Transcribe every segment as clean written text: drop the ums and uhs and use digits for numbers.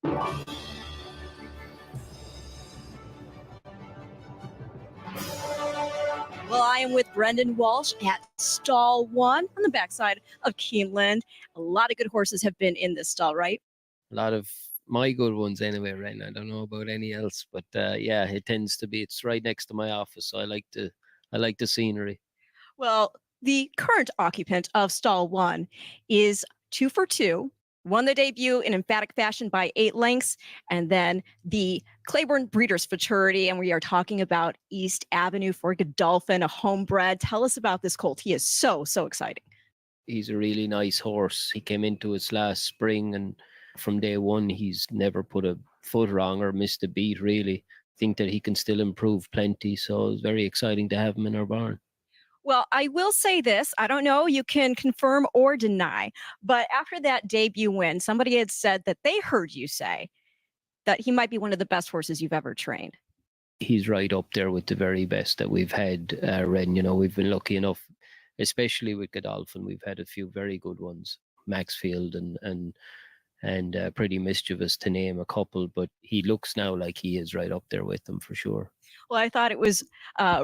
Well, I am with Brendan Walsh at stall 1 on the backside of Keeneland. A lot of good horses have been in this stall, right? A lot of my good ones anyway, right now. I don't know about any else, but yeah, it tends to be. It's right next to my office, so I like the scenery. Well, the current occupant of stall 1 is 2 for 2, won the debut in emphatic fashion by 8 lengths, and then the Claiborne Breeders' Futurity, and we are talking about East Avenue for Godolphin, a homebred. Tell us about this colt. He is so exciting. He's a really nice horse. He came into us last spring, and from day one, he's never put a foot wrong or missed a beat, really. Think that he can still improve plenty, so it's very exciting to have him in our barn. Well, I will say this. I don't know, you can confirm or deny, but after that debut win, somebody had said that they heard you say that he might be one of the best horses you've ever trained. He's right up there with the very best that we've had, Ren. You know, we've been lucky enough, especially with Godolphin. We've had a few very good ones, Maxfield and Pretty Mischievous, to name a couple. But he looks now like he is right up there with them for sure. Well, I thought it was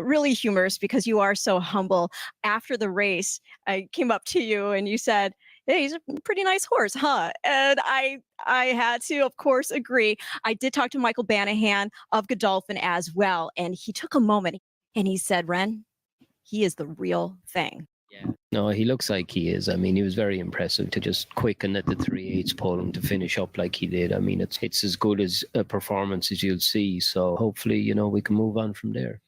really humorous because you are so humble. After the race, I came up to you and you said, "Hey, he's a pretty nice horse, huh?" And I had to, of course, agree. I did talk to Michael Banahan of Godolphin as well, and he took a moment and he said, "Ren, he is the real thing." Yeah. No, he looks like he is. I mean, he was very impressive to just quicken at the 3/8 pole to finish up like he did. I mean, it's as good as a performance as you'll see. So hopefully, you know, we can move on from there.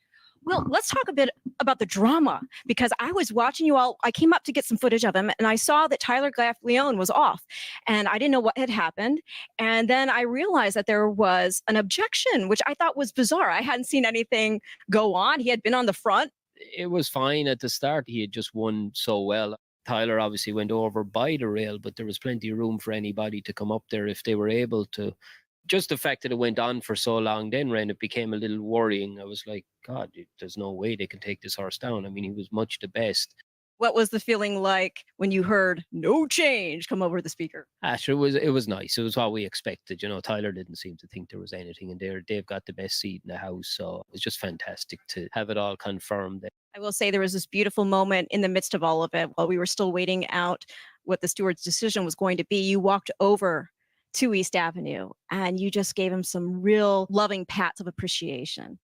Well, let's talk a bit about the drama, because I was watching you all. I came up to get some footage of him and I saw that Tyler Gaffalione was off and I didn't know what had happened. And then I realized that there was an objection, which I thought was bizarre. I hadn't seen anything go on. He had been on the front. It was fine at the start. He had just won so well. Tyler obviously went over by the rail, but there was plenty of room for anybody to come up there if they were able to. Just the fact that it went on for so long, then, Ren, it became a little worrying. I was like, God, there's no way they can take this horse down. I mean, he was much the best. What was the feeling like when you heard "no change" come over the speaker? Actually, it was nice. It was what we expected. You know, Tyler didn't seem to think there was anything in there. They've got the best seat in the house, so it was just fantastic to have it all confirmed. I will say there was this beautiful moment in the midst of all of it while we were still waiting out what the steward's decision was going to be. You walked over to East Avenue and you just gave him some real loving pats of appreciation.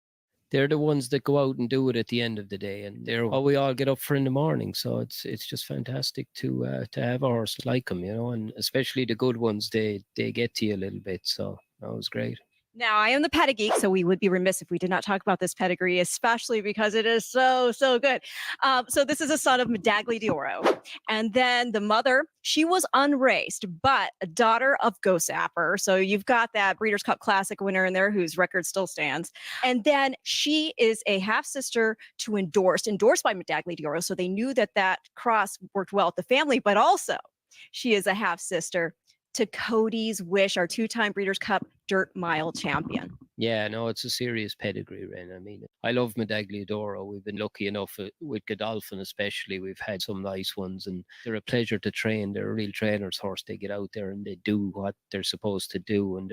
They're the ones that go out and do it at the end of the day, and they're what we all get up for in the morning. So it's just fantastic to have a horse like him, you know, and especially the good ones, they get to you a little bit. So that was great. Now, I am the Pedi Geek, so we would be remiss if we did not talk about this pedigree, especially because it is so good. So this is a son of Medaglia d'Oro. And then the mother, she was unraced, but a daughter of Gosapper. So you've got that Breeders' Cup Classic winner in there whose record still stands. And then she is a half-sister to endorsed by Medaglia d'Oro. So they knew that that cross worked well with the family, but also she is a half-sister to Cody's Wish, our 2-time Breeders' Cup Dirt Mile champion. Yeah, no, it's a serious pedigree, Ren. I mean, I love Medaglia d'Oro. We've been lucky enough with Godolphin especially. We've had some nice ones, and they're a pleasure to train. They're a real trainer's horse. They get out there and they do what they're supposed to do, and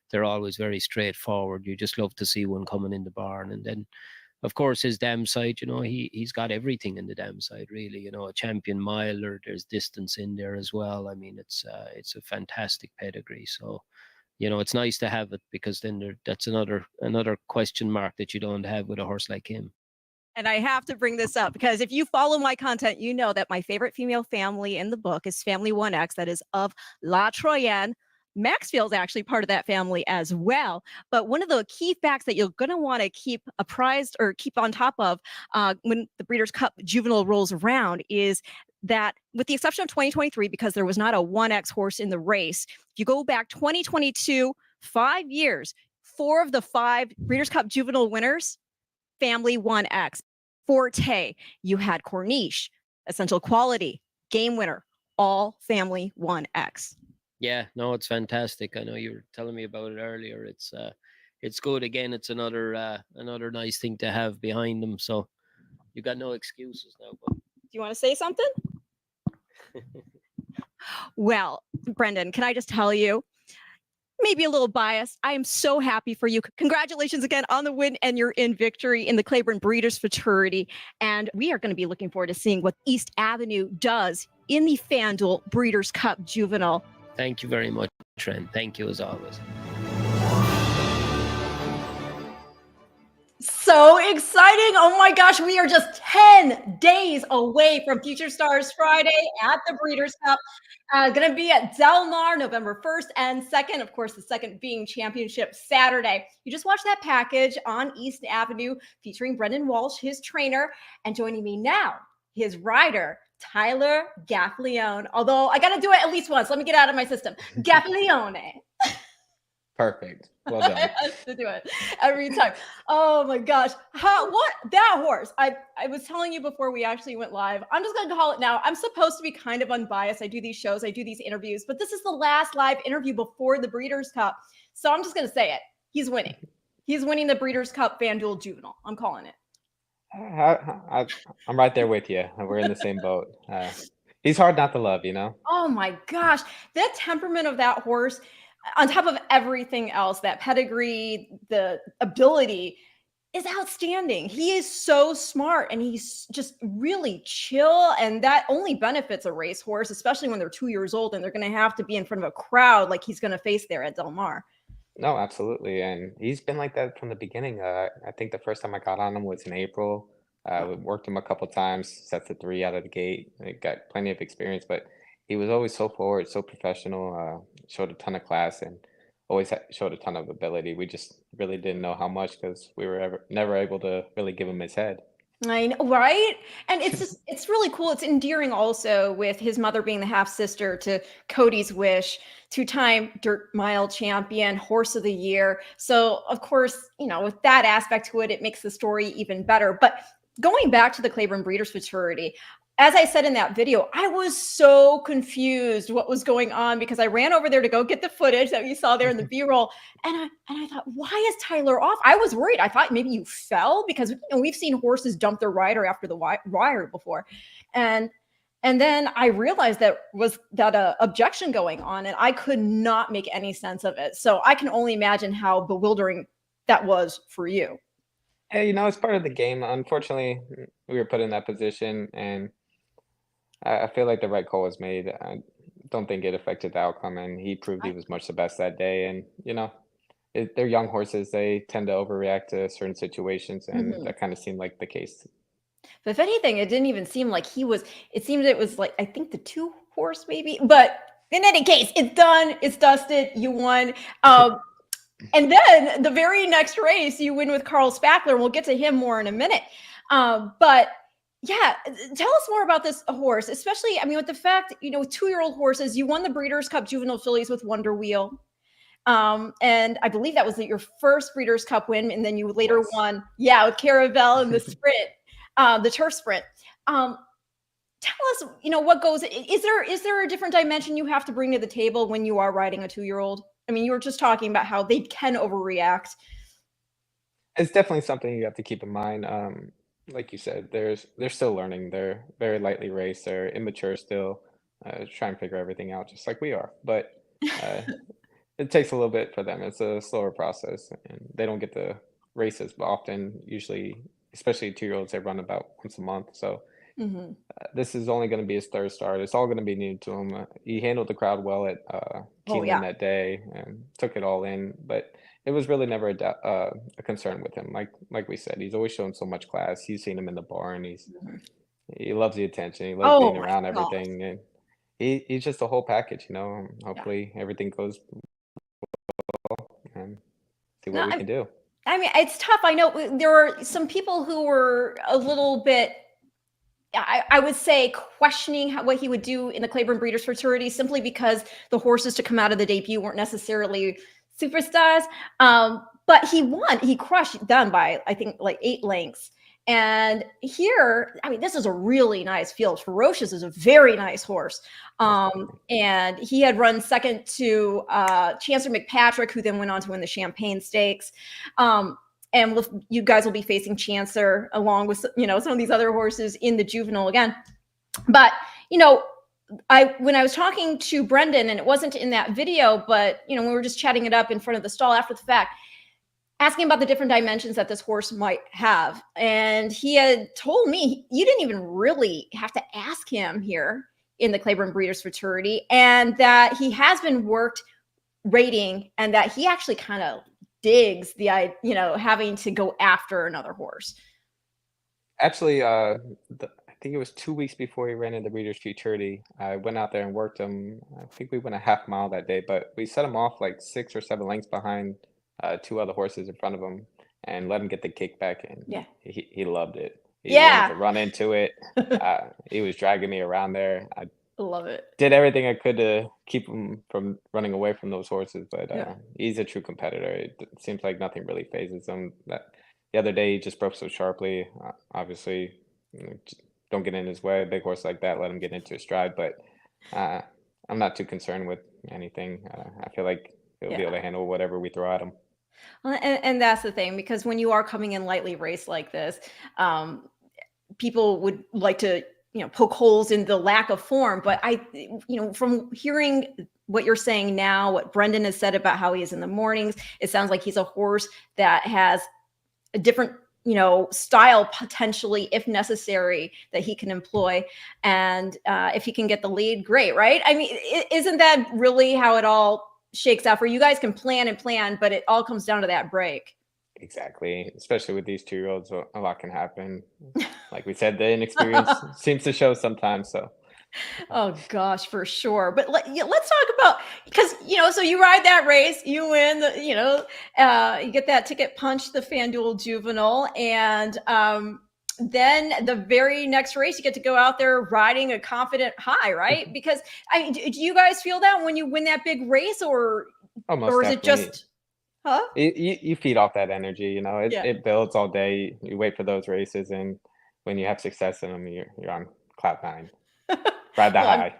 they're always very straightforward. You just love to see one coming in the barn. And then, of course, his dam side, you know, he's got everything in the dam side, really. You know, a champion miler, there's distance in there as well. I mean, it's a fantastic pedigree. So, you know, it's nice to have it, because then that's another question mark that you don't have with a horse like him. And I have to bring this up because if you follow my content, you know that my favorite female family in the book is Family 1X, that is of La Troyenne. Maxfield's actually part of that family as well. But one of the key facts that you're going to want to keep apprised or keep on top of when the Breeders' Cup Juvenile rolls around is that, with the exception of 2023, because there was not a 1X horse in the race, if you go back 2022, 5 years, 4 of the 5 Breeders' Cup Juvenile winners, Family 1X. Forte, you had Corniche, Essential Quality, Game Winner, all Family 1X. Yeah, no, it's fantastic. I know you were telling me about it earlier. It's good. Again, it's another nice thing to have behind them. So you got no excuses now. But do you want to say something? Well, Brendan, can I just tell you, maybe a little biased. I am so happy for you. Congratulations again on the win, and you're in victory in the Claiborne Breeders' Fraternity. And we are going to be looking forward to seeing what East Avenue does in the FanDuel Breeders' Cup Juvenile. Thank you very much, Trent. Thank you as always. So exciting. Oh my gosh, we are just 10 days away from Future Stars Friday at the Breeders' Cup. Going to be at Del Mar November 1st and 2nd. Of course, the 2nd being Championship Saturday. You just watched that package on East Avenue featuring Brendan Walsh, his trainer, and joining me now, his rider, Tyler Gaffalione. Although I got to do it at least once. Let me get out of my system. Gaffalione. Perfect. Well done. I have to do it every time. Oh my gosh. What that horse? I was telling you before we actually went live. I'm just going to call it now. I'm supposed to be kind of unbiased. I do these shows, I do these interviews, but this is the last live interview before the Breeders' Cup. So I'm just going to say it. He's winning. He's winning the Breeders' Cup FanDuel Juvenile. I'm calling it. I'm right there with you. We're in the same boat. He's hard not to love, you know? Oh my gosh. That temperament of that horse, on top of everything else, that pedigree, the ability is outstanding. He is so smart and he's just really chill. And that only benefits a racehorse, especially when they're 2 years old and they're going to have to be in front of a crowd like he's going to face there at Del Mar. No, absolutely. And he's been like that from the beginning. I think the first time I got on him was in April. We worked him a couple times, set the 3 out of the gate. He got plenty of experience, but he was always so forward, so professional, showed a ton of class and always showed a ton of ability. We just really didn't know how much because we were never able to really give him his head. I know, right? And it's just, it's really cool. It's endearing also with his mother being the half sister to Cody's Wish, 2-time dirt mile champion, horse of the year. So of course, you know, with that aspect to it, it makes the story even better. But going back to the Claiborne Breeders' Fraternity, as I said in that video, I was so confused what was going on because I ran over there to go get the footage that you saw there in the B-roll. And I thought, why is Tyler off? I was worried. I thought maybe you fell because, you know, we've seen horses dump their rider after the wire before. And then I realized that was that objection going on, and I could not make any sense of it. So I can only imagine how bewildering that was for you. Hey, you know, it's part of the game. Unfortunately, we were put in that position, and I feel like the right call was made. I don't think it affected the outcome, and he proved he was much the best that day. And you know, they're young horses; they tend to overreact to certain situations, and that kind of seemed like the case. But if anything, it didn't even seem like he was, it seemed it was like, I think the 2 horse maybe, but in any case, it's done, it's dusted, you won. And then the very next race, you win with Carl Spackler, and we'll get to him more in a minute. But yeah, tell us more about this horse, especially, I mean, with the fact, you know, with 2-year-old horses, you won the Breeders' Cup Juvenile Fillies with Wonder Wheel. And I believe that was your first Breeders' Cup win. And then you later won, with Caravel in the sprint, the turf sprint. Tell us, you know, what goes, is there a different dimension you have to bring to the table when you are riding a 2-year-old? I mean, you were just talking about how they can overreact. It's definitely something you have to keep in mind. Like you said, they're still learning. They're very lightly raced. They're immature still, trying to figure everything out, just like we are. But it takes a little bit for them. It's a slower process, and they don't get the races often. Usually, especially 2-year-olds, they run about once a month. So this is only going to be his 3rd start. It's all going to be new to him. He handled the crowd well at Keeneland that day and took it all in, but it was really never a concern with him. Like we said, he's always shown so much class. He's seen him in the barn. He loves the attention. He loves being around everything, and he's just a whole package, you know. Hopefully everything goes well and see what we can do. I mean, it's tough. I know there were some people who were a little bit, I would say, questioning what he would do in the Claiborne Breeders' Fraternity simply because the horses to come out of the debut weren't necessarily superstars. But he won. He crushed them by, I think, like 8 lengths. And here, I mean, this is a really nice field. Ferocious is a very nice horse. And he had run second to Chancellor McPatrick, who then went on to win the Champagne Stakes. And you guys will be facing Chancellor along with, you know, some of these other horses in the juvenile again. But, you know, when I was talking to Brendan, and it wasn't in that video, but we were just chatting it up in front of the stall after the fact, asking about the different dimensions that this horse might have. And he had told me you didn't even really have to ask him here in the Claiborne Breeders' Fraternity, and that he has been worked rating, and that he actually kind of digs the having to go after another horse. Actually, I think it was 2 weeks before he ran into Breeders' Futurity. I went out there and worked him. I think we went a half mile that day, but we set him off like 6 or 7 lengths behind two other horses in front of him and let him get the kickback, and Yeah. he loved it. He wanted Yeah. to run into it. He was dragging me around there. I Love it. did everything I could to keep him from running away from those horses, but Yeah. he's a true competitor. It seems like nothing really phases him. The other day he just broke so sharply. Obviously, don't get in his way. A big horse like that, let him get into his stride. But uh, I'm not too concerned with anything. I feel like he'll be able Yeah. to handle whatever we throw at him. Well, and that's the thing, because when you are coming in lightly raced like this, people would like to poke holes in the lack of form. But from hearing what you're saying now, what Brendan has said about how he is in the mornings, it sounds like he's a horse that has a different style, potentially, if necessary, that he can employ. And if he can get the lead, great, right? I mean, isn't that really how it all shakes out? For you guys can plan and plan, but it all comes down to that break. Exactly, especially with these 2-year-olds, a lot can happen. Like we said, the inexperience seems to show sometimes. So Oh gosh, for sure. But let's talk about, because so you ride that race, you win. You get that ticket punch, the FanDuel Juvenile, and then the very next race, you get to go out there riding a confident high, right? Because I mean, do you guys feel that when you win that big race, or almost is it definitely. just, huh? You feed off that energy, it Yeah. it builds all day. You wait for those races, and when you have success in them, you're on cloud nine. Ride the Well, high.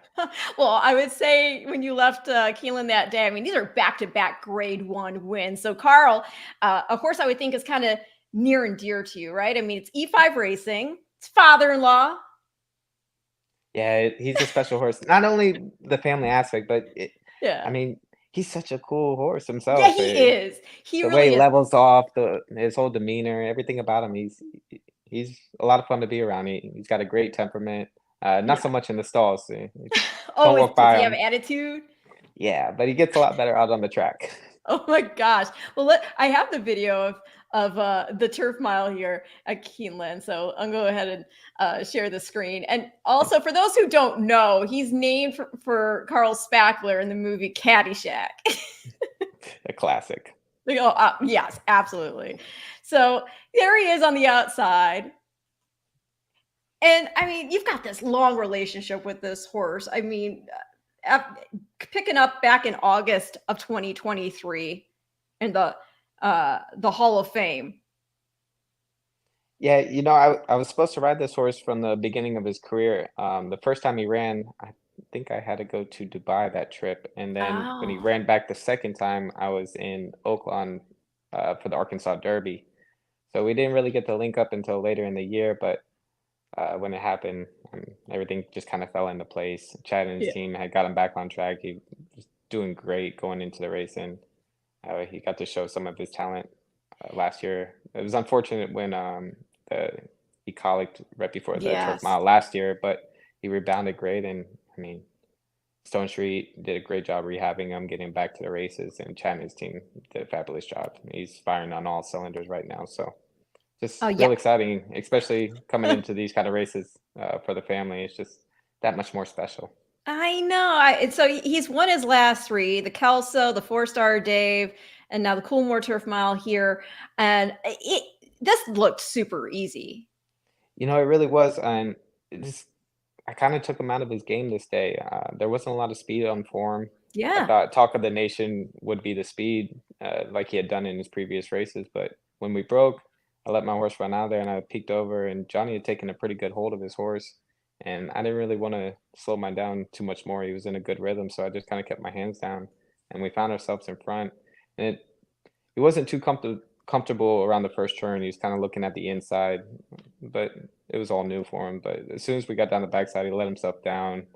well, I would say when you left Keelan that day, I mean, these are back-to-back Grade 1 wins. So Carl, a horse I would think is kind of near and dear to you, right? I mean, it's E5 Racing, it's father-in-law. Yeah, he's a special horse. Not only the family aspect, but I Yeah. mean, he's such a cool horse Yeah, himself. he is. He The way he really is. levels off, his whole demeanor, everything about him, he's a lot of fun to be around. He's got a great temperament. Not so Yeah. much in the stalls. Oh, Don't walk does by he have him. attitude? Yeah, but he gets a lot better out on the track. Oh my gosh. Well, I have the video of the turf mile here at Keeneland, so I'll go ahead and share the screen. And also, for those who don't know, he's named for Carl Spackler in the movie Caddyshack. A classic. Like, oh, yes, absolutely. So there he is on the outside. And I mean, you've got this long relationship with this horse. I mean, picking up back in August of 2023 in the Hall of Fame. Yeah, I was supposed to ride this horse from the beginning of his career. The first time he ran, I think I had to go to Dubai that trip, and then when he Oh, ran back the second time, I was in Oakland for the Arkansas Derby. So we didn't really get to link up until later in the year, but when it happened, everything just kind of fell into place. Chad and his yeah. team had got him back on track. He was doing great going into the race, and he got to show some of his talent last year. It was unfortunate when the he colicked right before the turf Yes. mile last year, but he rebounded great. And I mean, Stone Street did a great job rehabbing him, getting him back to the races, and Chad and his team did a fabulous job. He's firing on all cylinders right now, so Oh, just yeah. real exciting, especially coming into these kind of races for the family. It's just that much more special. I know. And so he's won his last three: the Kelso, the Four-Star Dave, and now the Coolmore Turf Mile here. And this looked super easy. It really was, and it just I kind of took him out of his game this day. There wasn't a lot of speed on form. I Yeah. thought Talk of the Nation would be the speed, like he had done in his previous races. But when we broke, I let my horse run out there, and I peeked over, and Johnny had taken a pretty good hold of his horse, and I didn't really want to slow mine down too much more. He was in a good rhythm, so I just kind of kept my hands down, and we found ourselves in front. And he wasn't too comfortable around the first turn. He was kind of looking at the inside, but it was all new for him. But as soon as we got down the backside, he let himself down,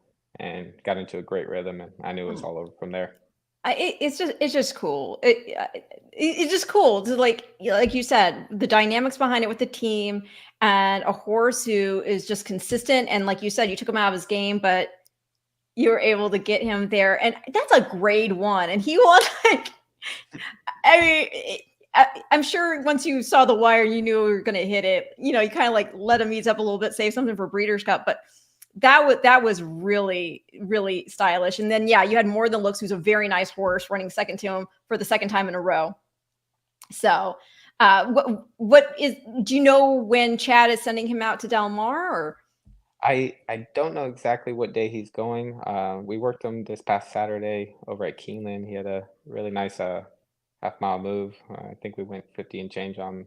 and got into a great rhythm, and I knew it was all over from there. It's just cool. It's just cool to like you said, the dynamics behind it with the team and a horse who is just consistent. And like you said, you took him out of his game, but you were able to get him there. And that's a grade 1. And he won like, I mean, I'm sure once you saw the wire, you knew we were going to hit it. You kind of like let him ease up a little bit, save something for Breeders' Cup. But that was really, really stylish. And then, yeah, you had More Than Looks, who's a very nice horse, running second to him for the second time in a row. So do you know when Chad is sending him out to Del Mar, or? I don't know exactly what day he's going. We worked him this past Saturday over at Keeneland. He had a really nice half-mile move. I think we went 50 and change on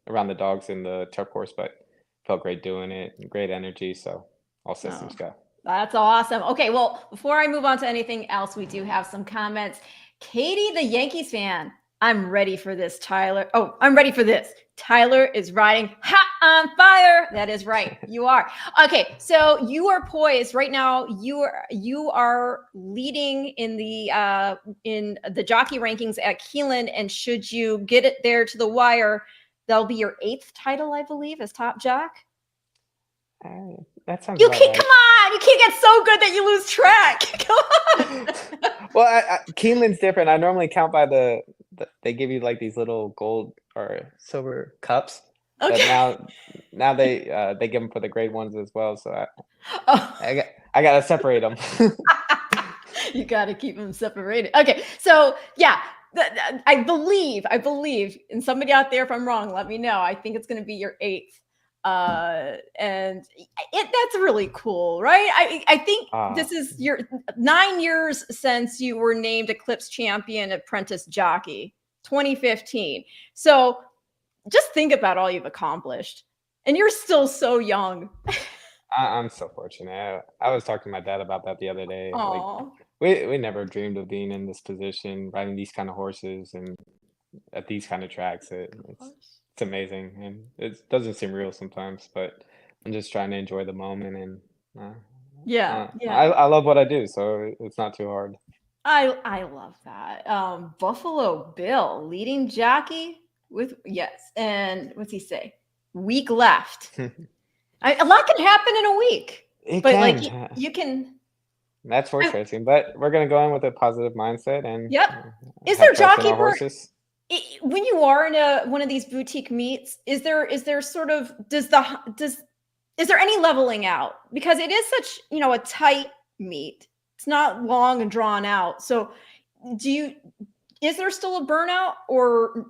around the dogs in the turf course, but felt great doing it and great energy. So all systems go. That's awesome. Okay, well, before I move on to anything else, we do have some comments. Katie, the Yankees fan. I'm ready for this, Tyler. Oh, I'm ready for this. Tyler is riding hot on fire. That is right. You are. Okay, so you are poised right now. You are leading in the jockey rankings at Keeneland, and should you get it there to the wire, that'll be your 8th title, I believe, as top jock. That sounds You about can't. right. Come on, you can't get so good that you lose track. Come on. Well, Keeneland's different. I normally count by they give you like these little gold or silver cups. Okay. But now they give them for the grade 1s as well. So Oh. I gotta separate them. You got to keep them separated. Okay, so yeah, I believe, and somebody out there, if I'm wrong, let me know. I think it's going to be your 8th. And that's really cool, right? I think this is your 9 years since you were named Eclipse Champion Apprentice Jockey, 2015. So just think about all you've accomplished, and you're still so young. I'm so fortunate. I was talking to my dad about that the other day. Aww. Like we never dreamed of being in this position, riding these kind of horses and at these kind of tracks. It's amazing, and it doesn't seem real sometimes, but I'm just trying to enjoy the moment, and Yeah. I love what I do, so it's not too hard. I love that. Buffalo Bill, leading jockey and what's he say? Week left. A lot can happen in a week, but like you can. That's horse racing, but we're gonna go in with a positive mindset and. Yep. Is there jockey horses? When you are in one of these boutique meets, is there sort of is there any leveling out, because it is such a tight meet? It's not long and drawn out. So is there still a burnout, or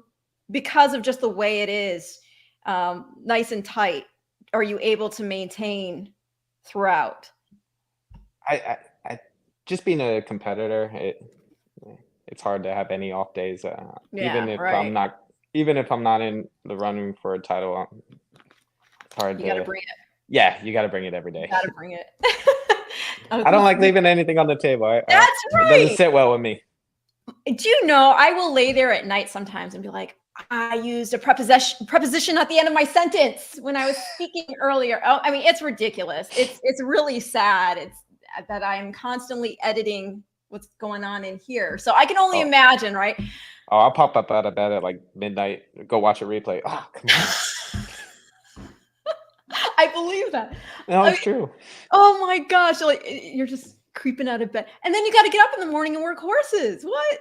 because of just the way it is nice and tight, are you able to maintain throughout? I just being a competitor, it's hard to have any off days. Even if I'm not in the running for a title, it's hard to. You gotta bring it. Yeah, you gotta bring it every day. You gotta bring it. I don't like leaving anything on the table. That's right. It doesn't sit well with me. Do you know, I will lay there at night sometimes and be like, I used a preposition at the end of my sentence when I was speaking earlier. Oh, I mean, it's ridiculous. It's really sad. It's that I'm constantly editing what's going on in here. So I can only imagine, right? Oh, I'll pop up out of bed at like midnight, go watch a replay. Oh, come on. I believe that. No, it's true. Oh my gosh. Like, you're just creeping out of bed. And then you got to get up in the morning and work horses. What?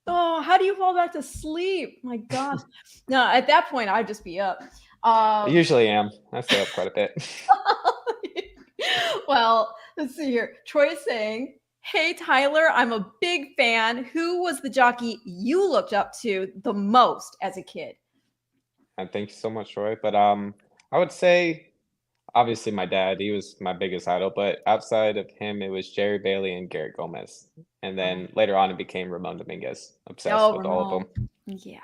Oh, how do you fall back to sleep? My gosh. No, at that point, I'd just be up. I usually am. I stay up quite a bit. Well, let's see here. Troy is saying, hey, Tyler, I'm a big fan. Who was the jockey you looked up to the most as a kid? And thank you so much, Troy. But I would say, obviously, my dad. He was my biggest idol. But outside of him, it was Jerry Bailey and Garrett Gomez. And then later on, it became Ramon Dominguez. Obsessed with all of them. Yeah.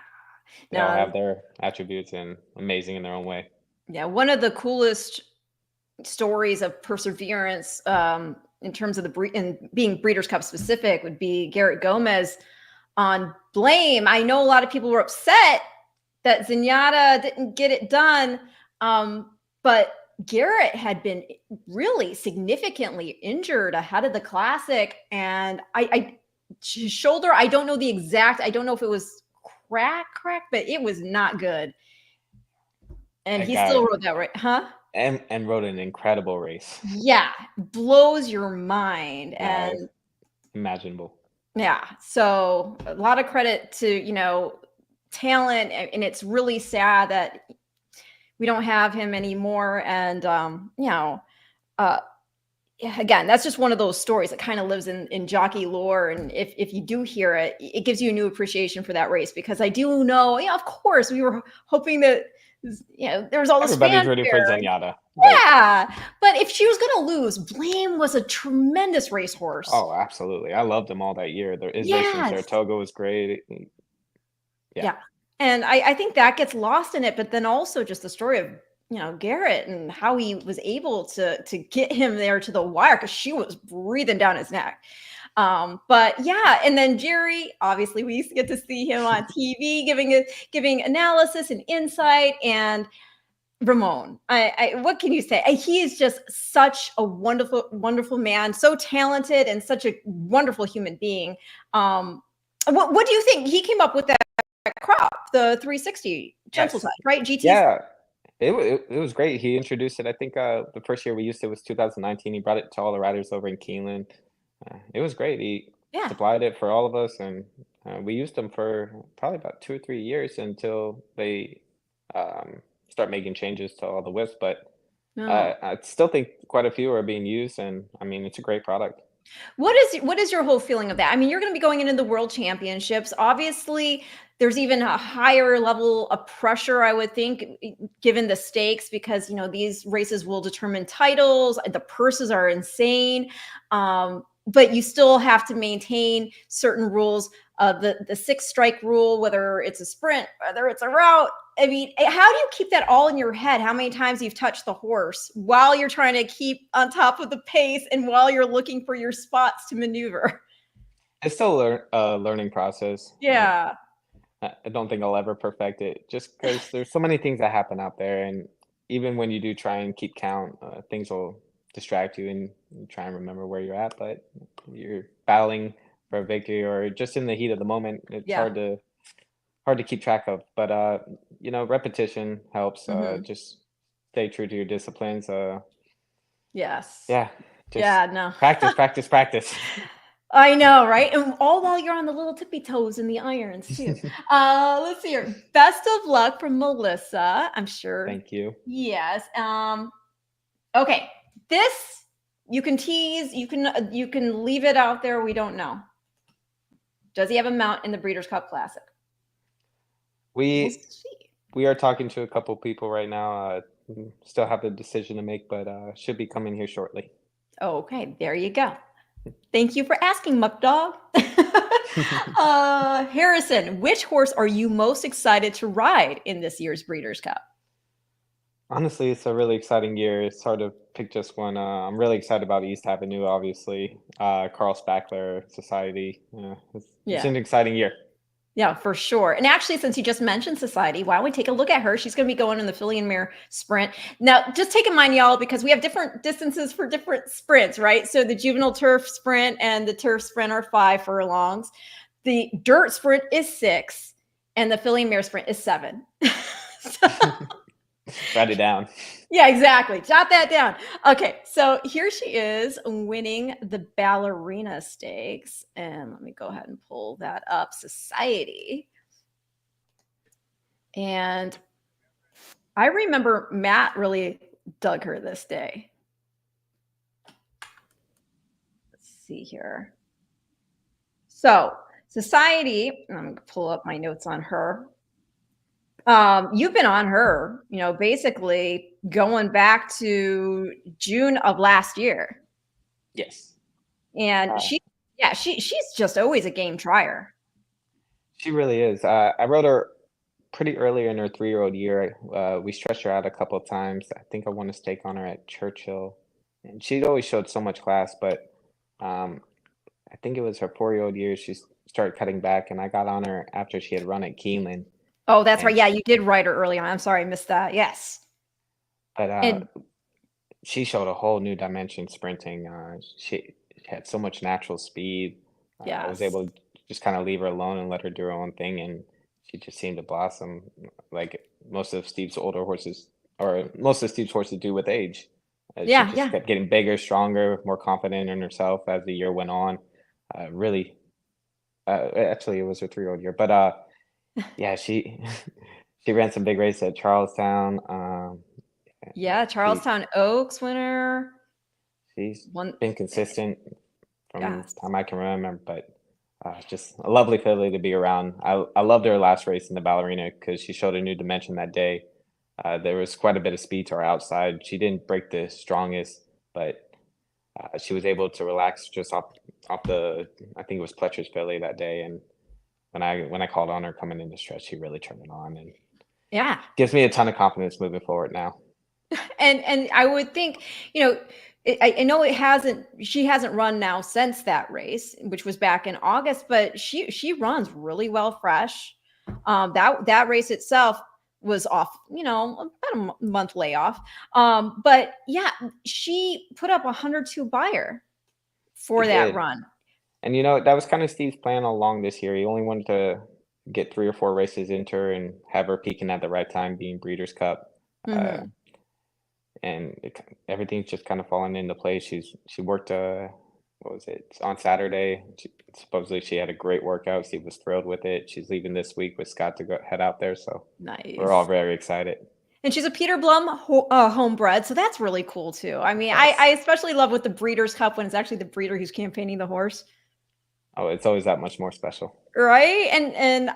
They all have their attributes and amazing in their own way. Yeah, one of the coolest stories of perseverance in terms of being Breeders' Cup specific would be Garrett Gomez on Blame. I know a lot of people were upset that Zenyatta didn't get it done, but Garrett had been really significantly injured ahead of the classic, and his shoulder, I don't know the exact, I don't know if it was crack, but it was not good. And That he still guy rode that, right? Huh? and rode an incredible race. Yeah, blows your mind. And Imaginable. yeah, so a lot of credit to, talent, and it's really sad that we don't have him anymore. And uh yeah, again, that's just one of those stories that kind of lives in jockey lore. And if you do hear it, it gives you a new appreciation for that race, because I do know, yeah, of course, we were hoping that, there was all this Everybody's rooting for fanfare. Zenyatta. But Yeah, but if she was going to lose, Blame was a tremendous racehorse. oh, absolutely. I loved him all that year. His race in Yes. Saratoga was great. Yeah. And I think that gets lost in it, but then also just the story of, Garrett and how he was able to get him there to the wire, because she was breathing down his neck. But yeah, and then Jerry, obviously we used to get to see him on TV giving analysis and insight. And Ramon, what can you say? He is just such a wonderful, wonderful man, so talented and such a wonderful human being. What do you think? He came up with that crop, the 360 gentle Yes. touch, right? GT. Yeah. It was great. He introduced it. I think the first year we used it was 2019. He brought it to all the riders over in Keeneland. It was great. He Yeah. supplied it for all of us, and we used them for probably about 2 or 3 years until they start making changes to all the whips. But No. I still think quite a few are being used, and I mean, it's a great product. What is your whole feeling of that? I mean, you're going to be going into the World Championships. Obviously, there's even a higher level of pressure, I would think, given the stakes, because these races will determine titles. The purses are insane, but you still have to maintain certain rules. The 6 strike rule, whether it's a sprint, whether it's a route. I mean, how do you keep that all in your head? How many times you've touched the horse while you're trying to keep on top of the pace and while you're looking for your spots to maneuver? It's still a learning process. Yeah. I don't think I'll ever perfect it, just because there's so many things that happen out there, and even when you do try and keep count, things will distract you, and you try and remember where you're at, but you're battling for a victory or just in the heat of the moment. It's Yeah. hard to keep track of. But repetition helps. Mhm. Just stay true to your disciplines. Yes. Yeah, just Yeah, no. practice. I know, right? And all while you're on the little tippy toes in the irons too. Let's see here. Best of luck from Melissa, I'm sure. Thank you. Yes. Okay. This you can tease, you can leave it out there. We don't know. Does he have a mount in the Breeders' Cup Classic? We'll We see. we are talking to a couple people right now. Still have a decision to make, but should be coming here shortly. Okay, there you go. Thank you for asking, Muck Dog. Harrison, which horse are you most excited to ride in this year's Breeders' Cup? Honestly, it's a really exciting year. It's hard to pick just one. I'm really excited about East Avenue, obviously. Carl Spackler, Society. It's Yeah. an exciting year. Yeah, for sure. And actually, since you just mentioned Society, why don't we take a look at her? She's going to be going in the filly and mare sprint. Now, just take in mind, y'all, because we have different distances for different sprints, right? So the juvenile turf sprint and the turf sprint are 5 furlongs. The dirt sprint is 6, and the filly and mare sprint is 7. Write it down. Yeah, exactly. Jot that down. Okay, so here she is winning the Ballerina Stakes. And let me go ahead and pull that up. Society. And I remember Matt really dug her this day. Let's see here. So, Society, I'm going to pull up my notes on her. You've been on her, basically going back to June of last year. Yes. And she's just always a game trier. She really is. I rode her pretty early in her 3-year-old year. We stretched her out a couple of times. I think I won a stake on her at Churchill. And she'd always showed so much class, but I think it was her 4-year-old year she started cutting back, and I got on her after she had run at Keeneland. Oh, that's right. Yeah, you did ride her early on. I'm sorry, I missed that. Yes. But And she showed a whole new dimension sprinting. She had so much natural speed. I was Yes. able to just kind of leave her alone and let her do her own thing, and she just seemed to blossom like most of Steve's horses do with age. She Yeah, just yeah. kept getting bigger, stronger, more confident in herself as the year went on. Really, actually, it was her 3-year-old year, but yeah, she she ran some big races at Charlestown. Yeah, She Charlestown Oaks winner. she's One been consistent from yes. time I can remember, but just a lovely filly to be around. I loved her last race in the ballerina because she showed a new dimension that day. There was quite a bit of speed to her outside. She didn't break the strongest, but she was able to relax just off the I think it was Pletcher's filly that day. And when I called on her coming into stretch, she really turned it on and Yeah. gives me a ton of confidence moving forward now. And I would think, you know, I know she hasn't run now since that race, which was back in August, but she runs really well fresh. That race itself was off, about a month layoff. But yeah, she put up 102 buyer She for that did. run. And that was kind of Steve's plan all along this year. He only wanted to get 3 or 4 races into her and have her peaking at the right time, being Breeders' Cup. Uh, Hmm. and everything's just kind of fallen into place. She worked what was it on Saturday? Supposedly she had a great workout. Steve was thrilled with it. She's leaving this week with Scott to go head out there, so we're all Nice. very excited. And she's a Peter Blum homebred, so that's really cool too. I mean, I Yes. especially love with the Breeders' Cup when it's actually the breeder who's campaigning the horse. Oh, it's always that much more special. Right? And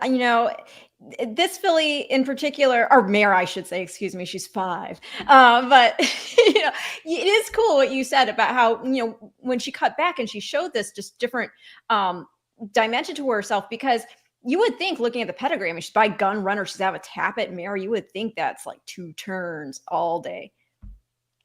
this filly in particular, or mare, I should say, excuse me, she's 5. But it is cool what you said about how, when she cut back and she showed this just different dimension to herself, because you would think looking at the pedigree, I mean, she's by gun runner, she's out of a Tappet mare, you would think that's like 2 turns all day.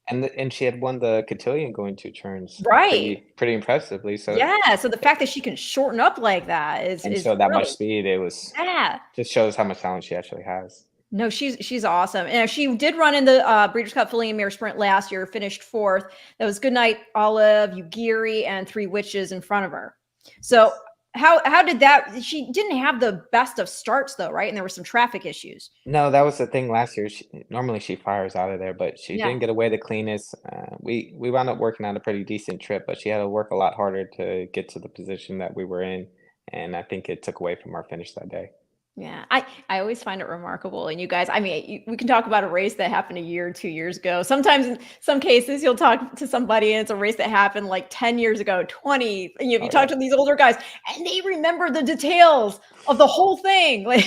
And she had won the cotillion going 2 turns Right. pretty impressively. So Yeah. So the fact that she can shorten up like that is and is show that much really, speed, it was yeah. just shows how much talent she actually has. No, she's awesome. And she did run in the Breeders' Cup filly and mare sprint last year, finished 4th. That was Goodnight Olive, Ugiri, and 3 Witches in front of her. So Yes. how did that? She didn't have the best of starts though, right? And there were some traffic issues. No, that was the thing last year. Normally she fires out of there, but she Yeah. didn't get away the cleanest. We wound up working out a pretty decent trip, but she had to work a lot harder to get to the position that we were in, and I think it took away from our finish that day. Yeah, I always find it remarkable. And you guys, I mean, we can talk about a race that happened a year or 2 years ago. Sometimes in some cases, you'll talk to somebody and it's a race that happened like 10 years ago, 20. And you Oh talk yeah, to these older guys and they remember the details of the whole thing. Like,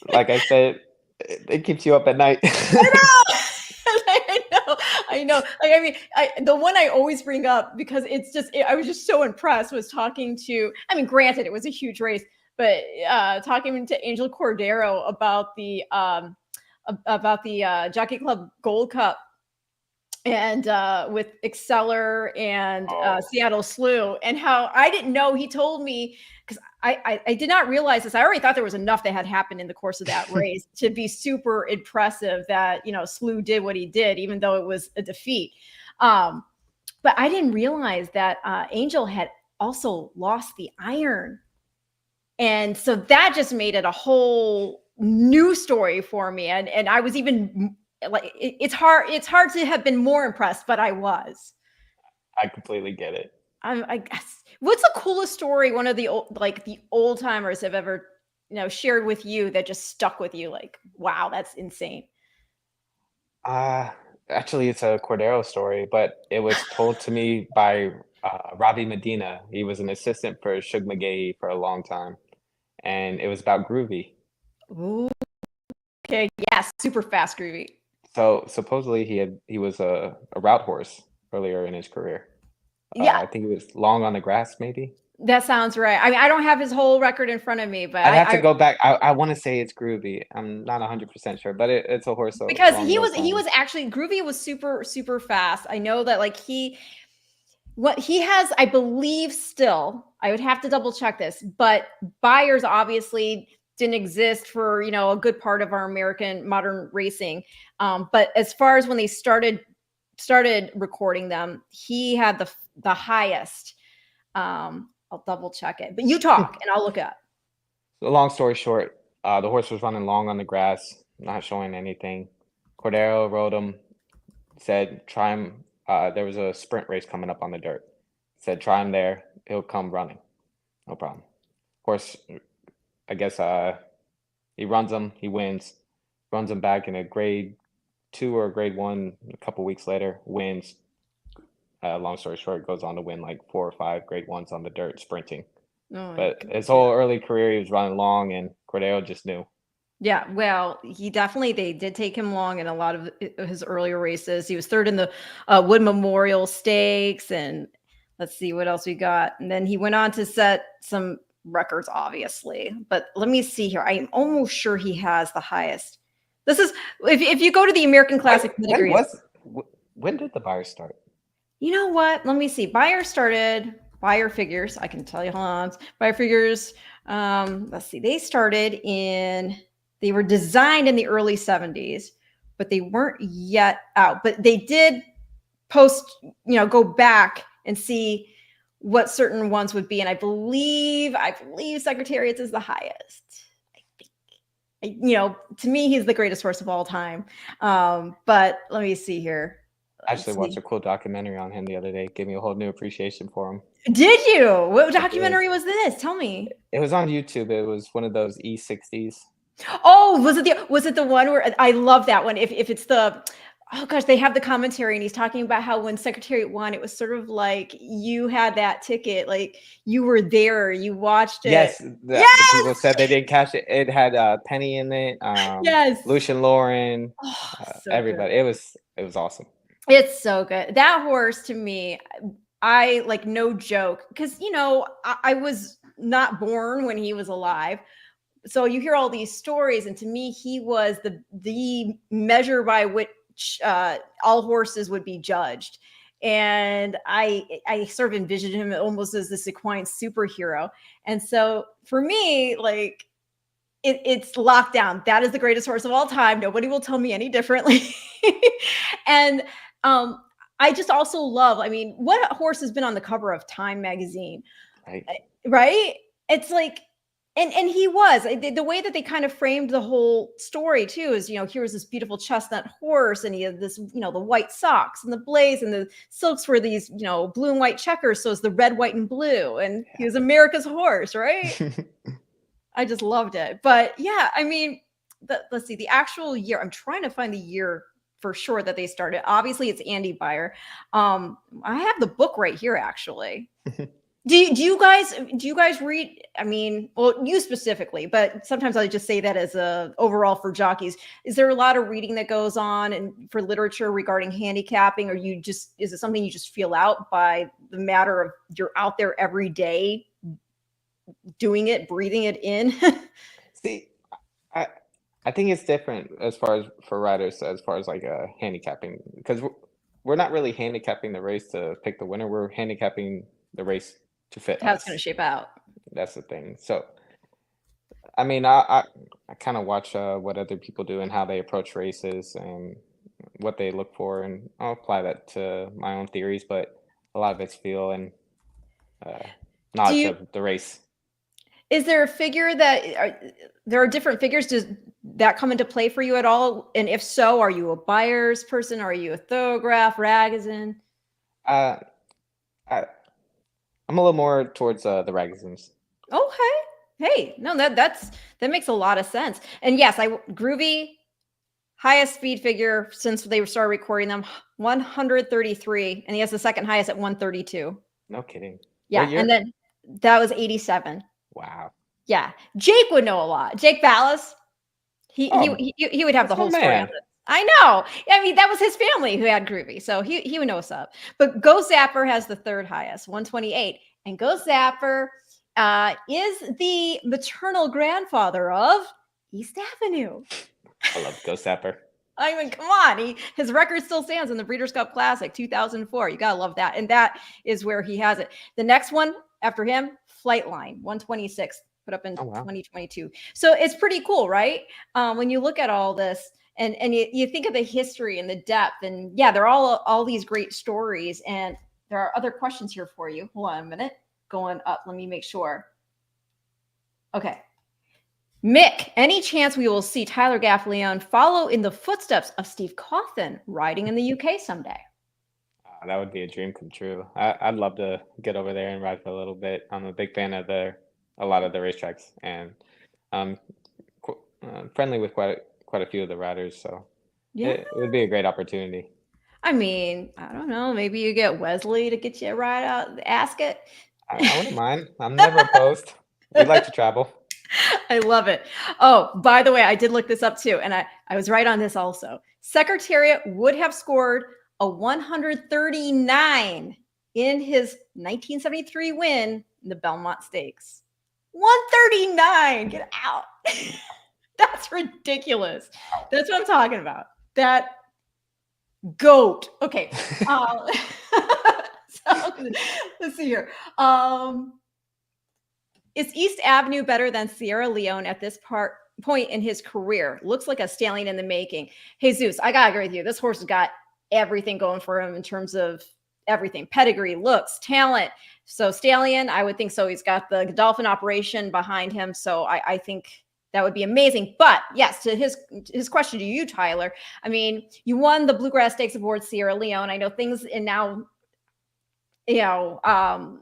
like I said, it keeps you up at night. I know. I know. I know. Like, I mean, the one I always bring up because I was just so impressed was talking to, I mean, granted, it was a huge race, but talking to Angel Cordero about the Jockey Club Gold Cup and with Exceller and Oh, Seattle Slew, and how I didn't know. He told me because I did not realize this. I already thought there was enough that had happened in the course of that race to be super impressive that Slew did what he did, even though it was a defeat. But I didn't realize that Angel had also lost the iron, and so that just made it a whole new story for me. And I was even like, it's hard to have been more impressed, but I was. I completely get it. I guess. What's the coolest story one of the old timers have ever shared with you that just stuck with you? Like, wow, that's insane. Uh, Actually, it's a Cordero story, but it was told to me by Robbie Medina. He was an assistant for Shug McGahee for a long time, and it was about Groovy. Ooh, okay, yeah, super fast, groovy. So supposedly he was a route horse earlier in his career. Yeah, I think he was long on the grass, maybe. that sounds right. I mean, I don't have his whole record in front of me, but I'd have to I go back. I want to say it's Groovy. I'm not 100% sure, but it's a horse because along those he was lines. actually groovy was super fast. I know that like what he has, I believe still, I would have to double check this, but buyers obviously didn't exist for, a good part of our American modern racing. But as far as when they started started recording them, he had the highest. I'll double check it, but you talk and I'll look it up. So long story short, the horse was running long on the grass, not showing anything. Cordero rode him, said, try him. There was a sprint race coming up on the dirt. Said, try him there. He'll come running. No problem. Horse, I guess he runs him. He wins. Runs him back in a grade 2 or grade 1 a couple weeks later. Wins. Long story short, goes on to win like 4 or 5 grade 1s on the dirt sprinting. Oh my But God. his whole early career, he was running long, and Cordero just knew. Yeah, well, they did take him long in a lot of his earlier races. He was third in the Wood Memorial Stakes, and let's see what else we got. And then he went on to set some records, obviously. But let me see here. I'm almost sure he has the highest. This is if you go to the American Classic pedigree. When did the Byers start? You know what? Let me see. Buyer figures. I can tell you. Hold on. Buyer figures. Let's see. They were designed in the early 70s, but they weren't yet out. But they did go back and see what certain ones would be. And I believe Secretariats is the highest. I think. To me, he's the greatest horse of all time. But let me see here. I actually watched a cool documentary on him the other day. Gave me a whole new appreciation for him. Did you? What documentary was this? Tell me. It was on YouTube. It was one of those E60s. Oh, was it the one where I love that one? If it's the, oh gosh, they have the commentary and he's talking about how when Secretariat won, it was sort of like you had that ticket, like you were there, you watched it. Yes, the people said they didn't catch it. It had Penny in it. Yes, Lucian Lauren, so everybody. good. It was awesome. It's so good. That horse to me, I like, no joke, because I was not born when he was alive. So you hear all these stories, and to me, he was the measure by which all horses would be judged. And I sort of envisioned him almost as this equine superhero. And so for me, like, it's locked down. That is the greatest horse of all time. Nobody will tell me any differently. And I just also love, what horse has been on the cover of Time magazine? Right? It's like, and he was, the way that they kind of framed the whole story too is, here was this beautiful chestnut horse, and he had this, the white socks and the blaze, and the silks were these, blue and white checkers. So it's the red, white, and blue. And he was America's horse, right? I just loved it. But yeah, let's see, the actual year. I'm trying to find the year for sure that they started. Obviously, it's Andy Beyer. I have the book right here, actually. Do you guys read? Well, you specifically, but sometimes I just say that as a overall for jockeys. Is there a lot of reading that goes on and for literature regarding handicapping, or is it something you just feel out by the matter of you're out there every day doing it, breathing it in? See, I think it's different as far as for riders, as far as like handicapping, because we're not really handicapping the race to pick the winner. We're handicapping the race to fit how it's going to shape out. That's the thing. So, I kind of watch what other people do and how they approach races and what they look for, and I'll apply that to my own theories. But a lot of it's feel and knowledge of the race. Is there a figure there are different figures? Does that come into play for you at all? And if so, are you a Byers person? Are you a Thorograph, Ragozin? I'm a little more towards the Ragozins. Okay. Hey, no, that makes a lot of sense. And yes, Groovy, highest speed figure since they started recording them, 133, and he has the second highest at 132. No kidding. Yeah, and then that was 87. Wow. Yeah, Jake would know a lot. Jake Ballas, he would have the whole story on it. I know. That was his family who had Groovy, so he would know what's up. But Ghost Zapper has the third highest, 128, and Ghost Zapper is the maternal grandfather of East Avenue. I love Ghost Zapper. Come on. His record still stands in the Breeders' Cup Classic 2004. You got to love that. And that is where he has it. The next one after him, Flightline, 126, put up in 2022. So it's pretty cool, right? When you look at all this. and you think of the history and the depth, and yeah, they're all these great stories. And there are other questions here for you. Hold on a minute. Going up. Let me make sure. Okay. Mick, any chance we will see Tyler Gaffalione follow in the footsteps of Steve Cawthon riding in the UK someday? That would be a dream come true. I'd love to get over there and ride for a little bit. I'm a big fan of a lot of the racetracks, and I'm friendly with quite a few of the riders, so Yeah. it would be a great opportunity. I mean, I don't know. Maybe you get Wesley to get you a ride out the Ascot. I wouldn't mind. I'm never opposed. We like to travel. I love it. Oh, by the way, I did look this up too, and I was right on this also. Secretariat would have scored a 139 in his 1973 win in the Belmont Stakes. 139. Get out. That's ridiculous. That's what I'm talking about. That goat. Okay. So let's see here. Is East Avenue better than Sierra Leone at this point in his career? Looks like a stallion in the making. Jesus, I gotta agree with you. This horse has got everything going for him in terms of everything: pedigree, looks, talent. So stallion, I would think so. He's got the Godolphin operation behind him, so I think that would be amazing. But yes, to his question to you, Tyler. I mean, you won the Bluegrass Stakes aboard Sierra Leone. I know things, and now, you know,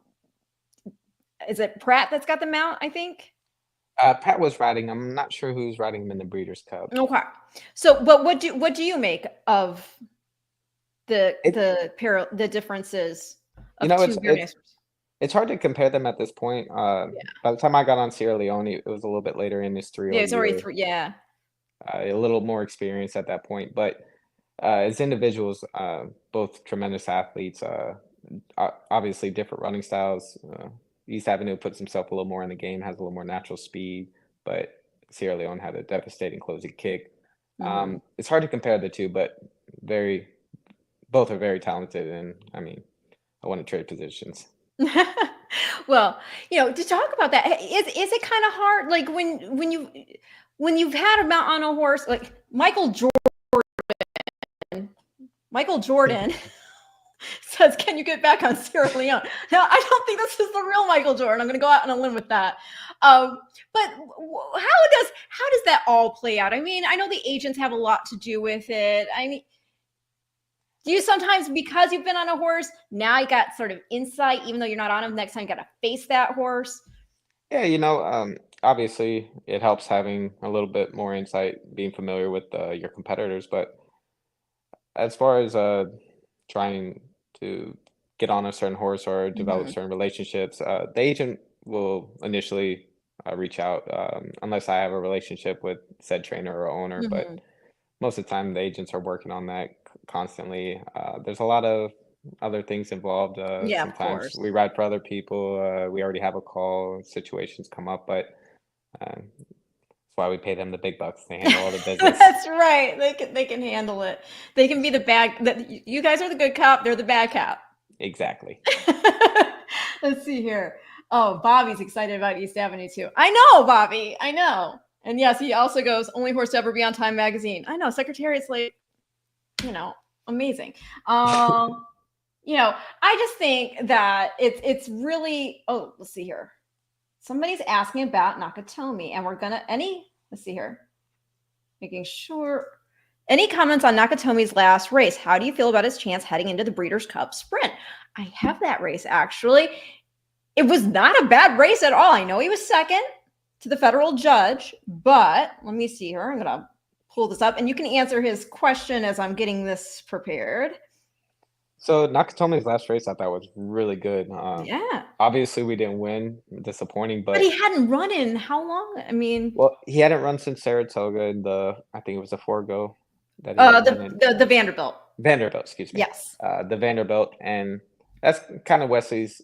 is it Pratt that's got the mount, I think? Pat was riding. I'm not sure who's riding him in the Breeders' Cup. Okay. So, but what do you make of the It, the differences you of know, two very nice horses? it's hard to compare them at this point. Yeah. By the time I got on Sierra Leone, it was a little bit later in his Yeah, 3-0 it's already year, three. Yeah. a little more experience at that point. But as individuals, both tremendous athletes, obviously different running styles. East Avenue puts himself a little more in the game, has a little more natural speed, but Sierra Leone had a devastating closing kick. Mhm. It's hard to compare the two, but very both are very talented, and I mean, I want to trade positions. Well, to talk about that, is it kind of hard, like when you've had a mount on a horse like Michael Jordan says, "Can you get back on Sierra Leone?" Now, I don't think this is the real Michael Jordan. I'm going to go out on a limb with that. But how does that all play out? I mean, I know the agents have a lot to do with it. I mean, do you sometimes, because you've been on a horse, now you got sort of insight, even though you're not on him, next time you got to face that horse? Yeah, obviously it helps having a little bit more insight, being familiar with your competitors. But as far as trying to get on a certain horse or develop Hmm. certain relationships, the agent will initially reach out unless I have a relationship with said trainer or owner. But Hmm. most of the time, the agents are working on that constantly. There's a lot of other things involved. Yeah, of Sometimes course. we ride for other people. We already have a call. Situations come up, but that's why we pay them the big bucks. They handle all the business. That's right. They can handle it. They can be the bad. You guys are the good cop. They're the bad cop. Exactly. Let's see here. Oh, Bobby's excited about East Avenue too. I know, Bobby. I know. And yes, he also goes, only horse to ever be on Time magazine. I know. Secretariat's like, amazing. Um, I just think that it's really. Oh, let's see here. Somebody's asking about Nakatomi, and we're gonna let's see here. Making sure. Any comments on Nakatomi's last race? How do you feel about his chance heading into the Breeders' Cup Sprint? I have that race actually. It was not a bad race at all. I know he was second to the federal judge, but let me see here. I'm going to pull this up, and you can answer his question as I'm getting this prepared. So Nakatomi's last race I thought was really good. Yeah. Obviously we didn't win, disappointing, But he but hadn't run in how long? I mean, well, he hadn't run since Saratoga in I think it was a 4-go that he hadn't run in. the Vanderbilt. Vanderbilt, excuse me. Yes. The Vanderbilt, and that's kind of Wesley's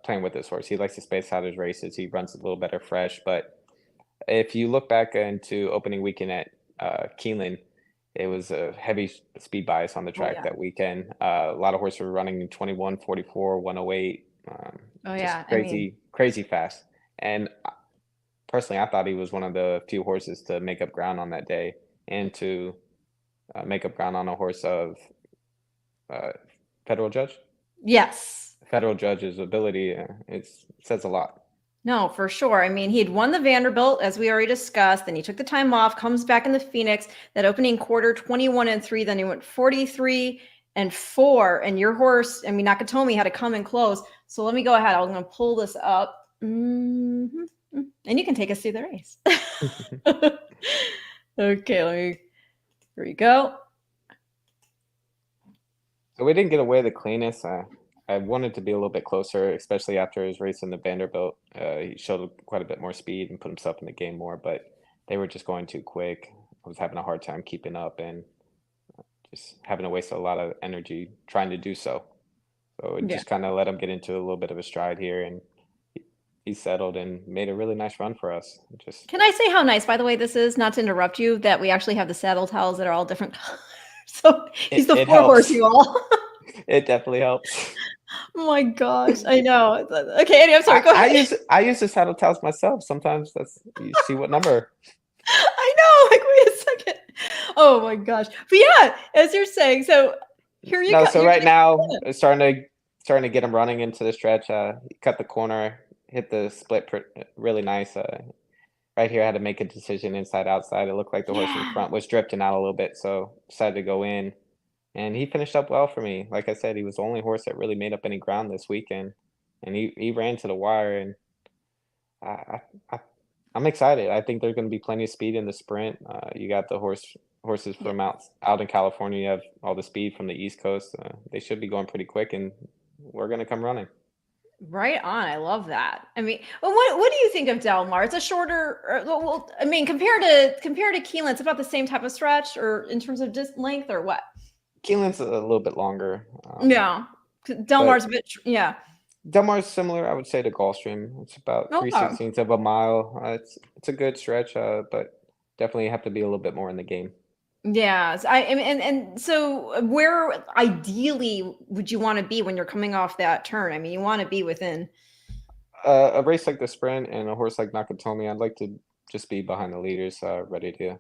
playing with this horse. He likes to space out his races. He runs a little better fresh, but if you look back into opening weekend at Keeneland, it was a heavy speed bias on the Oh track yeah. that weekend. A lot of horses were running in 21, 44, 108, Oh just yeah. I mean, crazy, crazy fast. And personally, I thought he was one of the few horses to make up ground on that day and to makeup gown on a horse of uh, federal judge. Yes. Federal judge's ability, it says a lot. No, for sure. I mean, he had won the Vanderbilt, as we already discussed. Then he took the time off, comes back in the Phoenix. That opening quarter, 21-3. Then he went 43-4. And your horse, I mean, Nakatomi had to come in close. So let me go ahead. I'm going to pull this up. And you can take us through the race. Okay, here we go. So we didn't get away the cleanest. I wanted to be a little bit closer, especially after his race in the Vanderbilt. He showed quite a bit more speed and put himself in the game more, but they were just going too quick. I was having a hard time keeping up and just having to waste a lot of energy trying to do so. So it just kind of let him get into a little bit of a stride here, and he settled and made a really nice run for us. Can I say how nice, by the way, this is? Not to interrupt you, that we actually have the saddle towels that are all different colors. So he's the four horse, you all. It definitely helps. Oh my gosh, I know. Okay, anyway, I'm sorry. Go ahead. I use the saddle towels myself. Sometimes you see what number. I know. Like, wait a second. Oh my gosh. But yeah, as you're saying, so here you go. So right now, it's starting to get him running into the stretch. He cut the corner, hit the split really nice. Right here, I had to make a decision inside outside. It looked like the horse in front was drifting out a little bit, so decided to go in. And he finished up well for me. Like I said, he was the only horse that really made up any ground this weekend, and he ran to the wire. And I'm excited. I think there's going to be plenty of speed in the sprint. You got the horses from out in California. You have all the speed from the East Coast. They should be going pretty quick, and we're going to come running. Right on. I love that. I mean, what do you think of Del Mar? It's a shorter. Well, I mean, compared to Keeneland, it's about the same type of stretch, or in terms of just length, or what? Keeneland's a little bit longer. Del Mar's a bit. Del Mar's similar, I would say, to Gulfstream. It's about 3/16 of a mile. It's a good stretch, but definitely have to be a little bit more in the game. Yeah, and so where ideally would you want to be when you're coming off that turn? I mean, you want to be within a race like the sprint and a horse like Nakatomi. I'd like to just be behind the leaders, ready to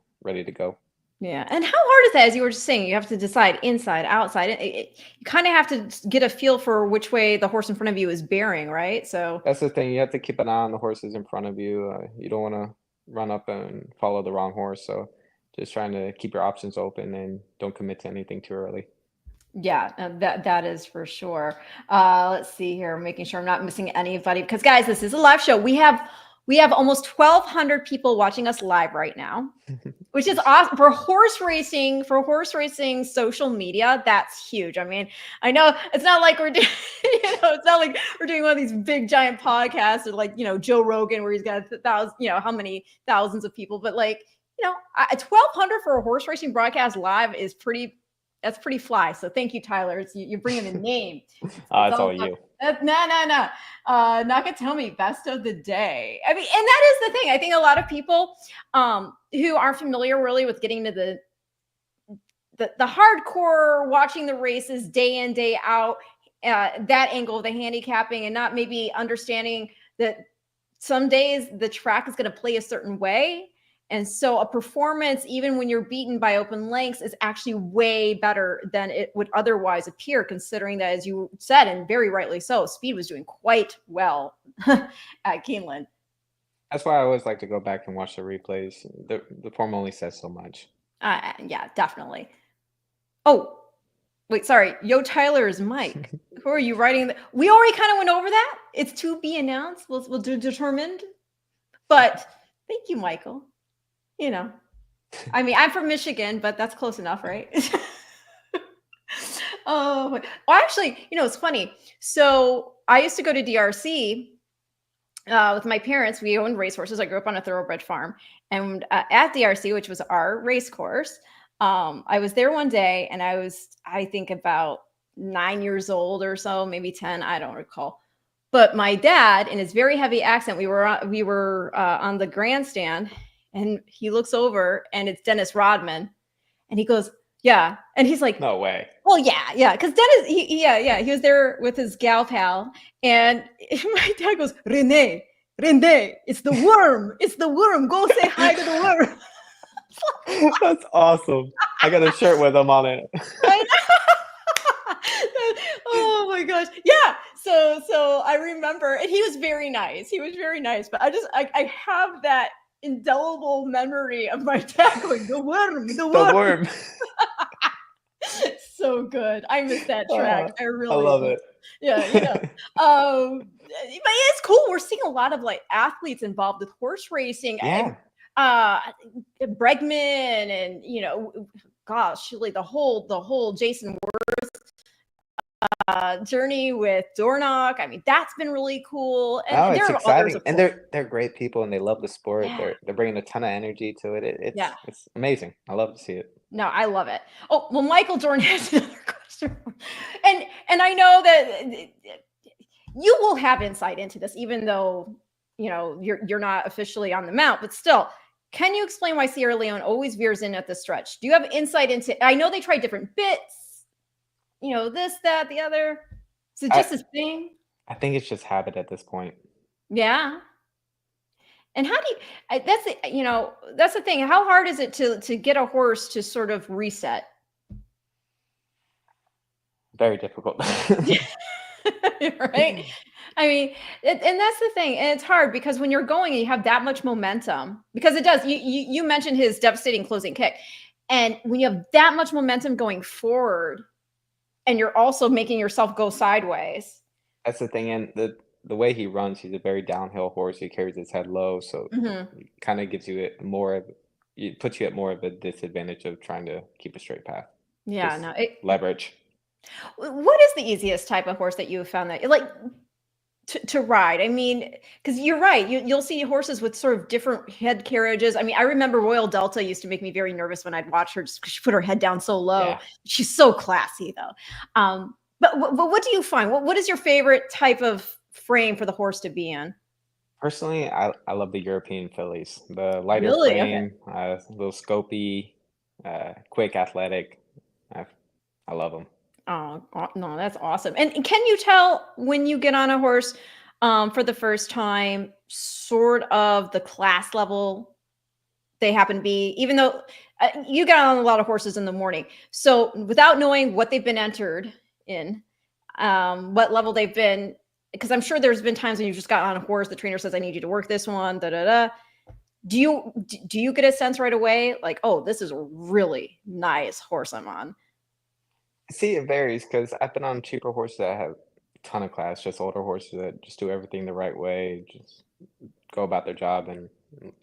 go. Yeah, and how hard is that? As you were just saying, you have to decide inside, outside. You kind of have to get a feel for which way the horse in front of you is bearing, right? So that's the thing. You have to keep an eye on the horses in front of you. You don't want to run up and follow the wrong horse. So just trying to keep your options open and don't commit to anything too early. Yeah, that is for sure. Let's see here, making sure I'm not missing anybody, because guys, this is a live show. We have almost 1,200 people watching us live right now, which is awesome for horse racing. For horse racing social media, that's huge. I mean, I know it's not like we're doing, it's not like we're doing one of these big giant podcasts or like Joe Rogan where he's got how many thousands of people, but like 1,200 for a horse racing broadcast live is pretty. That's pretty fly. So thank you, Tyler. You're bringing the name. It's all you. No. Nakatomi, best of the day. I mean, and that is the thing. I think a lot of people who aren't familiar really with getting to the hardcore watching the races day in, day out, that angle of the handicapping, and not maybe understanding that some days the track is going to play a certain way. And so a performance, even when you're beaten by open lengths, is actually way better than it would otherwise appear, considering that, as you said, and very rightly so, speed was doing quite well at Keeneland. That's why I always like to go back and watch the replays. The form only says so much. Yeah, definitely. Oh, wait, sorry. Yo, Tyler's Mike. Who are you writing? We already kind of went over that. It's to be announced. We'll do determined. But thank you, Michael. I mean, I'm from Michigan, but that's close enough, right? Well, actually, it's funny. So I used to go to DRC with my parents. We owned racehorses. I grew up on a thoroughbred farm. And at DRC, which was our race course, I was there one day, and I think about 9 years old or so, maybe 10. I don't recall. But my dad, in his very heavy accent, we were on the grandstand. And he looks over, and it's Dennis Rodman, and he goes, "Yeah," and he's like, "No way." Well, yeah, because Dennis, he was there with his gal pal, and my dad goes, "Renee, it's the worm, go say hi to the worm." That's awesome. I got a shirt with him on it. I know. Oh my gosh. Yeah. So I remember, and he was very nice. He was very nice, but I have that indelible memory of my dad going, the worm, the The worm. worm. So good. I miss that track. I I really love do. it. Yeah, but it's cool. We're seeing a lot of like athletes involved with horse racing. Yeah. uh Bregman and gosh, really the whole Jason journey with Dornock. I mean, that's been really cool. No, And it's there are others, exciting, of and course. they're great people, and they love the sport. Yeah, They're bringing a ton of energy to it. yeah. It's amazing. I love to see it. No, I love it. Oh, well, Michael Jordan has another question. And I know that you will have insight into this, even though you're not officially on the mount, but still, can you explain why Sierra Leone always veers in at the stretch? Do you have insight into? I know they try different bits, this, that, the other. Is it I just this thing? I think it's just habit at this point. Yeah. And how do you? That's the thing. How hard is it to get a horse to sort of reset? Very difficult. Right? I mean, and that's the thing. And it's hard because when you're going and you have that much momentum, because it does. You mentioned his devastating closing kick, and when you have that much momentum going forward, and you're also making yourself go sideways. That's the thing, and the way he runs, he's a very downhill horse. He carries his head low, so Mhm. it kind of gives you it puts you at more of a disadvantage of trying to keep a straight path. Yeah. Just No. leverage. What is the easiest type of horse that you have found that like to ride? I mean, because you're right. You'll see horses with sort of different head carriages. I mean, I remember Royal Delta used to make me very nervous when I'd watch her just 'cause she put her head down so low. Yeah. She's so classy, though. But what do you find? What is your favorite type of frame for the horse to be in? Personally, I love the European fillies. The lighter Really? Okay. frame, a little scopy, quick, athletic. I I love them. Oh, no, that's awesome. And can you tell when you get on a horse for the first time, sort of the class level they happen to be, even though you get on a lot of horses in the morning. So without knowing what they've been entered in, what level they've been, because I'm sure there's been times when you've just got on a horse, the trainer says, I need you to work this one, da da da. Do you get a sense right away, like, oh, this is a really nice horse I'm on? See, it varies because I've been on cheaper horses that have a ton of class, just older horses that just do everything the right way, just go about their job and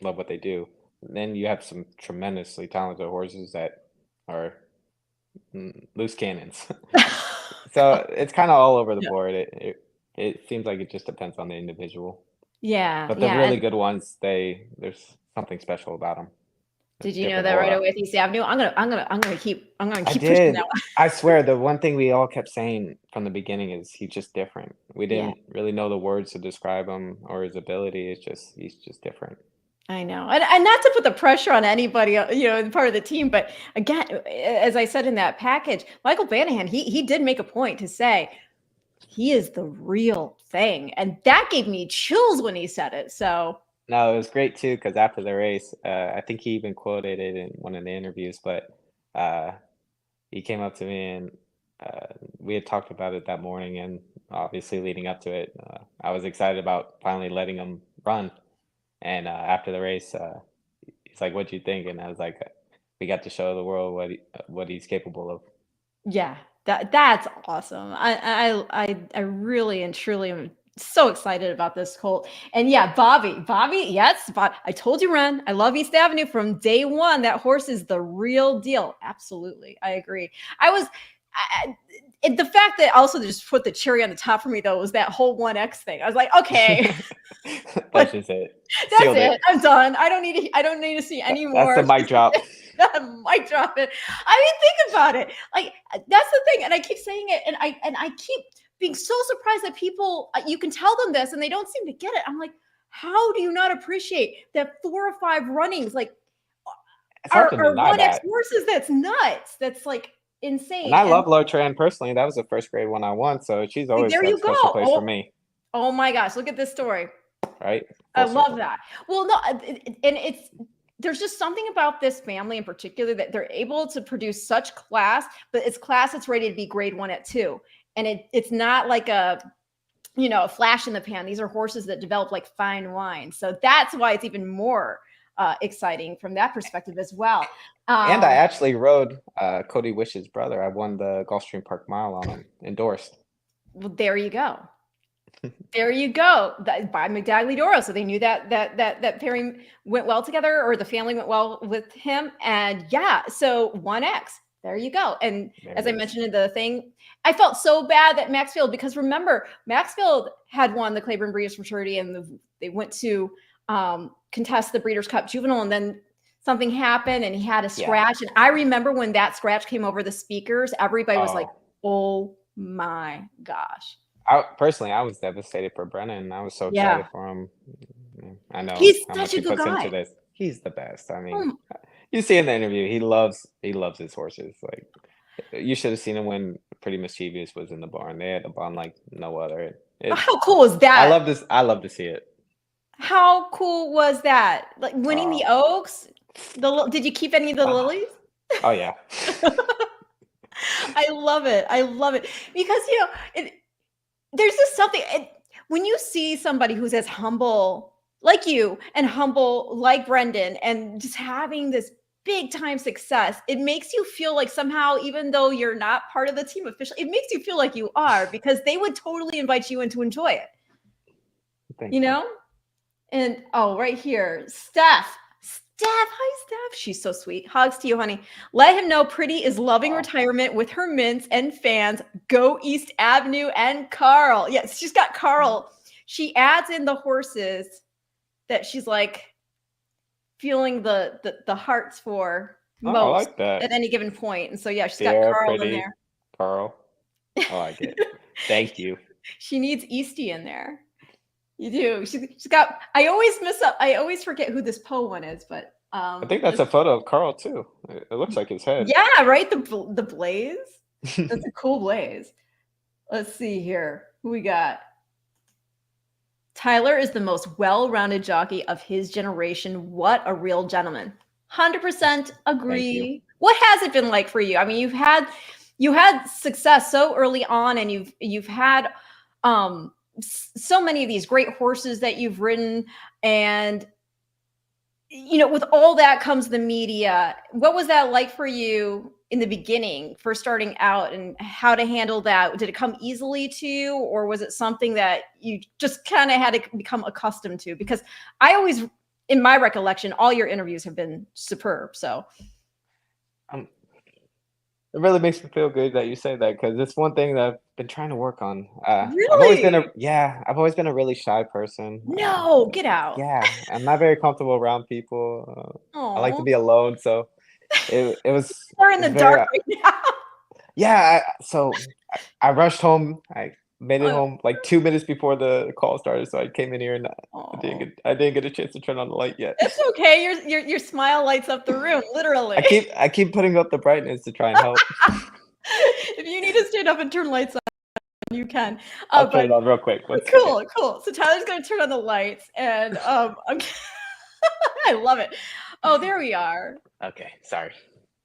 love what they do. Then you have some tremendously talented horses that are loose cannons. So it's kind of all over the Yeah. board. It seems like it just depends on the individual. Yeah, But the yeah. really And good ones, there's something special about them. did you know Different that right aura. away with East Avenue? I'm gonna I keep pushing that did. one. I swear, the one thing we all kept saying from the beginning is he's just different. We Yeah, didn't really know the words to describe him or his ability. He's just different. I know. And not to put the pressure on anybody, part of the team, but again, as I said in that package, Michael Banahan, he did make a point to say he is the real thing, and that gave me chills when he said it. So No, it was great too because after the race, I think he even quoted it in one of the interviews. But uh, he came up to me and we had talked about it that morning, and obviously leading up to it, I was excited about finally letting him run. And after the race, he's like, "What do you think?" And I was like, "We got to show the world what he's capable of." yeah, that's awesome. I really and truly am so excited about this colt. And yeah, Bobby, yes, I told you, Ren, I love East Avenue from day one. That horse is the real deal. Absolutely, I agree. I was. The fact that also just put the cherry on the top for me though was that whole 1X thing. I was like, okay, That's just it. that's Sealed it. it. I'm done. I don't need to see any That's the more. mic drop. Mic drop it. I mean, think about it. Like that's the thing, and I keep saying it, and I keep being so surprised that people. You can tell them this, and they don't seem to get it. I'm like, how do you not appreciate that 4 or 5 runnings like It's hard to are deny 1X that. horses? That's nuts. That's like And insane. I And love Lotran personally. That was the first grade one I won, so she's always there got a you go. special place for Oh, me, oh my gosh, look at this story. right? I Full love circle. that. Well, no, and it's there's just something about this family in particular that they're able to produce such class, but it's class that's ready to be grade 1 at 2. And it's not like a a flash in the pan. These are horses that develop like fine wine. So that's why it's even more exciting from that perspective as well. And I Um, actually rode Cody Wish's brother. I won the Gulfstream Park Mile on him, endorsed. well, there you go. There you go. By Medaglie. So they knew that pairing went well together, or the family went well with him. And yeah, so 1X. There you go. And There as it I is. mentioned in the thing, I felt so bad that Maxfield, because remember, Maxfield had won the Claiborne Breeders' Fraternity, and they went to contest the Breeders' Cup Juvenile, and then something happened, and he had a Yeah. scratch. And I remember when that scratch came over the speakers, everybody was like, Oh, "Oh my gosh!" personally, I was devastated for Brennan. I was so Yeah, excited for him. I know he's how such much a he good puts into guy. this. He's the best. I mean, Um, you see in the interview, he loves his horses. Like you should have seen him when Pretty Mischievous was in the barn. They had a barn like no other. how cool is I that? love this. I love to see it. How cool was that? Like winning the Oh, Oaks? Did you keep any of the ah, lilies? oh yeah. I love it. I love it because there's just something when you see somebody who's as humble like you and humble like Brendan and just having this big time success, it makes you feel like somehow, even though you're not part of the team officially, it makes you feel like you are, because they would totally invite you in to enjoy it, Thank you you. know? And oh, right here, Steph. Hi, Steph. She's so sweet. Hugs to you, honey. Let him know Pretty is loving Wow. retirement with her mints and fans. Go East Avenue and Carl. Yes, she's got Carl. She adds in the horses that she's like feeling the hearts for Oh, I most like that. at any given point. And so yeah, she's got Sierra, Carl in Pretty, there. Carl. I like it. Thank you. She needs Eastie in there. You do. She's got. I always mess up. I always forget who this Poe one is, but I think that's a photo of Carl too. It looks like his head. yeah, right. The blaze. That's a cool blaze. Let's see here. Who we got? Tyler is the most well-rounded jockey of his generation. What a real gentleman. 100% Thank you. agree. What has it been like for you? I mean, you had success so early on, and you've had so many of these great horses that you've ridden, and with all that comes the media. What was that like for you in the beginning, for starting out, and how to handle that? Did it come easily to you, or was it something that you just kind of had to become accustomed to? Because I always, in my recollection, all your interviews have been superb. So Um, it really makes me feel good that you say that because it's one thing that I've been trying to work on. really, I've always been a really shy person. no, get out. Yeah, I'm not very comfortable around people. I like to Oh, be alone, so it was we're in it's the very dark right now. yeah. I rushed home. I made it Oh, home like 2 minutes before the call started, so I came in here and oh. I didn't get a chance to turn on the light yet. It's okay. Your smile lights up the room, literally. I keep putting up the brightness to try and help. If you need to stand up and turn lights on, you can. I'll turn But it on real quick. One second. cool. So Tyler's gonna turn on the lights, and I love it. Oh, there we are. Okay, sorry.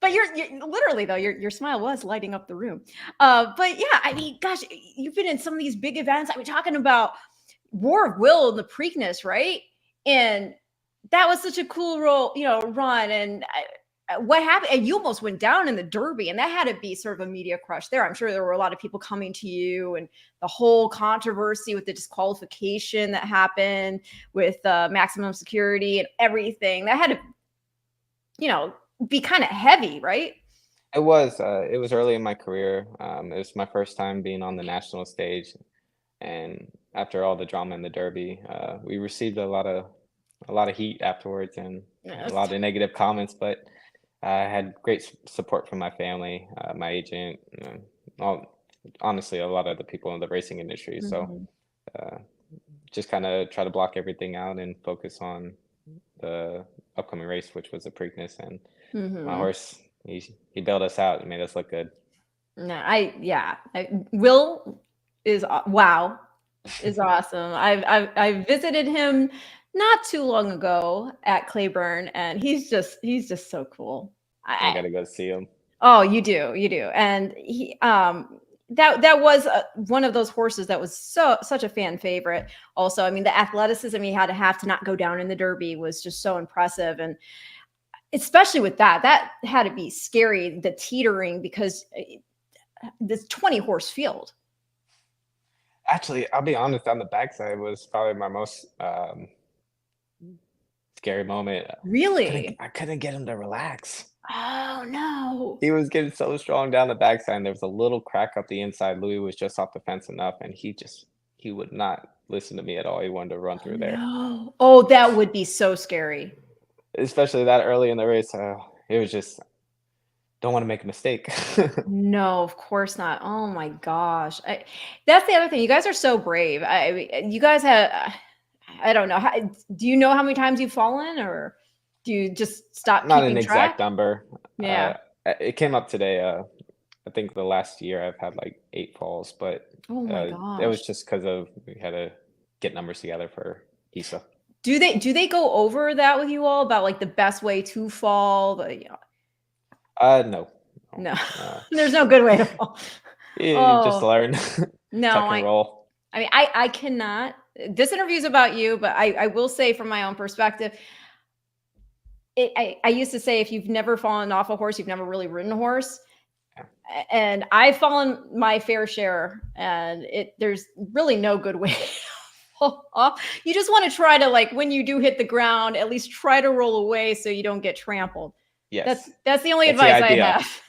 But you're literally though, your smile was lighting up the room. But yeah, I mean, gosh, you've been in some of these big events. I mean, talking about War of Will and the Preakness, right? And that was such a cool run. And what happened? And you almost went down in the Derby, and that had to be sort of a media crush there. I'm sure there were a lot of people coming to you, and the whole controversy with the disqualification that happened with maximum security and everything. That had to, be kind of heavy, right? It was early in my career. It was my first time being on the national stage, and after all the drama in the Derby, we received a lot of heat afterwards and a Yes. lot of negative comments. But I had great support from my family, my agent, all, honestly, a lot of the people in the racing industry. So Mhm. uh, just kind of try to block everything out and focus on the upcoming race, which was the Preakness, and my Mhm. horse. He bailed us out and made us look good. No, Will is wow, is awesome. I've visited him not too long ago at Claiborne, and he's just so cool. I gotta go see him. Oh, you do, and he that was one of those horses that was such a fan favorite. Also, I mean, the athleticism he had to have to not go down in the Derby was just so impressive, and especially with that had to be scary, the teetering, because this 20 horse field. Actually, I'll be honest, on the backside was probably my most scary moment. Really? I couldn't get him to relax. Oh no. He was getting so strong down the backside, and there was a little crack up the inside. Louis was just off the fence enough, and he would not listen to me at all. He wanted to run through there. No. Oh, that would be so scary. Especially that early in the race. It was just don't want to make a mistake. No, of course not. Oh my gosh. That's the other thing. You guys are so brave. You guys have, I don't know. Do you know how many times you've fallen, or do you just stop Not keeping an track? exact number. Yeah. It came up today. I think the last year I've had like 8 falls, but Oh my it was gosh. just because of we had to get numbers together for ISA. Do they go over that with you all about like the best way to fall? No. No. Uh, There's no good way to fall. you just Oh, learn. no, Tuck and roll. I mean, I cannot. This interview is about you, but I will say from my own perspective, I used to say if you've never fallen off a horse, you've never really ridden a horse. Yeah. And I've fallen my fair share, and there's really no good way to fall off. You just want to try to, like, when you do hit the ground, at least try to roll away so you don't get trampled. Yes. That's the only That's the advice I idea. have.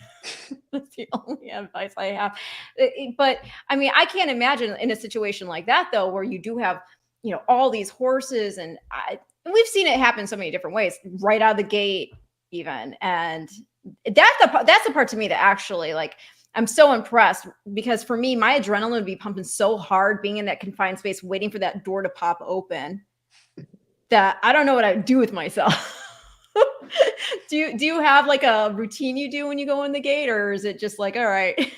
That's the only advice I have. But I mean, I can't imagine in a situation like that though, where you do have, all these horses, and we've seen it happen so many different ways, right out of the gate, even. And that's the part to me that actually, like, I'm so impressed, because for me, my adrenaline would be pumping so hard being in that confined space, waiting for that door to pop open, that I don't know what I'd do with myself. Do you have like a routine you do when you go in the gate, or is it just like, all right?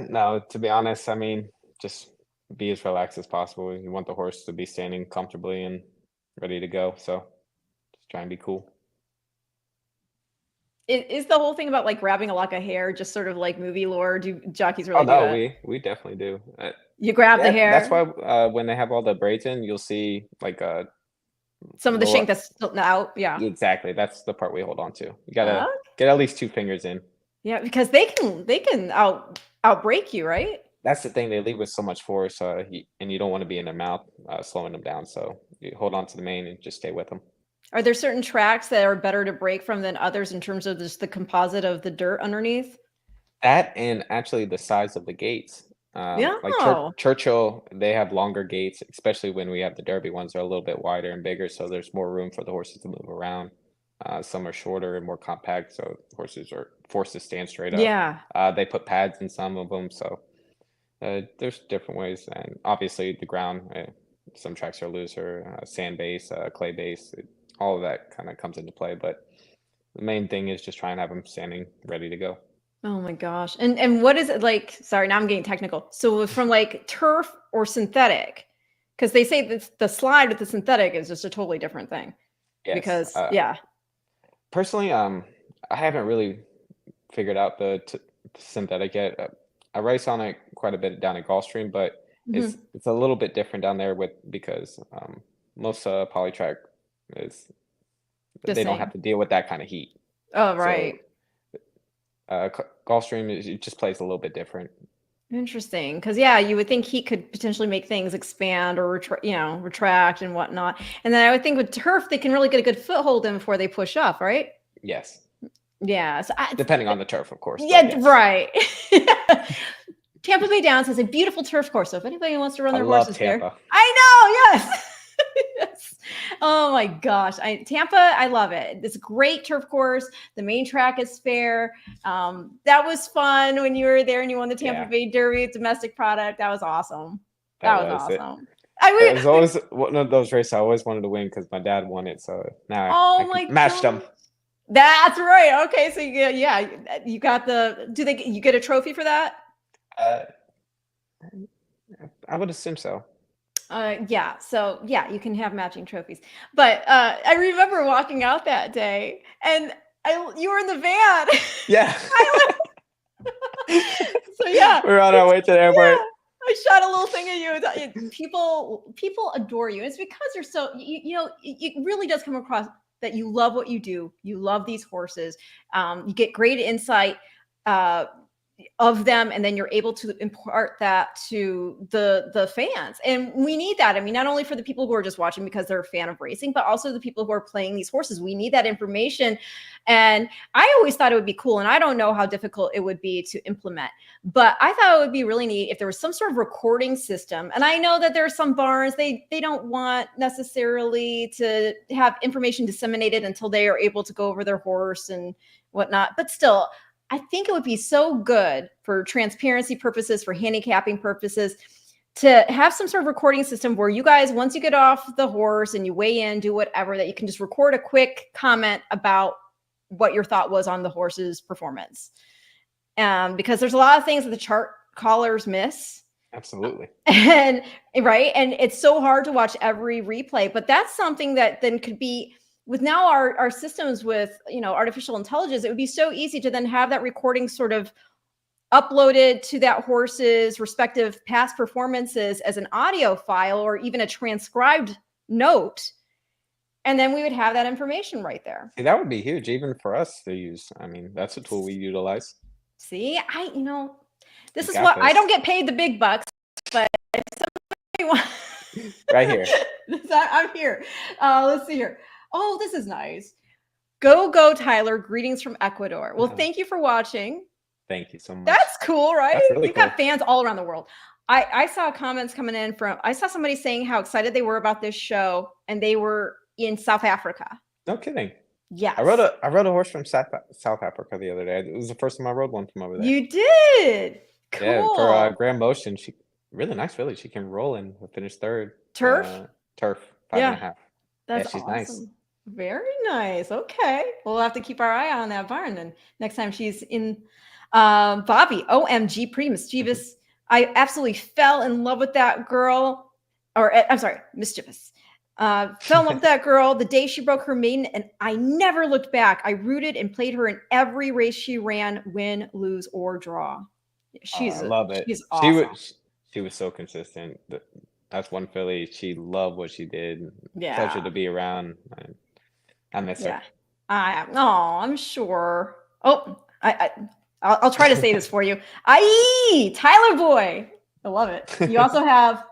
No, to be honest, I mean, just be as relaxed as possible. You want the horse to be standing comfortably and ready to go. So just try and be cool. Is the whole thing about like grabbing a lock of hair just sort of like movie lore? Do jockeys Oh really do no, that? we definitely do. You grab the That's hair, why when they have all the braids in, you'll see like some of the lower. shank that's still out. Yeah. Exactly, that's the part we hold on to. You Uh, gotta get at least 2 fingers in. yeah, because they can outbreak you, right? That's the thing. They leave with so much force, and you don't want to be in their mouth, slowing them down. So you hold on to the mane and just stay with them. Are there certain tracks that are better to break from than others in terms of just the composite of the dirt underneath? That and actually the size of the gates. Yeah. Like Churchill, they have longer gates, especially when we have the Derby ones. They're a little bit wider and bigger, so there's more room for the horses to move around. Some are shorter and more compact, so horses are forced to stand straight up. Yeah. They put pads in some of them, so there's different ways. And obviously, the ground, some tracks are looser, sand base, clay base, all of that kind of comes into play. But the main thing is just try and have them standing ready to go. Oh my gosh. And what is it like? Sorry, now I'm getting technical. So from like turf or synthetic, because they say that the slide with the synthetic is just a totally different thing. Yes. Because yeah. Personally, I haven't really figured out the synthetic yet. I race on it quite a bit down at Gulfstream, but Mhm. it's a little bit different down there because most polytrack is The they don't same. have to deal with that kind of heat. Oh, So right. Gulfstream it just plays a little bit different. Interesting. Because yeah, you would think heat could potentially make things expand or retract and whatnot. And then I would think with turf, they can really get a good foothold in before they push off, right? Yes, Yeah. So depending on the turf, of course. But yeah, yes. right. Tampa Bay Downs has a beautiful turf course. So if anybody wants to run I their love horses Tampa. there, I know. Yes. Yes. Oh my gosh. Tampa, I love it. It's a great turf course. The main track is fair. That was fun when you were there and you won the Tampa Yeah. Bay Derby domestic product. That was awesome. That That was was it. awesome. It was always one of those races I always wanted to win because my dad won it. So now Oh I my matched God. him. That's right. Okay, so you got you get a trophy for that? Uh, I would assume so. Yeah. So yeah, you can have matching trophies. But I remember walking out that day, and you were in the van. Yeah. So yeah, We're on our way to the airport. I shot a little thing at you. People adore you. It's because you're so it really does come across that you love what you do. You love these horses. You get great insight of them, and then you're able to impart that to the fans, and we need that. I mean, not only for the people who are just watching because they're a fan of racing, but also the people who are playing these horses. We need that information, and I always thought it would be cool, and I don't know how difficult it would be to implement, but I thought it would be really neat if there was some sort of recording system. And I know that there are some barns, they don't want necessarily to have information disseminated until they are able to go over their horse and whatnot, but still, I think it would be so good for transparency purposes, for handicapping purposes, to have some sort of recording system where you guys, once you get off the horse and you weigh in, do whatever, that you can just record a quick comment about what your thought was on the horse's performance. Because there's a lot of things that the chart callers miss. Absolutely. And right. And it's so hard to watch every replay, but that's something that then could be, with now our systems with, artificial intelligence, it would be so easy to then have that recording sort of uploaded to that horse's respective past performances as an audio file or even a transcribed note. And then we would have that information right there. See, that would be huge, even for us to use. I mean, that's a tool we utilize. See, this is what I don't get paid the big bucks, but if somebody wants, right here, I'm here. Let's see here. Oh, this is nice. Go, Tyler. Greetings from Ecuador. Well, thank you for watching. Thank you so much. That's cool, right? That's really You've cool. got fans all around the world. I saw comments coming in I saw somebody saying how excited they were about this show, and they were in South Africa. No kidding. Yes. I rode a horse from South Africa the other day. It was the first time I rode one from over there. You did? Cool. Yeah, for Grand Motion. She really nice filly. She can roll and finish third. Turf? Turf, 5.5. That's she's awesome. nice. Very nice. Okay. We'll have to keep our eye on that barn then next time she's in. Bobby, OMG, pretty mischievous. I absolutely fell in love with that girl. I'm sorry, mischievous. Fell in love with that girl the day she broke her maiden, and I never looked back. I rooted and played her in every race she ran, win, lose, or draw. I love it. She's awesome. She was so consistent. That's one filly. She loved what she did. Yeah. Pleasure to be around. I miss her. I'm sure. Oh, I'll try to say this for you. Tyler boy. I love it. You also have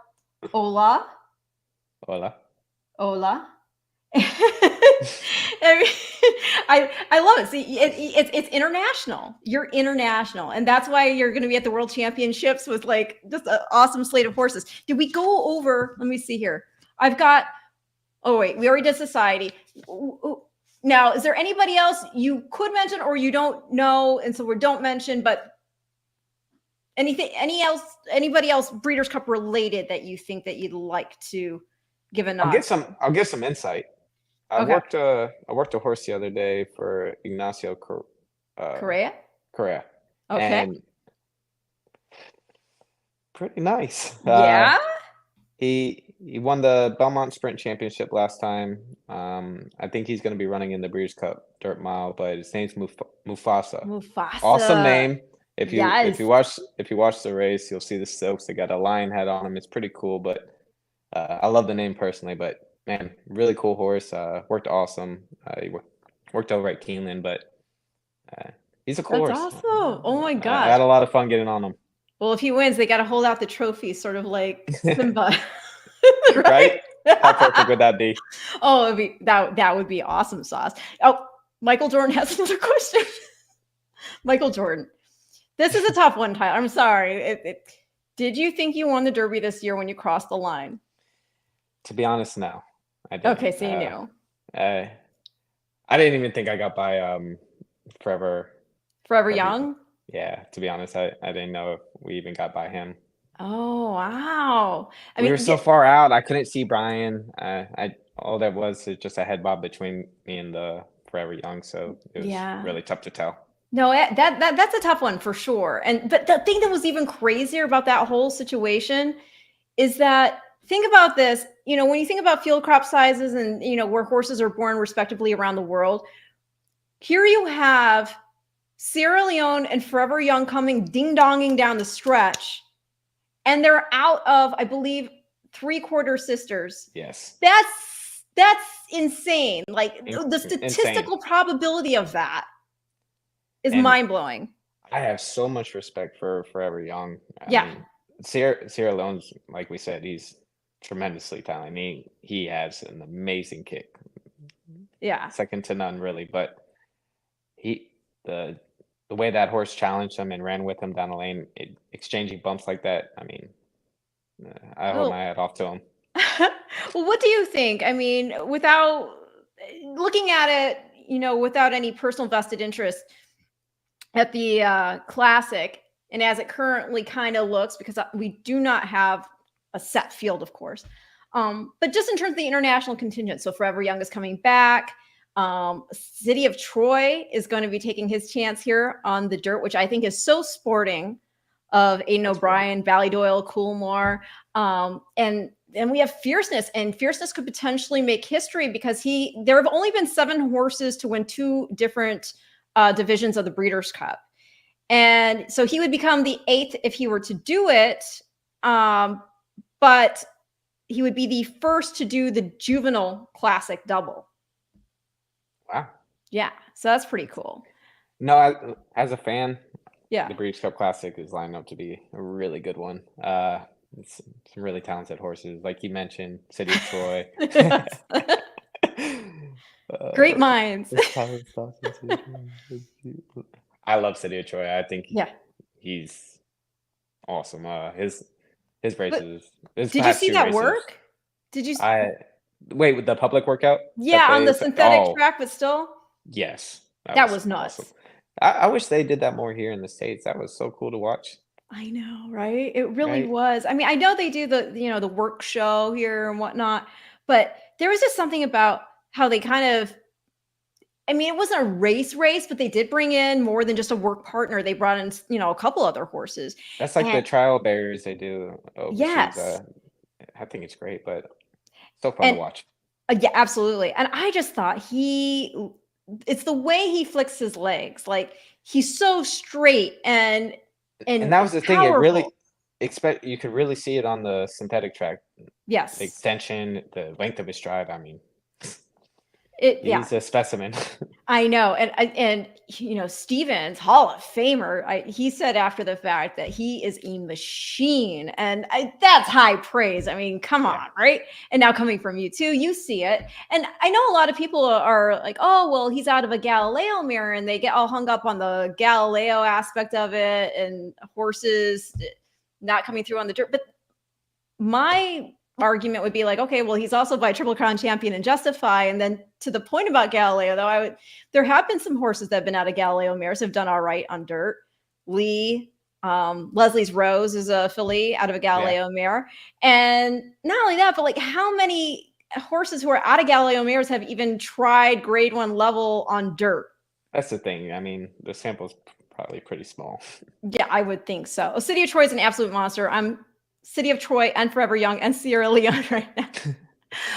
Ola. Hola. I love it. See, it's international. You're international, and that's why you're going to be at the World Championships with like just an awesome slate of horses. Did we go over? Let me see here. I've got. Oh wait, we already did society. Now, is there anybody else you could mention or you don't know, and so we don't mention, but anybody else Breeders' Cup related that you think that you'd like to give a nod? I'll give some insight. I worked a horse the other day for Ignacio Correa. Okay. And pretty nice. Yeah. He won the Belmont Sprint Championship last time. I think he's going to be running in the Breeders' Cup Dirt Mile, but his name's Mufasa. Awesome name. If you watch the race, you'll see the silks. They got a lion head on him. It's pretty cool, but I love the name personally. But man, really cool horse. Worked awesome. He worked over at Keeneland, but he's a cool horse. That's awesome. Oh my gosh. I had a lot of fun getting on him. Well, if he wins, they got to hold out the trophy, sort of like Simba. Right? How perfect would that be? Oh, that would be awesome, Sauce. Oh, Michael Jordan has another question. Michael Jordan. This is a tough one, Tyler. I'm sorry. Did you think you won the Derby this year when you crossed the line? To be honest, no. I didn't. Okay, so you knew. I didn't even think I got by Forever Young? Yeah, to be honest, I didn't know if we even got by him. Oh, wow. We were so far out, I couldn't see Brian. All that was just a head bob between me and the Forever Young, so it was really tough to tell. No, that's a tough one for sure. But the thing that was even crazier about that whole situation is that think about this, when you think about field crop sizes and, where horses are born respectively around the world, here you have Sierra Leone and Forever Young coming ding-donging down the stretch, and they're out of, I believe, 3/4 sisters. Yes. That's insane. Like the statistical Insane. probability of that is And mind-blowing. I have so much respect for Forever Young. I Yeah. mean, Sierra Leone's, like we said, he's tremendously talented. He has an amazing kick, Yeah. second to none, really. But the way that horse challenged him and ran with him down the lane, exchanging bumps like that. I mean, I hold Oh. my hat off to him. Well, what do you think? I mean, without looking at it, without any personal vested interest at the classic, and as it currently kind of looks, because we do not have a set field, of course. But just in terms of the international contingent, so Forever Young is coming back. City of Troy is going to be taking his chance here on the dirt, which I think is so sporting, of Aidan O'Brien, Ballydoyle, Coolmore. And we have Fierceness, and Fierceness could potentially make history because there have only been 7 horses to win 2 different divisions of the Breeders' Cup. And so he would become the 8th if he were to do it. But he would be the first to do the juvenile classic double. Wow. Yeah. So that's pretty cool. No, as a fan, Yeah. the Breeders' Cup Classic is lined up to be a really good one. It's some really talented horses, like you mentioned, City of Troy. Yes. Great minds. I love City of Troy. I think Yeah. he's awesome. His races. Did you see that work? Did you? Wait, with the public workout? Yeah, on the synthetic track, but still. Yes, that was nuts. Awesome. I wish they did that more here in the States. That was so cool to watch. I know, right? It really Right? was. I mean, I know they do the work show here and whatnot, but there was just something about how they kind of, I mean, it wasn't a race, but they did bring in more than just a work partner. They brought in, a couple other horses. That's like the trial barriers they do overseas. Yes. I think it's great, but so fun to watch. Yeah, absolutely. And I just thought it's the way he flicks his legs. Like, he's so straight and that was the thing. powerful. It really you could really see it on the synthetic track. Yes. The extension, the length of his stride. I mean, he's a specimen. I know. And Stevens, Hall of Famer, he said after the fact that he is a machine. And that's high praise. I mean, come on, right? And now coming from you too, you see it. And I know a lot of people are like, oh, well, he's out of a Galileo mare, and they get all hung up on the Galileo aspect of it and horses not coming through on the dirt. But my argument would be like, okay, well, he's also by Triple Crown champion and Justify. And then to the point about Galileo, though, there have been some horses that have been out of Galileo mares have done all right on dirt. Leslie's Rose is a filly out of a Galileo mare. And not only that, but like, how many horses who are out of Galileo mares have even tried grade 1 level on dirt? That's the thing. I mean, the sample's probably pretty small. Yeah, I would think so. City of Troy is an absolute monster. I'm City of Troy and Forever Young and Sierra Leone right now.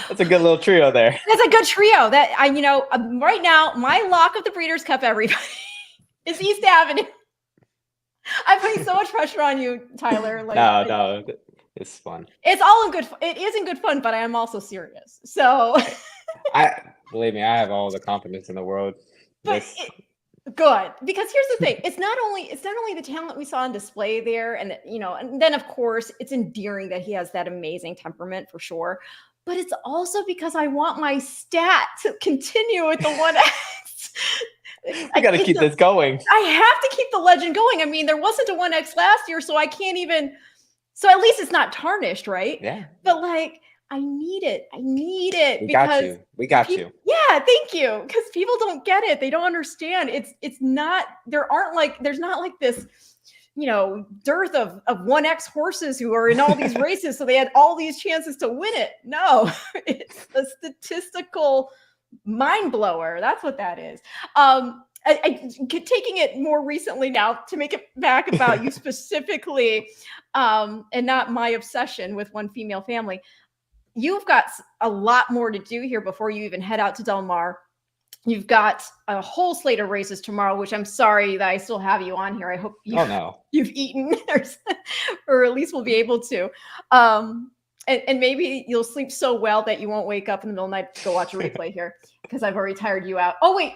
That's a good little trio there. That's a good trio. That right now, my lock of the Breeders' Cup, everybody, is East Avenue. I'm putting so much pressure on you, Tyler. No, it's fun. It's all in good. It is in good fun, but I am also serious. So, believe me, I have all the confidence in the world. Good, because here's the thing: it's not only the talent we saw on display there, and and then of course it's endearing that he has that amazing temperament for sure, but it's also because I want my stat to continue with the 1X. I got to keep this going. I have to keep the legend going. I mean, there wasn't a 1X last year, so I can't even. So at least it's not tarnished, right? Yeah. But like, I need it. We got you. Yeah, thank you. Because people don't get it. They don't understand. It's not. There's not like this, dearth of 1X horses who are in all these races, so they had all these chances to win it. No, it's a statistical mind blower. That's what that is. Taking it more recently now to make it back about you specifically, and not my obsession with one female family. you've got a lot more to do here before you even head out to Del Mar. You've got a whole slate of races tomorrow, which I'm sorry that I still have you on here. I hope Oh no. you've eaten or at least will be able to. And maybe you'll sleep so well that you won't wake up in the middle of the night to go watch a replay here because I've already tired you out. Oh, wait.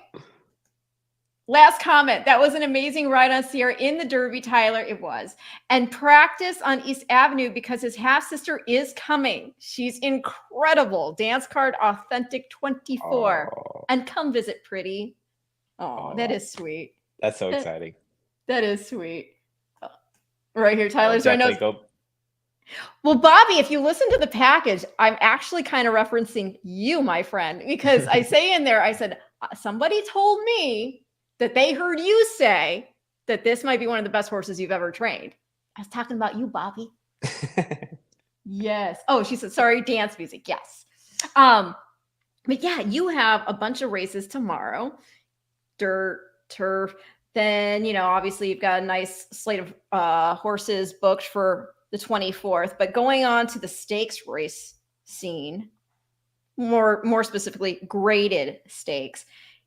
Last comment. That was an amazing ride on Sierra in the Derby, Tyler. It was. And practice on East Avenue because his half-sister is coming. She's incredible. Dance card authentic 24. Oh, And come visit Pretty. Oh, that is sweet. that's so exciting. That is sweet. Right here, Tyler's Definitely right go. Well, Bobby, if you listen to the package, I'm actually kind of referencing you, my friend, because I say in there, I said, somebody told me that they heard you say that this might be one of the best horses you've ever trained. I was talking about you, Bobby. Yes. Oh, she said, sorry, dance music. Yes. But yeah, you have a bunch of races tomorrow. Dirt, turf. Then, obviously you've got a nice slate of horses booked for the 24th, but going on to the stakes race scene, more specifically graded stakes.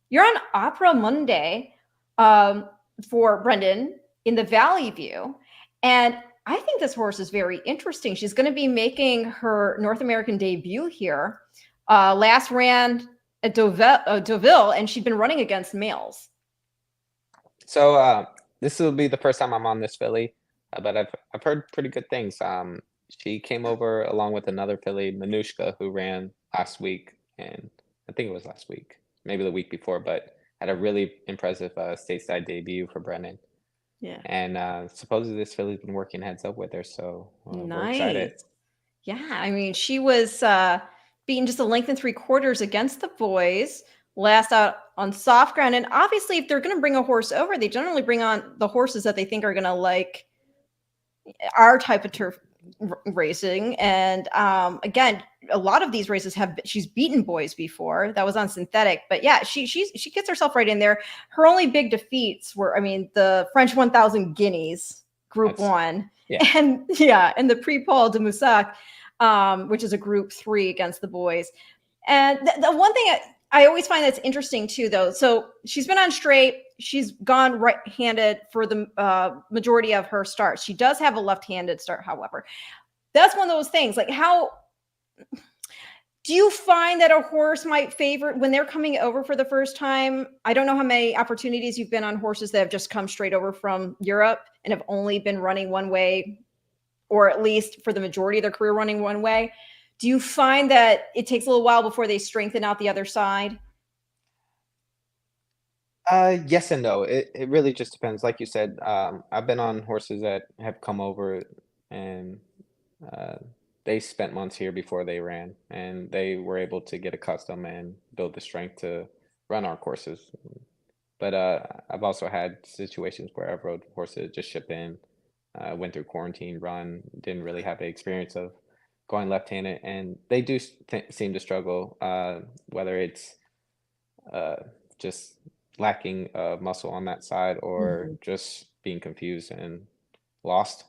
You're on Opera Monday for Brendan in the Valley View. And I think this horse is very interesting. She's going to be making her North American debut here. Last ran at Deauville, and she'd been running against males. So this will be the first time I'm on this filly, but I've heard pretty good things. She came over along with another filly, Manushka, who ran last week, and I think it was last week, maybe the week before, but had a really impressive stateside debut for Brennan. Yeah. And supposedly this filly's been working heads up with her, so we're Nice. excited. Yeah, I mean, she was beaten just a length and 3/4 against the boys, last out on soft ground. And obviously, if they're going to bring a horse over, they generally bring on the horses that they think are going to like our type of turf racing. And again, a lot of these races she's beaten boys before. That was on synthetic, but yeah, she gets herself right in there. Her only big defeats were, the French 1000 Guineas Group 1, yeah. and the Prix Paul de Moussac, which is a Group 3 against the boys. And the one thing I always find that's interesting too, though. So she's been on straight. She's gone right-handed for the majority of her starts. She does have a left-handed start, however. That's one of those things. Like, how do you find that a horse might favor when they're coming over for the first time? I don't know how many opportunities you've been on horses that have just come straight over from Europe and have only been running one way, or at least for the majority of their career running one way. Do you find that it takes a little while before they strengthen out the other side? Yes and no. It really just depends. Like you said, I've been on horses that have come over and they spent months here before they ran, and they were able to get accustomed and build the strength to run our courses. But I've also had situations where I've rode horses just ship in, went through quarantine run, didn't really have the experience of going left-handed, and they do seem to struggle, whether it's just lacking muscle on that side or just being confused and lost.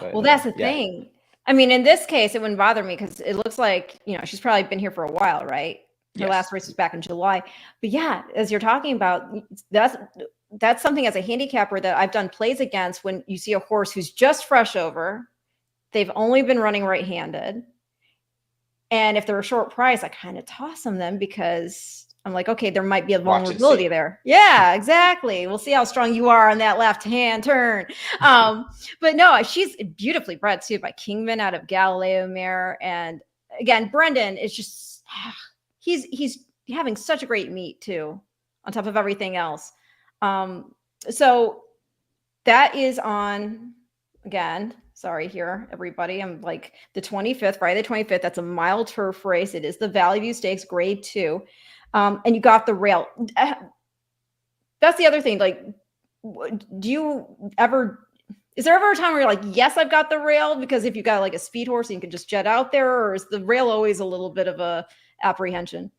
But, Well, that's the thing. I mean, in this case, it wouldn't bother me because it looks like, she's probably been here for a while, right? Her last race was back in July. But yeah, as you're talking about, that's something as a handicapper that I've done plays against when you see a horse who's just fresh over. They've only been running right-handed. And if they're a short price, I kind of toss them then because I'm like, okay, there might be a vulnerability there. Yeah, exactly. We'll see how strong you are on that left-hand turn. But no, she's beautifully bred too by Kingman out of Galileo Mare. And again, Brendan is just, he's having such a great meet too, on top of everything else. So that is on, again, sorry here, everybody. I'm like the 25th, Friday the 25th. That's a mile turf race. It is the Valley View Stakes Grade 2. And you got the rail. That's the other thing. Like, is there ever a time where you're like, yes, I've got the rail? Because if you got like a speed horse and you can just jet out there, or is the rail always a little bit of a apprehension?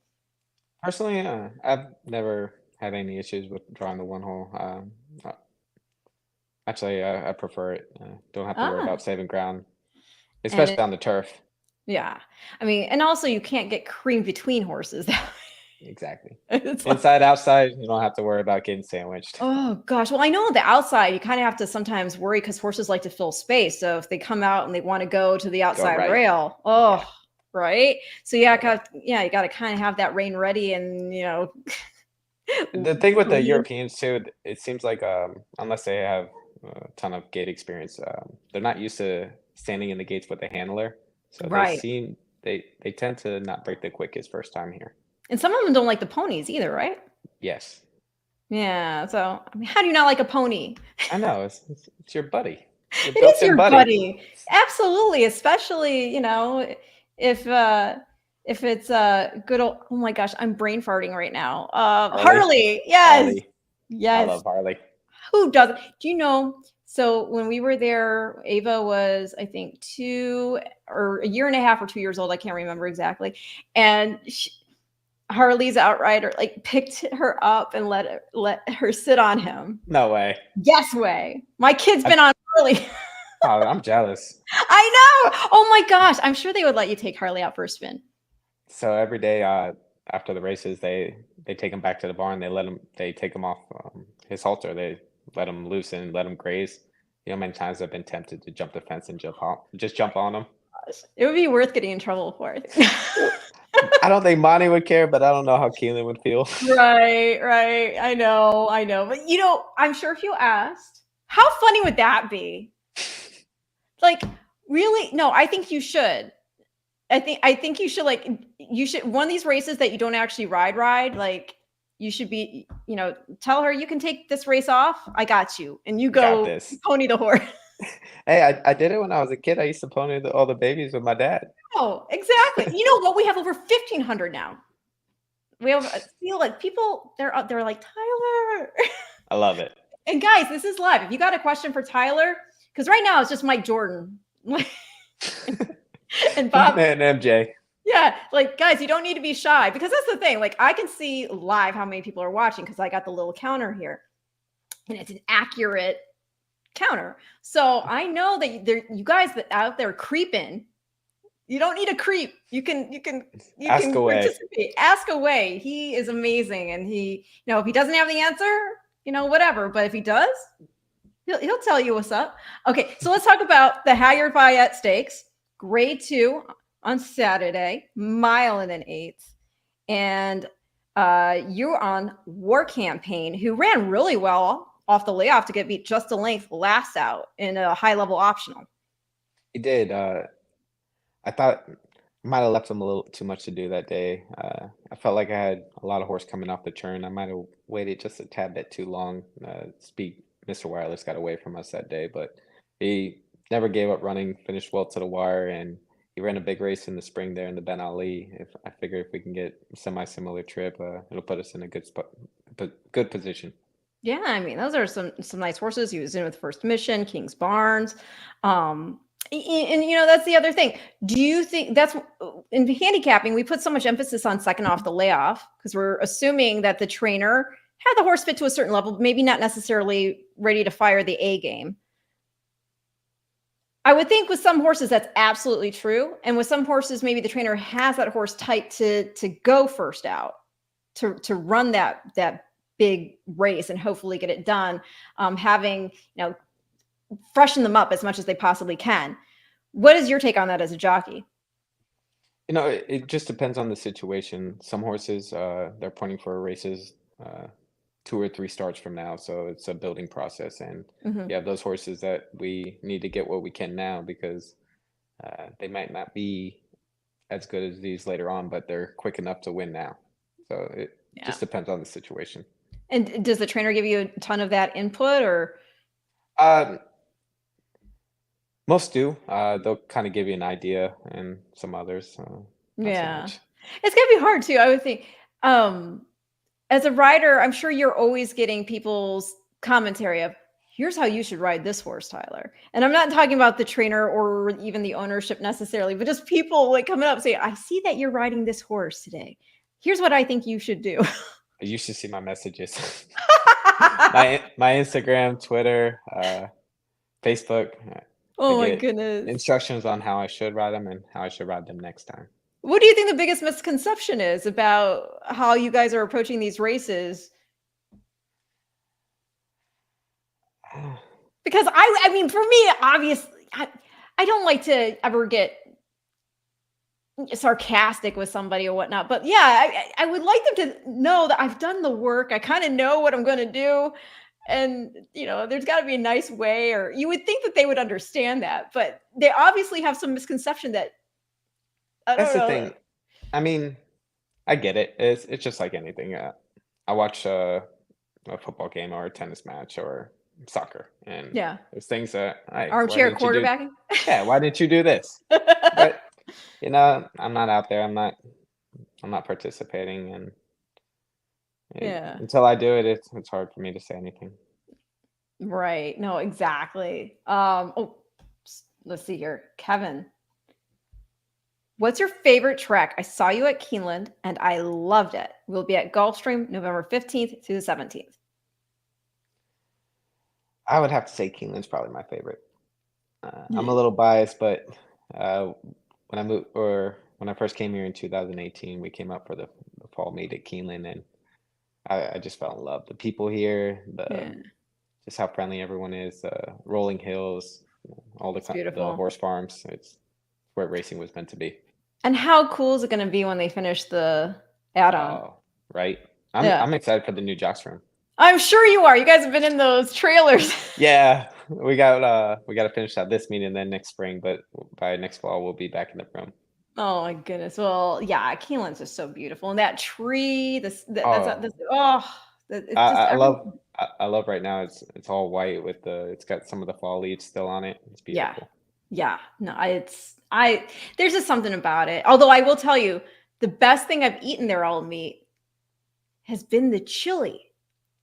Personally, I've never had any issues with drawing the one hole. Actually, I prefer it. Don't have to worry about saving ground, especially on the turf. Yeah. I mean, and also you can't get cream between horses. Exactly. It's like, Inside, outside, you don't have to worry about getting sandwiched. oh gosh. Well, I know on the outside you kind of have to sometimes worry because horses like to fill space. So if they come out and they want to go to the Go outside right. rail, Yeah. oh, right. So yeah, Yeah. you got to kind of have that rein ready and The thing with the lead. Europeans too, it seems like unless they have a ton of gate experience, they're not used to standing in the gates with a handler. So Right. they tend to not break the quickest first time here. And some of them don't like the ponies either, right? Yes. Yeah. So I mean, how do you not like a pony? I know, it's your buddy. Your It is built-in your buddy. buddy. Absolutely, especially, if it's a good old, oh my gosh, I'm brain farting right now. Harley. Harley. Yes. Harley. I Yes. love Harley. Who doesn't? Do you know? So when we were there, Ava was, I think, 2 or a year and a half or 2 years old. I can't remember exactly. And Harley's outrider like picked her up and let her sit on him. No way. Yes way. My kid's I, been on Harley. oh, I'm jealous. I know. Oh my gosh. I'm sure they would let you take Harley out for a spin. So every day after the races, they take him back to the barn. They take him off his halter. They let him loose and let him graze. You know how many times I've been tempted to jump the fence and just jump on him. It would be worth getting in trouble for it. I don't think Monty would care, but I don't know how Keelan would feel. Right. I know. But I'm sure if you asked, how funny would that be? Like, really? No, I think you should. I think you should one of these races that you don't actually ride, like you should be, tell her you can take this race off. I got you. And you Got go this. pony the horse. Hey, I did it when I was a kid. I used to pony all the babies with my dad. Oh, exactly. You know what? We have over 1,500 now. We have feel like people they're like Tyler. I love it. And guys, this is live. If you got a question for Tyler, because right now it's just Mike Jordan and Bob and MJ. Yeah, like guys, you don't need to be shy because that's the thing. Like I can see live how many people are watching because I got the little counter here, and it's an accurate counter. So I know that you guys that out there creeping. You don't need a creep. You can Ask away. participate. Ask away. He is amazing, and if he doesn't have the answer, whatever. But if he does, he'll tell you what's up. Okay, so let's talk about the Halyard Fayette Stakes, Grade 2 on Saturday, 1.125 miles, and you're on War Campaign, who ran really well off the layoff to get beat just a length last out in a high level optional. He did. I thought I might have left him a little too much to do that day. I felt like I had a lot of horse coming off the turn. I might have waited just a tad bit too long. Mr. Wireless got away from us that day, but he never gave up running, finished well to the wire, and he ran a big race in the spring there in the Ben Ali. I figure if we can get a semi-similar trip, it'll put us in a good spot, good position. Yeah, I mean, those are some nice horses. He was in with First Mission, King's Barnes. And that's the other thing. Do you think that's in handicapping, we put so much emphasis on second off the layoff because we're assuming that the trainer had the horse fit to a certain level, maybe not necessarily ready to fire the A game. I would think with some horses that's absolutely true. And with some horses, maybe the trainer has that horse tight to go first out, to run that big race and hopefully get it done, having, freshen them up as much as they possibly can. What is your take on that as a jockey? It just depends on the situation. Some horses, they're pointing for races 2 or 3 starts from now, so it's a building process. And you have those horses that we need to get what we can now because they might not be as good as these later on, but they're quick enough to win now. So it just depends on the situation. And does the trainer give you a ton of that input or? Most do. They'll kind of give you an idea, and some others. Not so much. It's gonna be hard too. I would think. As a rider, I'm sure you're always getting people's commentary of, "Here's how you should ride this horse, Tyler." And I'm not talking about the trainer or even the ownership necessarily, but just people like coming up saying, "I see that you're riding this horse today. Here's what I think you should do." You should see my messages. my Instagram, Twitter, Facebook. I Oh my get goodness. instructions on how I should ride them and how I should ride them next time. What do you think the biggest misconception is about how you guys are approaching these races? Because I mean, for me, obviously, I don't like to ever get sarcastic with somebody or whatnot, but yeah, I would like them to know that I've done the work. I kind of know what I'm going to do. And, there's got to be a nice way, or you would think that they would understand that, but they obviously have some misconception that, I That's don't the know. thing. I mean, I get it. It's just like anything. I watch a football game or a tennis match or soccer, and Yeah. there's things that, hey, why Armchair didn't you do? quarterbacking. Yeah, why didn't you do this? But I'm not out there. I'm not participating, and Yeah. until I do it, it's hard for me to say anything. Right. No, exactly. Let's see here. Kevin, what's your favorite trek? I saw you at Keeneland and I loved it. We'll be at Gulfstream November 15th through the 17th. I would have to say Keeneland's probably my favorite. I'm a Yeah. little biased, but uh, when I first came here in 2018, we came up for the fall meet at Keeneland, and I just fell in love. The people here, Yeah. just how friendly everyone is, rolling hills, all It's the beautiful. horse farms. It's where racing was meant to be. And how cool is it going to be when they finish the add-on? Oh, right. Yeah. I'm excited for the new Jocks room. I'm sure you are. You guys have been in those trailers. Yeah, we got to finish out this meeting, and then next spring, but by next fall we'll be back in the room. Oh my goodness. Well, yeah, Keeneland's just so beautiful. And that tree, Oh, it's just everything. I love right now. It's all white with it's got some of the fall leaves still on it. It's Yeah. beautiful. Yeah. No, there's just something about it. Although I will tell you, the best thing I've eaten there all meat has been the chili.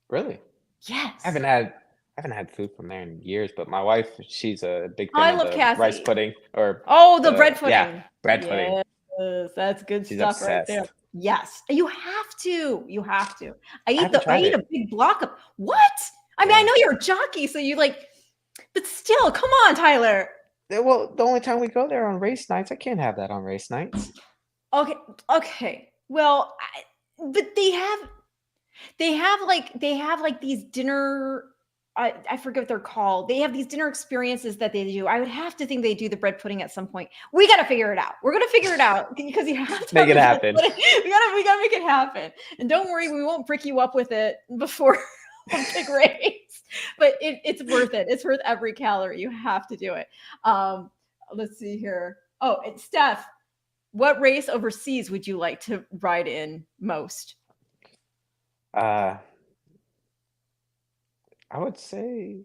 Really, Yes. I haven't had food from there in years, but my wife, she's a big Oh, fan I of love the rice Cassie. pudding or Oh, the bread yeah, pudding. bread pudding. Yes, that's good She's stuff right there. obsessed. Yes, you have to. You have to. I I eat haven't the I tried eat a it. big block of what? I mean, I Yeah. know you're a jockey, so you like, but still, come on, Tyler. Well, the only time we go there on race nights, I can't have that on race nights. Okay, okay. Well, but they have like these dinner. I forget what they're called. They have these dinner experiences that they do. I would have to think they do the bread pudding at some point. We got to figure it out. We're gonna figure it out because you have to Make have it the bread happen. pudding. We gotta make it happen. And don't worry, we won't prick you up with it before a big race. But it's worth it. It's worth every calorie. You have to do it. Um, let's see here. Oh, and Steph, what race overseas would you like to ride in most? Uh, I would say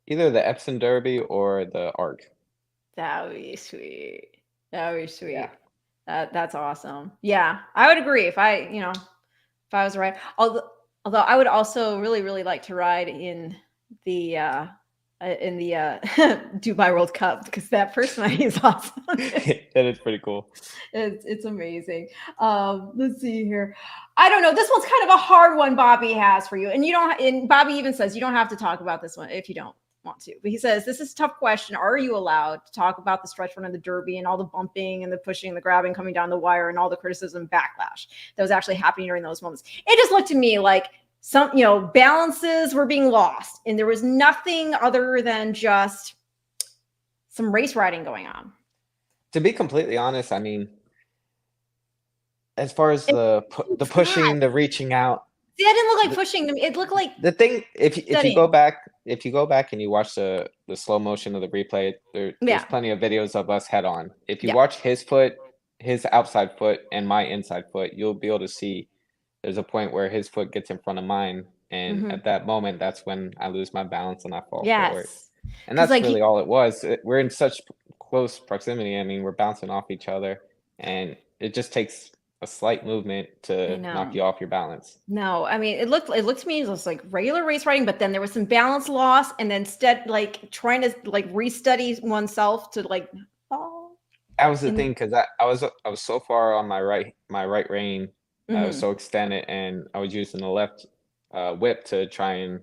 either the Epsom Derby or the Arc. That would be sweet. That would be Yeah. sweet. That's awesome. Yeah, I would agree. If I was right, although I would also really, really like to ride the uh, in the Dubai World Cup because that personality is awesome. That is pretty cool. It's amazing. Let's see here. I don't know. This one's kind of a hard one Bobby has for you. And you don't and Bobby even says you don't have to talk about this one if you don't want to. But he says, this is a tough question. Are you allowed to talk about the stretch run of the Derby and all the bumping and the pushing, the grabbing coming down the wire and all the criticism backlash that was actually happening during those moments? It just looked to me like some, balances were being lost and there was nothing other than just some race riding going on. To be completely honest, I mean, as far as It- the it's pushing, not. the reaching out, See, that didn't look like the, pushing them. It looked like the thing, if you studying. if you go back and you watch the slow motion of the replay, there's Yeah. plenty of videos of us head on. If you Yeah. watch his outside foot and my inside foot, you'll be able to see there's a point where his foot gets in front of mine, and Mhm. at that moment, that's when I lose my balance and I fall forward. Yes. And 'Cause that's like really all it was. We're in such close proximity. I mean, we're bouncing off each other, and it just takes a slight movement I to knock know. you off your balance. No, I mean it looked to me as like regular race riding, but then there was some balance loss, and then like trying to like restudy oneself to like fall. That was the And thing because I was so far on my right rein, I was mhm. so extended, and I was using the left whip to try and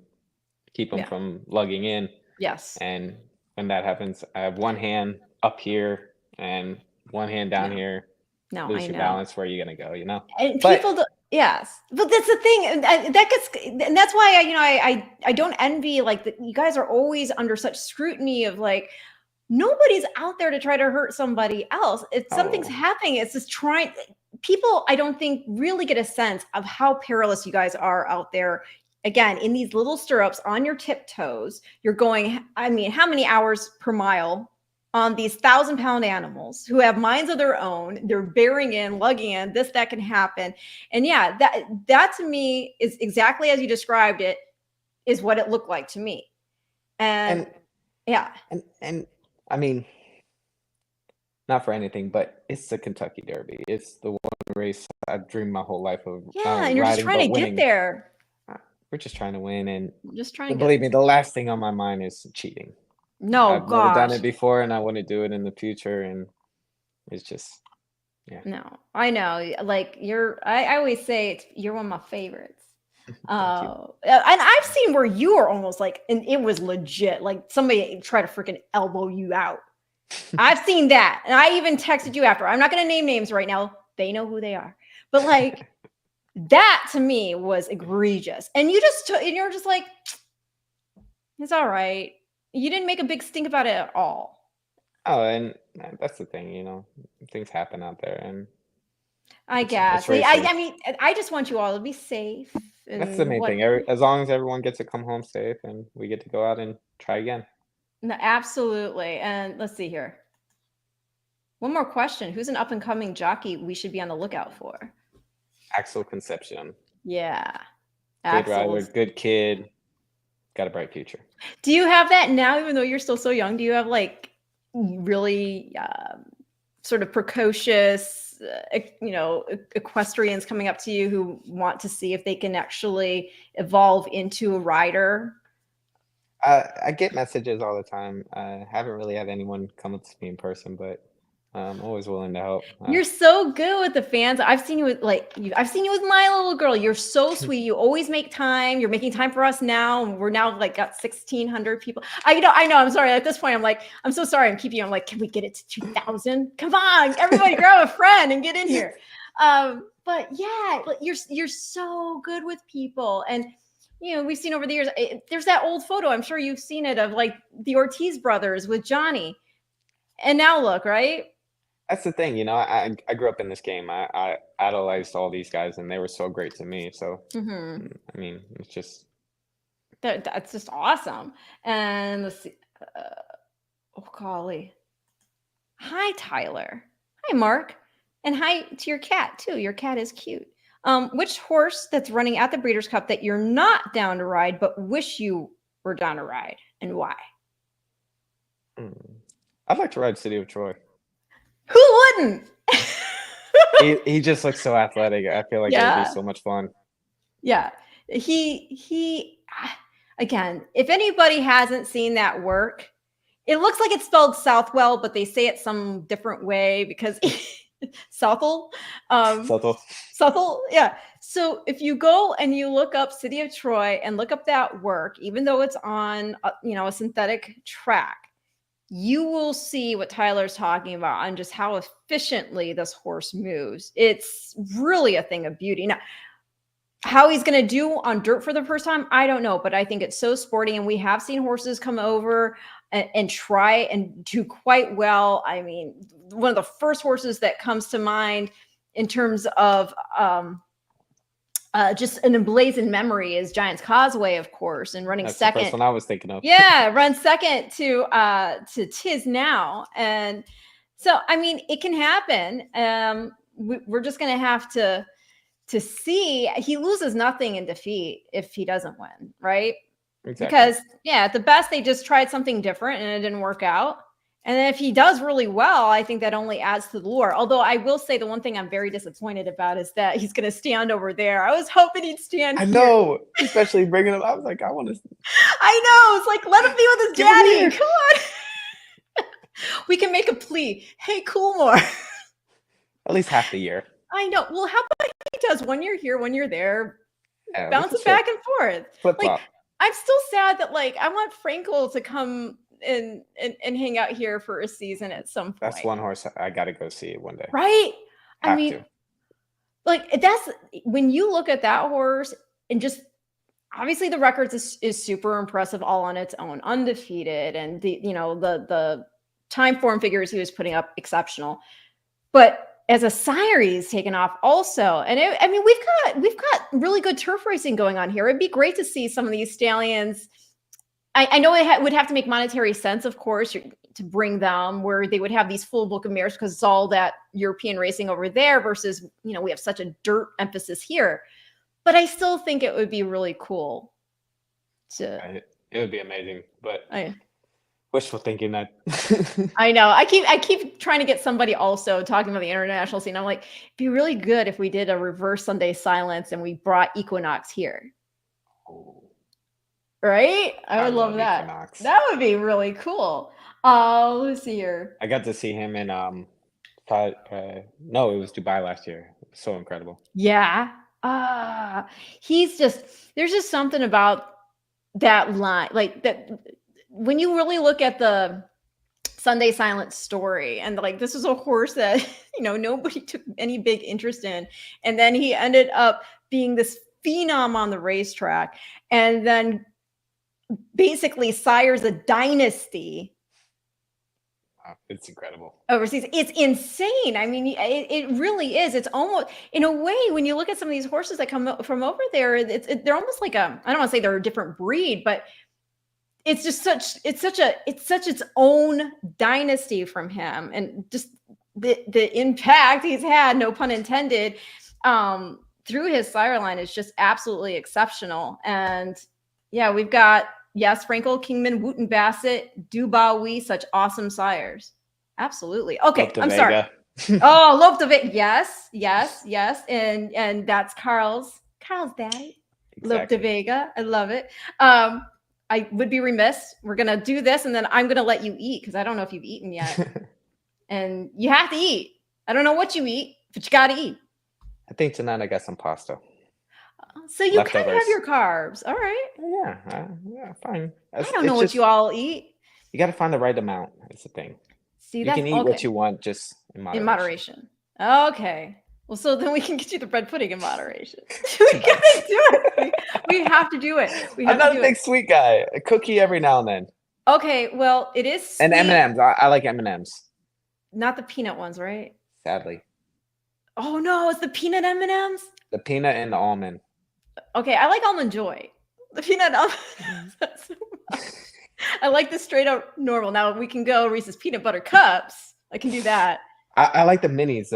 keep him Yeah. from lugging in. Yes. And when that happens, I have one hand up here and one hand down No. here. No, Lose I your know. balance. Where are you gonna go? You know. And people But do, yes, but that's the thing, that gets, and that's why I don't envy, like, you guys are always under such scrutiny of, like, nobody's out there to try to hurt somebody else. If something's oh, happening, it's just trying. People, I don't think, really get a sense of how perilous you guys are out there. Again, in these little stirrups on your tiptoes, you're going, I mean, how many hours per mile on these 1,000-pound animals who have minds of their own? They're bearing in, lugging in, this, that can happen. And yeah, that to me is exactly as you described it, is what it looked like to me. And and yeah. and I mean, not for anything, but it's the Kentucky Derby. It's the one race I've dreamed my whole life of not Yeah, only and you're just riding trying to but get winning. there. Uh, We're just trying to win, and Just trying to get believe me, there. the last thing on my mind is cheating. No, I've never done gosh. it before, and I want to do it in the future, and it's just yeah. No, I know. Like, I always say you're one of my favorites. Thank you. And I've seen where you are almost like, and it was legit, like somebody tried to freaking elbow you out. I've seen that. And I even texted you after. I'm not going to name names right now. They know who they are. But like, that to me was egregious. And and you're just like, it's all right. You didn't make a big stink about it at all. Oh, and that's the thing, you know, things happen out there, and I it's guess. I racing. mean, I just want you all to be safe That's the and main what. thing. As long as everyone gets to come home safe, and we get to go out and try again. No, absolutely. And let's see here. One more question. Who's an up and coming jockey we should be on the lookout for? Axel Concepcion, Yeah. good rider, Axel's. good kid, got a bright future. Do you have that now, even though you're still so young? Do you have like really sort of precocious, equestrians coming up to you who want to see if they can actually evolve into a rider? I get messages all the time. I haven't really had anyone come up to me in person, but I'm always willing to help. You're so good with the fans. I've seen you with I've seen you with my little girl. You're so sweet. You always make time. You're making time for us now. And we're now like got 1,600 people. I know. I'm sorry. At this point, I'm like, I'm so sorry. I'm keeping you. I'm like, can we get it to 2,000? Come on, everybody, grab a friend and get in here. But yeah, you're so good with people. And we've seen over the years. There's that old photo. I'm sure you've seen it of like the Ortiz brothers with Johnny. And now look, right? That's the thing, you know. I grew up in this game. I idolized all these guys, and they were so great to me. So, Mm-hmm. I mean, it's just That's just awesome. And let's see. Oh, golly. Hi, Tyler. Hi, Mark. And hi to your cat, too. Your cat is cute. Which horse that's running at the Breeders' Cup that you're not down to ride, but wish you were down to ride, and why? I'd like to ride City of Troy. Who wouldn't? He just looks so athletic. I feel like it would be Yeah. so much fun. Yeah. He again, if anybody hasn't seen that work, it looks like it's spelled Southwell, but they say it some different way because Southwell. Subtle. Southwell, yeah. So if you go and you look up City of Troy and look up that work, even though it's on a synthetic track, you will see what Tyler's talking about on just how efficiently this horse moves. It's really a thing of beauty. Now, how he's going to do on dirt for the first time, I don't know, but I think it's so sporty. And we have seen horses come over and try and do quite well. I mean, one of the first horses that comes to mind in terms of just an emblazoned memory is Giant's Causeway, of course, and running That's second. the first one I was thinking of. Yeah, run second to Tiz Now. And so, I mean, it can happen. We're just going to have to see. He loses nothing in defeat if he doesn't win, right? Exactly. Because at the best, they just tried something different and it didn't work out. And then if he does really well, I think that only adds to the lure. Although I will say the one thing I'm very disappointed about is that he's going to stand over there. I was hoping he'd stand I here. know, especially bringing him. I was like, I want to. I know. It's like, let him be with his Get over daddy. here. Come on. We can make a plea. Hey, Coolmore. At least half the year. I know. Well, how about he does 1 year here, 1 year there, Yeah, we bouncing can back and forth? flip Like, flop. I'm still sad that like I want Frankel to come and hang out here for a season at some That's point, one horse I gotta go see one day. right? I Have mean, to. like that's when you look at that horse and just obviously the records is super impressive all on its own, undefeated, and the time form figures he was putting up exceptional. But as a sire, he's taken off also, and I mean we've got really good turf racing going on here. It'd be great to see some of these stallions. I know it would have to make monetary sense, of course, to bring them where they would have these full book of mares because it's all that European racing over there versus we have such a dirt emphasis here. But I still think it would be really cool to. It would be amazing, but I, wishful thinking that. I know. I keep trying to get somebody also talking about the international scene. I'm like, it'd be really good if we did a reverse Sunday silence and we brought Equinox here. Oh, Right? I would love that. Equinox. That would be really cool. Let's see here. I got to see him in no, it was Dubai last year. It was so incredible. Yeah. There's just something about that line, like that when you really look at the Sunday Silence story, and like this was a horse that nobody took any big interest in, and then he ended up being this phenom on the racetrack, and then basically sires a dynasty It's incredible. overseas. It's insane. I mean, it really is. It's almost, in a way, when you look at some of these horses that come from over there, they're almost like I don't want to say they're a different breed, but it's just it's its own dynasty from him, and just the impact he's had, no pun intended, through his sire line is just absolutely exceptional. And yeah, we've got Frankel, Kingman, Wooten Bassett, Dubawi, such awesome sires. Absolutely. Okay, I'm sorry. Oh, Lope de Vega. Yes. And that's Carl's daddy. Exactly. Lope de Vega. I love it. I would be remiss. We're gonna do this, and then I'm gonna let you eat because I don't know if you've eaten yet. And you have to eat. I don't know what you eat, but you gotta eat. I think tonight I got some pasta. So you can have your carbs. All right. Yeah, fine. I don't know what you all eat. You got to find the right amount. That's the thing. See, you can eat what you want, just in moderation. In moderation. Okay. Well, so then we can get you the bread pudding in moderation. We gotta do it. We have to do it. I'm not a big sweet guy. A cookie every now and then. Okay, well, it is sweet. And M&Ms. I like M&Ms. Not the peanut ones, right? Sadly. Oh no, it's the peanut M&Ms? The peanut and the almond. Okay, I like Almond Joy. The peanut almond. I like the straight up normal. Now we can go Reese's peanut butter cups. I can do that. I like the minis.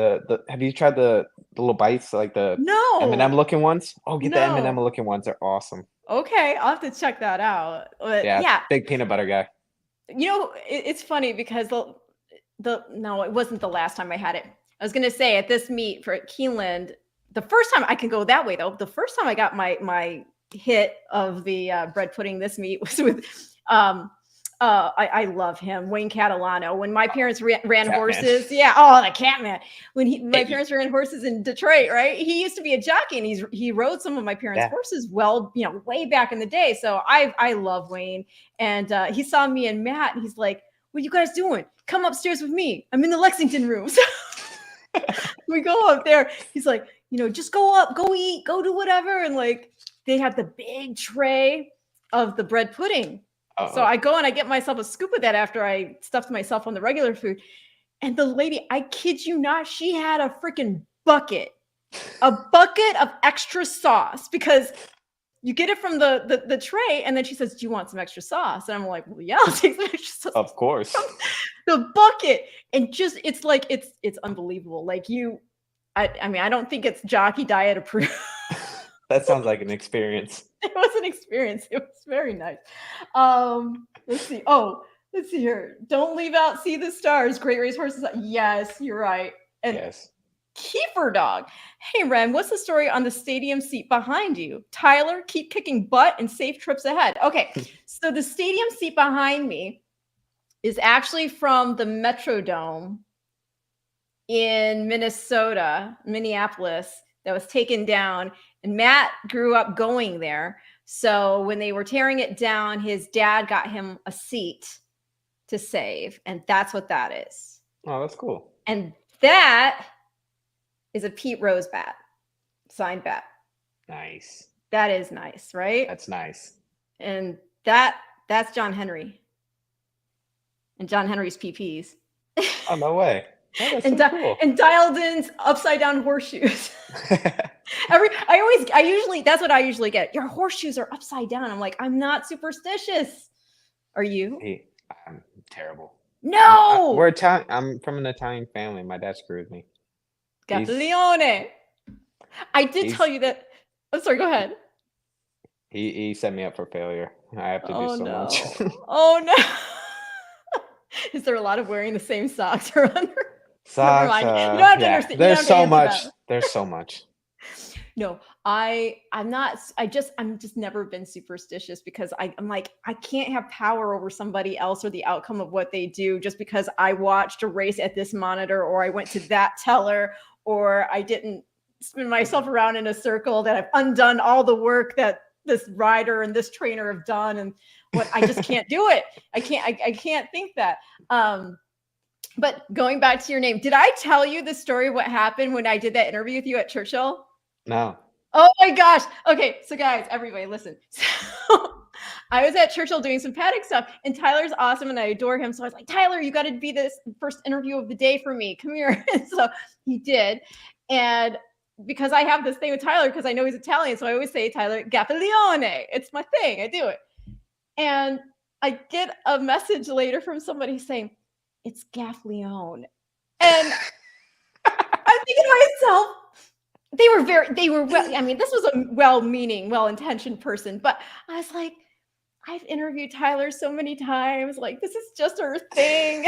Have you tried the little bites, like the M&M looking ones? Oh, get the M&M looking ones. They're awesome. Okay, I'll have to check that out. But yeah, big peanut butter guy. It's funny because no, it wasn't the last time I had it. I was gonna say at this meet for Keeneland, the first time I can go that way though. The first time I got my hit of the bread pudding this meet was with I love him, Wayne Catalano. When my parents ran horses, the Catman. When my parents ran horses in Detroit, right? He used to be a jockey, and he rode some of my parents' horses. Well, way back in the day. So I love Wayne, and he saw me and Matt, and he's like, "What are you guys doing? Come upstairs with me. I'm in the Lexington room." So we go up there. He's like, just go up, go eat, go do whatever, and like they have the big tray of the bread pudding. So I go and I get myself a scoop of that after I stuffed myself on the regular food. And the lady, I kid you not, she had a freaking bucket of extra sauce, because you get it from the tray, and then she says, "Do you want some extra sauce?" And I'm like, "Well, yeah, I'll take some extra sauce." Of course. The bucket. And just, it's like, it's unbelievable. Like I mean, I don't think it's jockey diet approved. That sounds like an experience. It was an experience. It was very nice. Let's see. Let's see here. Don't leave out See the Stars. Great race horses. Yes, you're right. And yes. Kiefer Dog. Hey, Ren, what's the story on the stadium seat behind you? Tyler, keep kicking butt and safe trips ahead. Okay, so the stadium seat behind me is actually from the Metrodome in Minneapolis, that was taken down And Matt grew up going there. So when they were tearing it down, his dad got him a seat to save. And that's what that is. Oh, that's cool. And that is a Pete Rose bat, signed bat. Nice. That is nice, right? That's nice. And that's John Henry. And John Henry's PPs. Oh, no way. Oh, that's and, so cool. and dialed in upside down horseshoes. That's what I usually get. Your horseshoes are upside down. I'm like, I'm not superstitious. Are you? Hey, I'm terrible. No. We're Italian. I'm from an Italian family. My dad screwed me. Gaffalione. I did tell you that. I'm sorry, go ahead. He set me up for failure. I have to do so much. Oh no. Is there a lot of wearing the same socks or under? Socks. You don't have to understand. There's so much. There's so much. No, I'm just never been superstitious because I'm like, I can't have power over somebody else or the outcome of what they do just because I watched a race at this monitor or I went to that teller or I didn't spin myself around in a circle, that I've undone all the work that this rider and this trainer have done. And what I just can't do it. I can't think that. But going back to your name, did I tell you the story of what happened when I did that interview with you at Churchill? No. Oh my gosh. Okay. So guys, everybody listen. So I was at Churchill doing some paddock stuff and Tyler's awesome and I adore him. So I was like, Tyler, you got to be this first interview of the day for me. Come here. And so he did. And because I have this thing with Tyler, because I know he's Italian. So I always say Tyler Gaffalione. It's my thing. I do it. And I get a message later from somebody saying, it's Gaffalione. And I'm thinking to myself, they were well, I mean, this was a well-meaning, well-intentioned person, but I was like, I've interviewed Tyler so many times. Like, this is just her thing.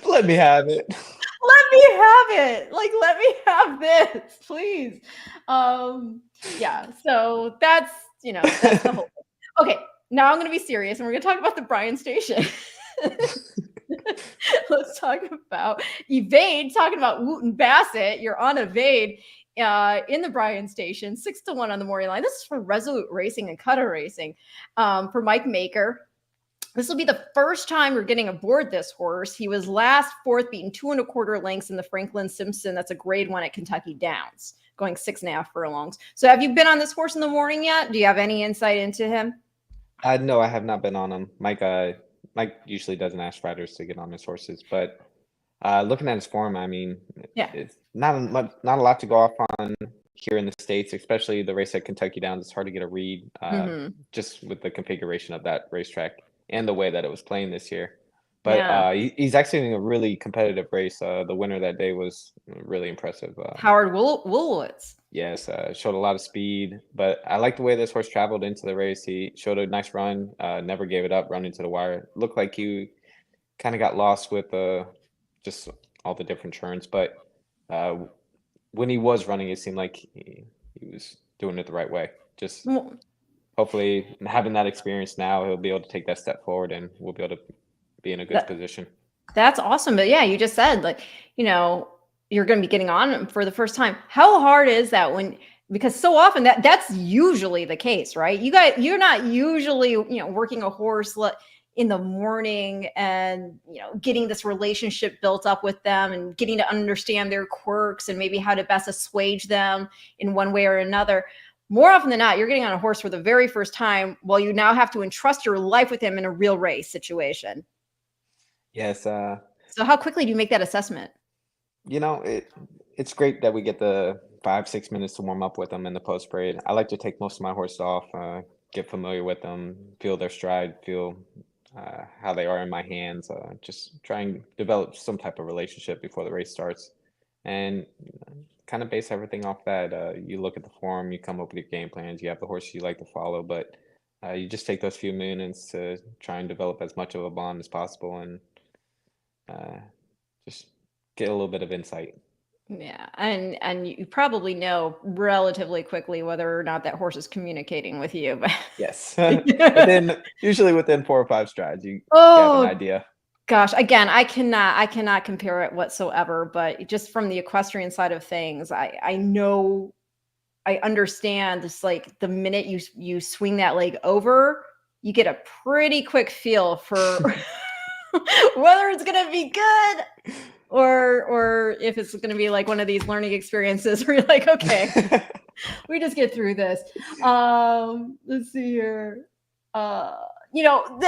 Let me have it. Let me have it. Like, let me have this, please. Yeah, so that's the whole thing. Okay, now I'm going to be serious and we're going to talk about the Bryan Station. Let's talk about Evade, talking about Wooten Bassett. You're on Evade in the Bryan Station, 6-1 on the morning line. This is for Resolute Racing and Cutter Racing. For Mike Maker. This will be the first time we're getting aboard this horse. He was last fourth, beaten 2 1/4 lengths in the Franklin Simpson. That's a grade 1 at Kentucky Downs, going 6.5 furlongs. So have you been on this horse in the morning yet? Do you have any insight into him? No, I have not been on him. Mike usually doesn't ask riders to get on his horses, but looking at his form, I mean, it's not a lot to go off on here in the States, especially the race at Kentucky Downs. It's hard to get a read just with the configuration of that racetrack and the way that it was playing this year. But he's actually in a really competitive race. The winner that day was really impressive. Howard Woolwitz. Yes, showed a lot of speed, but I like the way this horse traveled into the race. He showed a nice run, never gave it up, running to the wire. Looked like he kind of got lost with just all the different turns, but when he was running, it seemed like he was doing it the right way. Just hopefully having that experience now, he'll be able to take that step forward and we'll be able to be in a good position. That's awesome. But yeah, you just said you're going to be getting on for the first time. How hard is that because so often that's usually the case, right? You're not usually, working a horse in the morning and, getting this relationship built up with them and getting to understand their quirks and maybe how to best assuage them in one way or another. More often than not, you're getting on a horse for the very first time while you now have to entrust your life with him in a real race situation. Yes. So how quickly do you make that assessment? It's great that we get the 5-6 minutes to warm up with them in the post parade. I like to take most of my horses off, get familiar with them, feel their stride, feel how they are in my hands, just try and develop some type of relationship before the race starts, and kind of base everything off that. You look at the form, you come up with your game plans, you have the horse you like to follow, but you just take those few minutes to try and develop as much of a bond as possible and just get a little bit of insight. Yeah, and you probably know relatively quickly whether or not that horse is communicating with you. Yes, usually within 4 or 5 strides, you have an idea. Gosh, again, I cannot compare it whatsoever, but just from the equestrian side of things, I know, I understand this, like the minute you swing that leg over, you get a pretty quick feel for whether it's gonna be good or if it's gonna be like one of these learning experiences where you're like, okay, we just get through this. Let's see here. You know,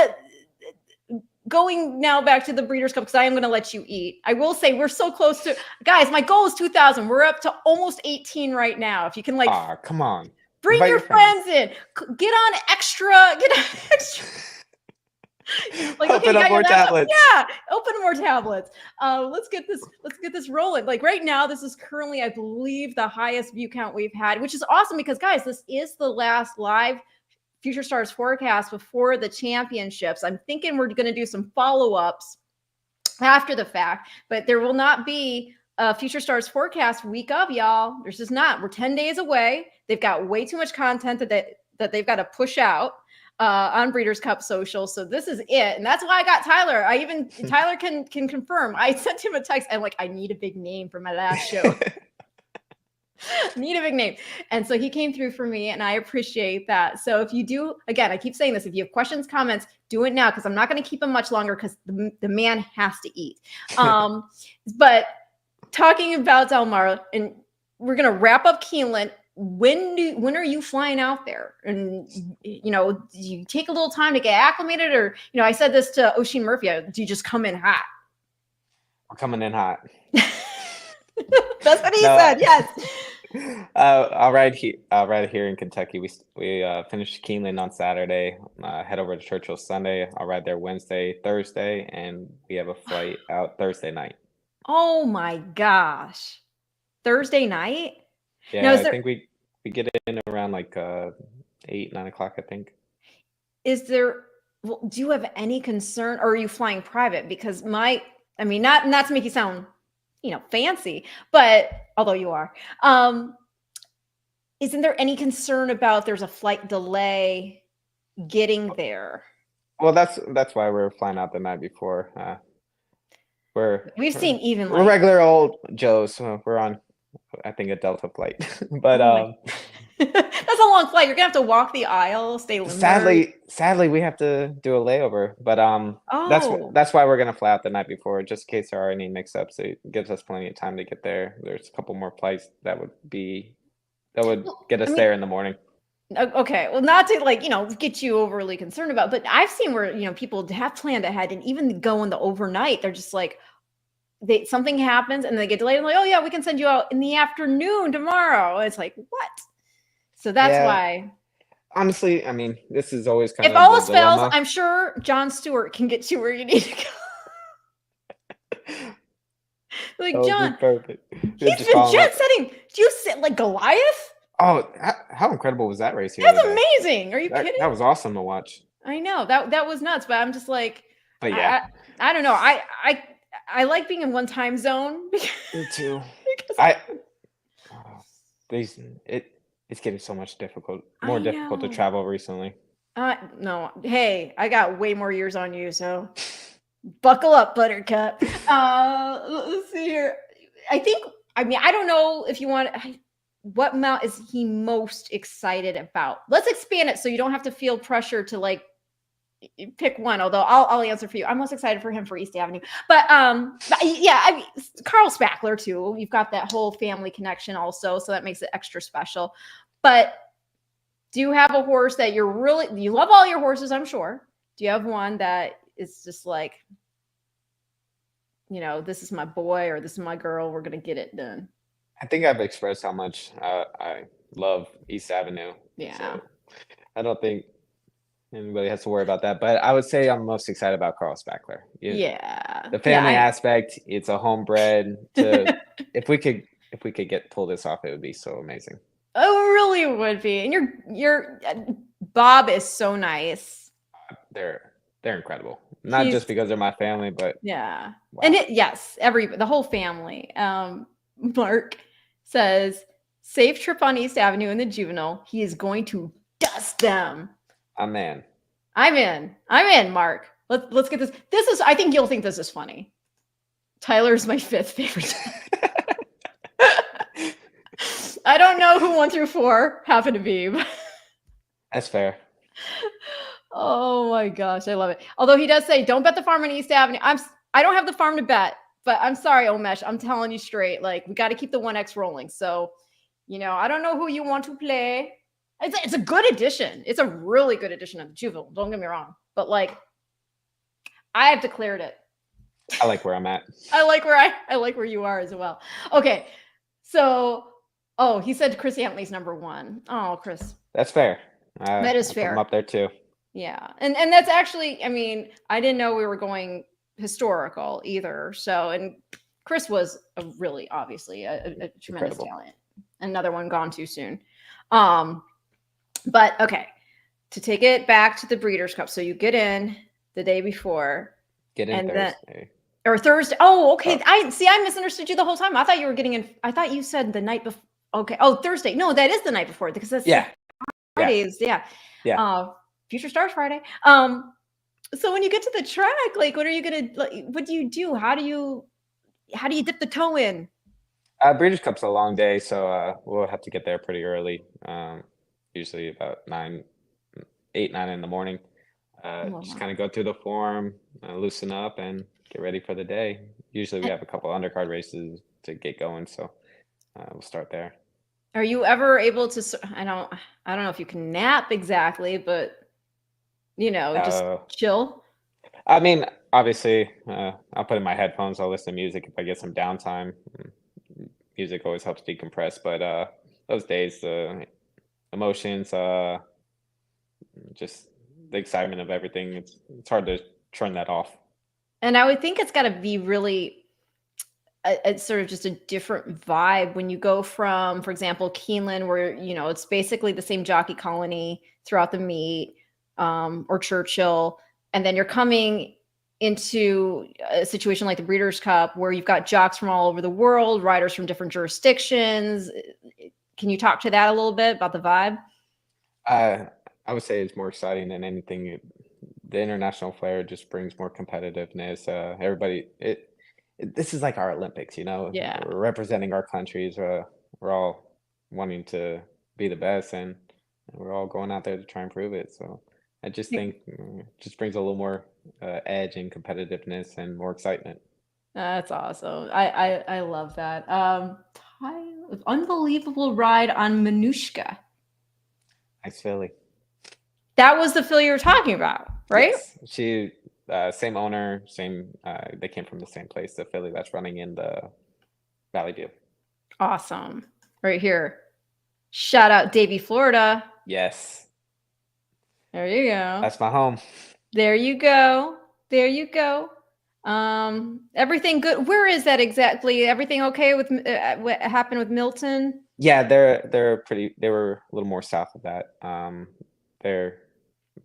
going now back to the Breeders' Cup, because I am going to let you eat. I will say we're so close to, guys, my goal is 2,000. We're up to almost 18 right now. If you can, like, Come on. bring Invite your your friends. friends in. Get on extra. Like, Open okay, up got more your laptop? tablets. Yeah, open more tablets. Let's get this rolling. Like right now, this is currently, I believe, the highest view count we've had, which is awesome because, guys, this is the last live Future Stars forecast before the championships. I'm thinking we're going to do some follow-ups after the fact, but there will not be a Future Stars forecast week of, y'all. There's just not. We're 10 days away. They've got way too much content that they've got to push out on Breeders' Cup social. So this is it. And that's why I got Tyler. Tyler can confirm. I sent him a text. I'm like, I need a big name for my last show. Need a big name. And so he came through for me, and I appreciate that. So if you do, again, I keep saying this, if you have questions, comments, do it now, because I'm not going to keep him much longer because the man has to eat. But talking about Del Mar, and we're going to wrap up Keeneland. When are you flying out there? And, you know, do you take a little time to get acclimated? Or, you know, I said this to Oisin Murphy, do you just come in hot? We're coming in hot. That's what he said. Yes. I'll ride here in Kentucky. We finished Keeneland on Saturday. Head over to Churchill Sunday. I'll ride there Wednesday, Thursday, and we have a flight out Thursday night. Oh my gosh, Thursday night? Yeah, now, I think we get in around like 8, 9 o'clock. I think. Is there? Well, do you have any concern, or are you flying private? Because not to make you sound, you know, fancy, but although you are, isn't there any concern about there's a flight delay getting there? Well, that's why we're flying out the night before. We've seen even we're like regular old Joes. So we're on, I think, a Delta flight. But that's a long flight. You're gonna have to walk the aisle, stay limited. sadly, we have to do a layover. But that's why we're gonna fly out the night before, just in case there are any mix-ups. It gives us plenty of time to get there. There's a couple more flights that would get us there in the morning. Okay, well, not to, like, you know, get you overly concerned about, but I've seen where, you know, people have planned ahead and even go in the overnight. They're just like, something happens and they get delayed and like, oh yeah, we can send you out in the afternoon tomorrow. It's like, what? So that's why. Honestly, I mean, this is always kind of. If of all else fails, dilemma. I'm sure Jon Stewart can get you where you need to go. Like, John, perfect. He's been jet setting. Do you sit like Goliath? Oh, how incredible was that race? That's amazing. Are you kidding? That was awesome to watch. I know that was nuts, but I'm just like, but yeah, I don't know. I like being in one time zone. Me too. It's getting so much more difficult to travel recently. No, hey, I got way more years on you, so buckle up, Buttercup. Let's see here. I don't know if you want. What mount is he most excited about? Let's expand it so you don't have to feel pressure to like pick one. Although I'll answer for you. I'm most excited for him for East Avenue. But yeah, Carl Spackler too. You've got that whole family connection also, so that makes it extra special. But do you have a horse that you love all your horses, I'm sure. Do you have one that is just like, you know, this is my boy or this is my girl, we're gonna get it done? I think I've expressed how much I love East Avenue. Yeah. So I don't think anybody has to worry about that. But I would say I'm most excited about Carl Spackler. Yeah. The family aspect, it's a homebred. If we could pull this off, it would be so amazing. Oh, it really would be. And your Bob is so nice. They're incredible. Not just because they're my family, but yeah. Wow. And the whole family. Mark says, safe trip on East Avenue in the juvenile. He is going to dust them. I'm in, Mark. Let's get this. I think you'll think this is funny. Tyler's my 5th favorite. I don't know who 1 through 4 happen to be. That's fair. Oh my gosh, I love it. Although he does say, "Don't bet the farm on East Avenue." I don't have the farm to bet, but I'm sorry, Omesh. I'm telling you straight. Like, we got to keep the 1X rolling. So, I don't know who you want to play. It's a good addition. It's a really good addition of the Juvenile. Don't get me wrong, but like, I have declared it. I like where I'm at. I like where you are as well. Okay, so he said Chris Antley's number 1. Oh, Chris, That's fair. that is I put fair. him up there too. Yeah, and that's actually, I mean, I didn't know we were going historical either. So, and Chris was obviously a tremendous Incredible. talent. Another one gone too soon. But okay, to take it back to the Breeders' Cup. So you get in the day before. Get in Thursday. Or Thursday. Oh, okay. I misunderstood you the whole time. I thought you were getting in. I thought you said the night before. Okay. Oh, Thursday. No, that is the night before because that's Fridays. Yeah. Future Stars Friday. So when you get to the track, like, what are you gonna? Like, what do you do? How do you dip the toe in? Breeders' Cup's a long day, so we'll have to get there pretty early. Usually about 8, 9 in the morning. Just kind of go through the form, loosen up, and get ready for the day. Usually we have a couple undercard races to get going, so we'll start there. Are you ever able to? I don't know if you can nap exactly, but just chill. I mean, obviously, I'll put in my headphones. I'll listen to music if I get some downtime. Music always helps decompress, but those days, emotions, just the excitement of everything, it's hard to turn that off. And I would think it's got to be really it's sort of just a different vibe when you go from, for example, Keeneland, where it's basically the same jockey colony throughout the meet, or Churchill, and then you're coming into a situation like the Breeders' Cup where you've got jocks from all over the world, riders from different jurisdictions. Can you talk to that a little bit about the vibe? I would say it's more exciting than anything. The international flair just brings more competitiveness. Everybody, this is like our Olympics, Yeah. We're representing our countries. We're all wanting to be the best, and we're all going out there to try and prove it. So I just think it just brings a little more edge and competitiveness and more excitement. That's awesome. I love that. Unbelievable ride on Manushka. Nice filly. That was the filly you were talking about, right? Yes. She, same owner, same. They came from the same place. The filly that's running in the Valley View. Awesome. Right here. Shout out Davie, Florida. Yes. There you go. That's my home. There you go. There you go. Everything good. Where is that exactly? Everything okay with what happened with Milton? Yeah, they're pretty. They were a little more south of that. They're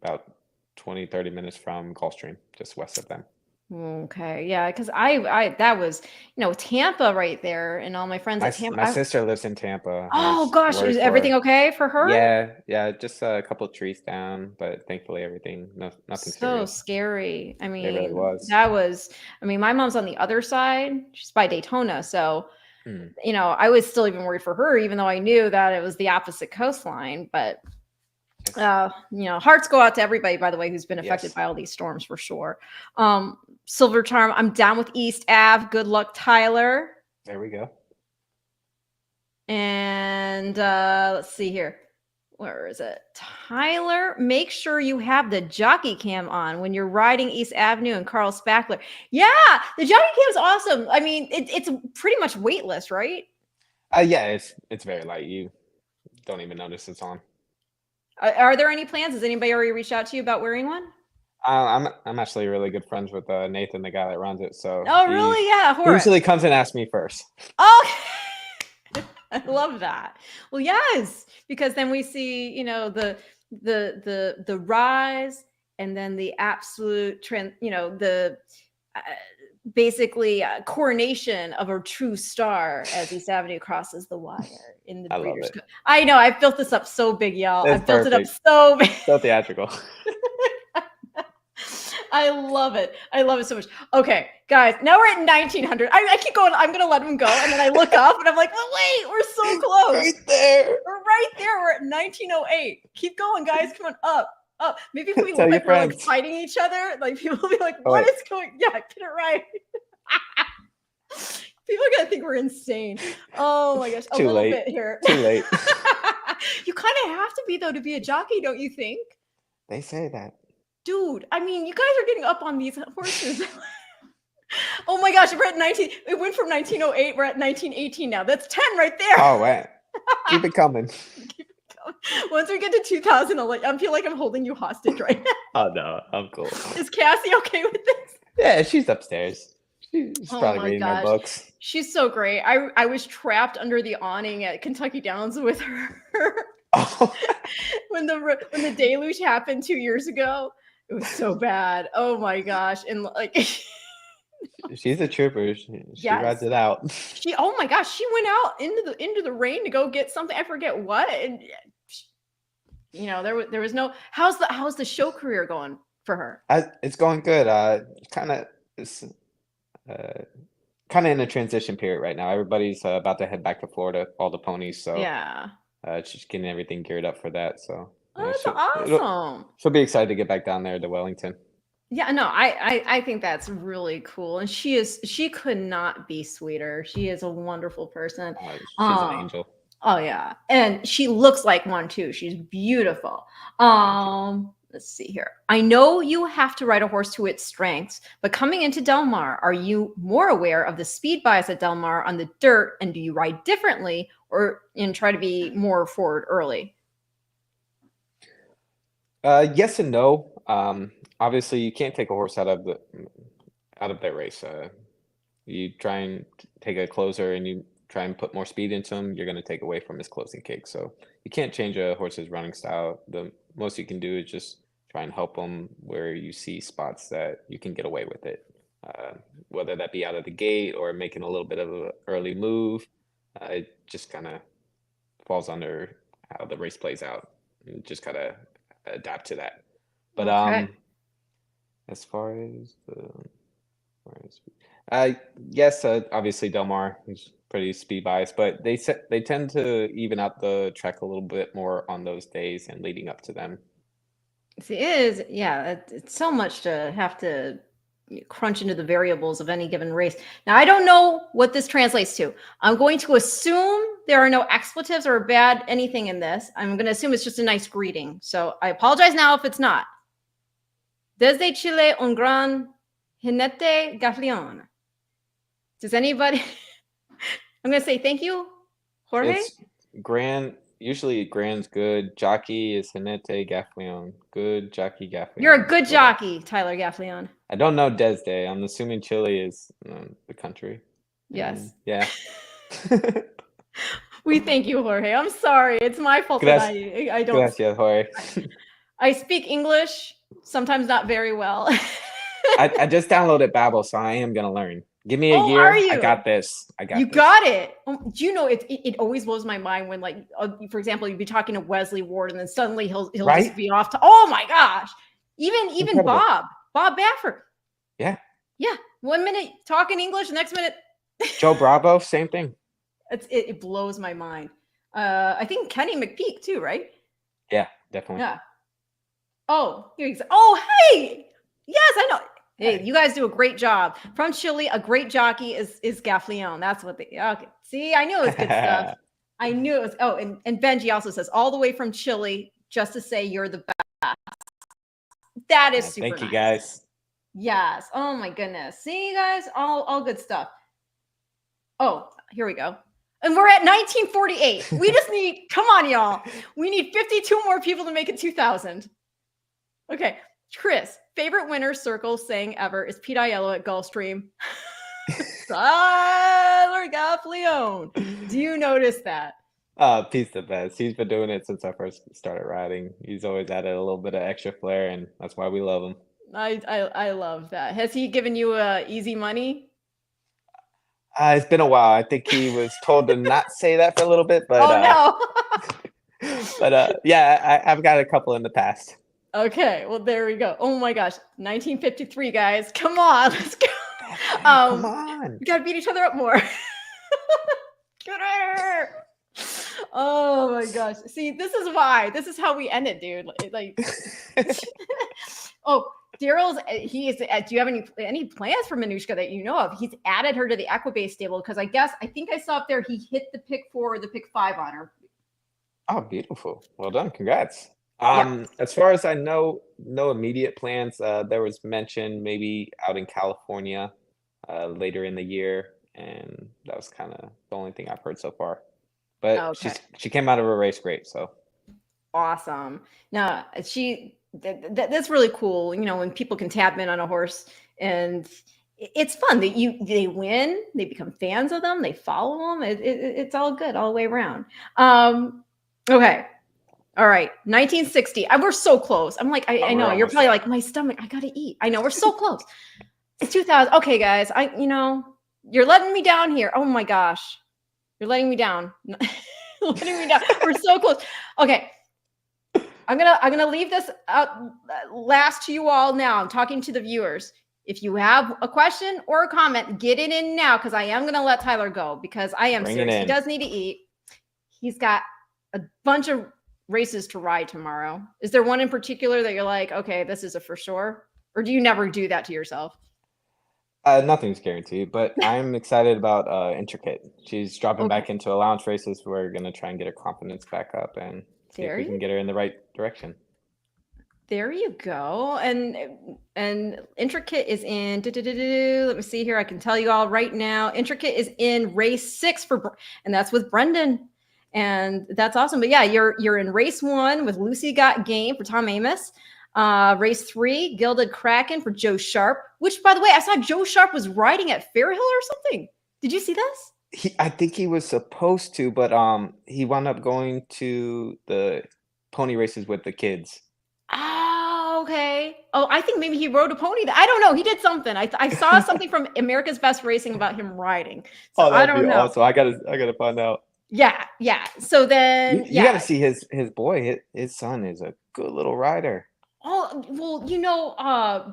about 20, 30 minutes from Gulfstream, just west of them. Okay, yeah, because I that was Tampa right there, and all my friends at Tampa. My sister lives in Tampa. Oh gosh, is everything okay for her? Yeah, just a couple of trees down, but thankfully nothing So serious. scary. I mean, It really was. that was. I mean, my mom's on the other side. She's by Daytona, so Hmm. I was still even worried for her, even though I knew that it was the opposite coastline. But hearts go out to everybody, by the way, who's been affected Yes. by all these storms for sure. Silver Charm, I'm down with East Ave. Good luck, Tyler. There we go. And let's see here. Where is it? Tyler, make sure you have the jockey cam on when you're riding East Avenue and Carl Spackler. Yeah, the jockey cam is awesome. I mean, it's pretty much weightless, right? Yeah, it's very light. You don't even notice it's on. Are there any plans? Has anybody already reached out to you about wearing one? I'm actually really good friends with Nathan, the guy that runs it. So Oh, really? Yeah, he Horace. usually comes and asks me first. Oh, I love that. Well, yes, because then we see, the rise, and then the absolute trend, the basically coronation of a true star as East Avenue crosses the wire in the I love Breeders' it. Cup. I know I've built this up so big, y'all. It's I've built it up perfect. so big. So theatrical. I love it. I love it so much. Okay, guys, now we're at 1900. I keep going. I'm going to let him go. And then I look up and I'm like, well, wait, we're so close. Right there. We're right there. We're at 1908. Keep going, guys. Come on, up. Maybe if we Tell look your like we're like friends. fighting each other, like people will be like, Oh, what wait. is going? Yeah, get it right. People are gonna think we're insane. Oh my gosh, a Too little late. bit here. Too late. You kind of have to be though to be a jockey, don't you think? They say that. Dude, I mean, you guys are getting up on these horses. Oh my gosh, we're at 19. It went from 1908. We're at 1918 now. That's 10 right there. Oh, wait. Keep it coming. Once we get to 2000, I feel like I'm holding you hostage right now. Oh, no. I'm cool. Is Cassie okay with this? Yeah, she's upstairs. She's Oh probably my reading her gosh. books. She's so great. I was trapped under the awning at Kentucky Downs with her Oh, when the deluge happened 2 years ago. It was so bad. Oh my gosh. And like she's a trooper. She rides Yes. it out. oh my gosh, she went out into the rain to go get something. I forget what. And there was no how's the show career going for her? It's going good. It's kind of in a transition period right now. Everybody's about to head back to Florida, all the ponies. So Yeah. she's getting everything geared up for that. So Oh, that's she'll awesome. be excited to get back down there to Wellington. Yeah, no, I think that's really cool. And she could not be sweeter. She is a wonderful person. She's an angel. Oh yeah. And she looks like one too. She's beautiful. Let's see here. I know you have to ride a horse to its strengths, but coming into Del Mar, are you more aware of the speed bias at Del Mar on the dirt, and do you ride differently and try to be more forward early? Yes and no. Obviously, you can't take a horse out of that race. You try and take a closer and you try and put more speed into him, you're going to take away from his closing kick. So you can't change a horse's running style. The most you can do is just try and help him where you see spots that you can get away with it. Whether that be out of the gate or making a little bit of an early move, it just kind of falls under how the race plays out. You just gotta adapt to that. But Okay. as far as yes, obviously Del Mar is pretty speed biased, but they tend to even out the track a little bit more on those days and leading up to them. It's so much to have to crunch into the variables of any given race. Now, I don't know what this translates to. I'm going to assume there are no expletives or bad anything in this. I'm going to assume it's just a nice greeting. So I apologize now if it's not. Desde Chile un gran jinete Gaffalione. Does anybody? I'm going to say thank you, Jorge. It's grand. Usually grand's good. Jockey is Jinete Gaffalione. Good jockey Gaffalione. You're a good jockey, Tyler Gaffalione. I don't know Desde. I'm assuming Chile is the country. Yes. Yeah. We thank you, Jorge. I'm sorry. It's my fault that I don't. Gracias, Jorge. I speak English, sometimes not very well. I just downloaded Babbel, so I am gonna learn. Give me a year. Are you? I got this. You got it. Do you know it always blows my mind when, like, for example, you'd be talking to Wesley Ward and then suddenly he'll Right? just be off to, oh my gosh. Even Incredible. Bob Baffert. Yeah. Yeah. 1 minute talking English, the next minute Joe Bravo, same thing. it blows my mind. I think Kenny McPeak too, right? Yeah, definitely. Yeah. Oh, here you go. Oh, hey. Yes, I know. Hey, you guys do a great job. From Chile, a great jockey is Gaffalione. That's what okay. See, I knew it was good stuff. I knew it was. Oh, and Benji also says all the way from Chile just to say you're the best. That is super Thank you, nice. guys. Yes. Oh my goodness. See, you guys, all good stuff. Oh, here we go. And we're at 1948. We just need, come on, y'all. We need 52 more people to make it 2000. Okay. Chris, favorite winner circle saying ever is Pete Aiello at Gulfstream. Tyler Gaffalione. Do you notice that? Pete's the best. He's been doing it since I first started riding. He's always added a little bit of extra flair, and that's why we love him. I love that. Has he given you easy money? It's been a while. I think he was told to not say that for a little bit, but Oh no. but yeah, I've got a couple in the past. Okay, well, there we go. Oh my gosh, 1953, guys. Come on, let's go. Come on. We gotta beat each other up more. Get her. Oh my gosh. See, this is why. This is how we end it, dude. Like, oh, Daryl's. He is. Do you have any plans for Manushka that you know of? He's added her to the Equibase stable because I think I saw up there he hit the pick 4 or the pick 5 on her. Oh, beautiful. Well done. Congrats. Yeah. As far as I know, no immediate plans. There was mention maybe out in California later in the year, and that was kind of the only thing I've heard so far. But Okay. she came out of a race great, so Awesome. Now that's really cool. You know, when people can tap in on a horse, and it's fun that they win, they become fans of them, they follow them. It's all good all the way around. Okay. All right. 1960. We're so close. I'm like, I know you're probably like, my stomach, I gotta eat. I know we're so close. It's 2000. Okay, guys. You're letting me down here. Oh my gosh. You're letting me down. Letting me down. We're so close. Okay. I'm gonna leave this last to you all now. I'm talking to the viewers. If you have a question or a comment, get it in now because I am gonna let Tyler go because I am serious. He does need to eat. He's got a bunch of races to ride tomorrow. Is there one in particular that you're like, okay, this is a for sure? Or do you never do that to yourself? nothing's guaranteed. But I'm excited about Intricate. She's dropping back into allowance races. We're gonna try and get her confidence back up and see if we can get her in the right direction. There you go. And Intricate is in. Let me see here. I can tell you all right now. Intricate is in race 6 and that's with Brendan. And that's awesome. But yeah, you're in race 1 with Lucy Got Game for Tom Amos. Race 3, Gilded Kraken for Joe Sharp, which by the way, I saw Joe Sharp was riding at Fairhill or something. Did you see this? I think he was supposed to, but he wound up going to the pony races with the kids. Oh, okay. Oh, I think maybe he rode a pony. I don't know. He did something. I saw something from America's Best Racing about him riding. So I don't know. Awesome. I gotta find out. Yeah. So then you gotta see his boy. His son is a good little rider. Oh, well,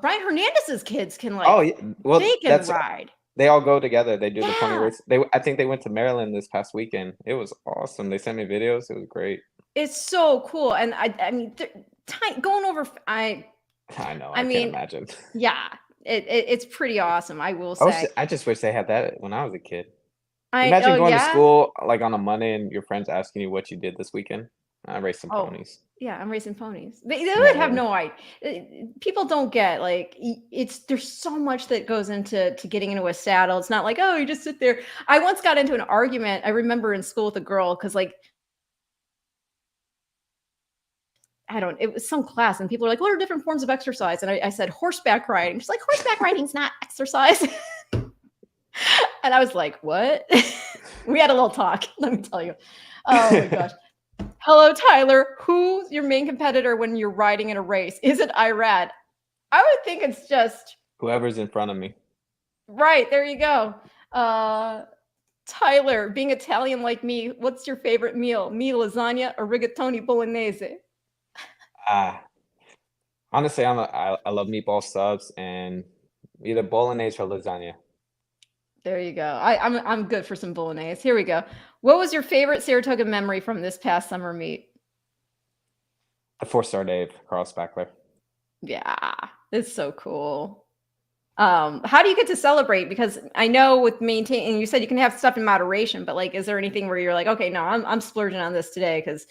Brian Hernandez's kids can they can ride. They all go together. They do the pony race. I think they went to Maryland this past weekend. It was awesome. They sent me videos. It was great. It's so cool. And I mean, going over, I know. I can't imagine. Yeah, it's pretty awesome. I will say. I just wish they had that when I was a kid. Imagine going to school like on a Monday and your friends asking you what you did this weekend. I raced some ponies. Yeah, I'm racing ponies. They would have no idea. People don't get there's so much that goes into getting into a saddle. It's not like, oh, you just sit there. I once got into an argument. I remember in school with a girl because it was some class and people were like, what are different forms of exercise? And I said horseback riding. She's like, horseback riding's not exercise. And I was like, what? We had a little talk, let me tell you. Oh my gosh. Hello, Tyler. Who's your main competitor when you're riding in a race? Is it Irad? I would think it's just whoever's in front of me. Right, there you go. Tyler, being Italian like me, what's your favorite meal? Me, lasagna or rigatoni bolognese? Honestly, I love meatball subs and either bolognese or lasagna. There you go. I'm good for some bolognese. Here we go. What was your favorite Saratoga memory from this past summer meet? The 4-star Dave, Carl Spackler. Yeah, it's so cool. How do you get to celebrate? Because I know with maintaining, you said you can have stuff in moderation, but is there anything where you're like, okay, no, I'm splurging on this today because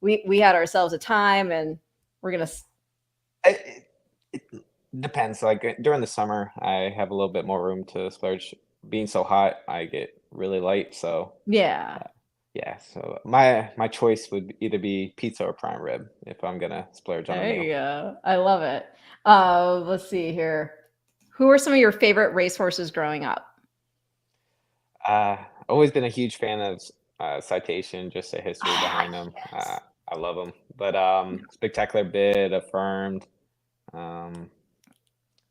we had ourselves a time and we're gonna. It depends. During the summer, I have a little bit more room to splurge. Being so hot, I get really light. So yeah. So my choice would either be pizza or prime rib if I'm gonna splurge on a meal. There you go. I love it. Let's see here. Who are some of your favorite racehorses growing up? Always been a huge fan of Citation, just the history behind them. Yes. I love them. But Spectacular Bid, Affirmed,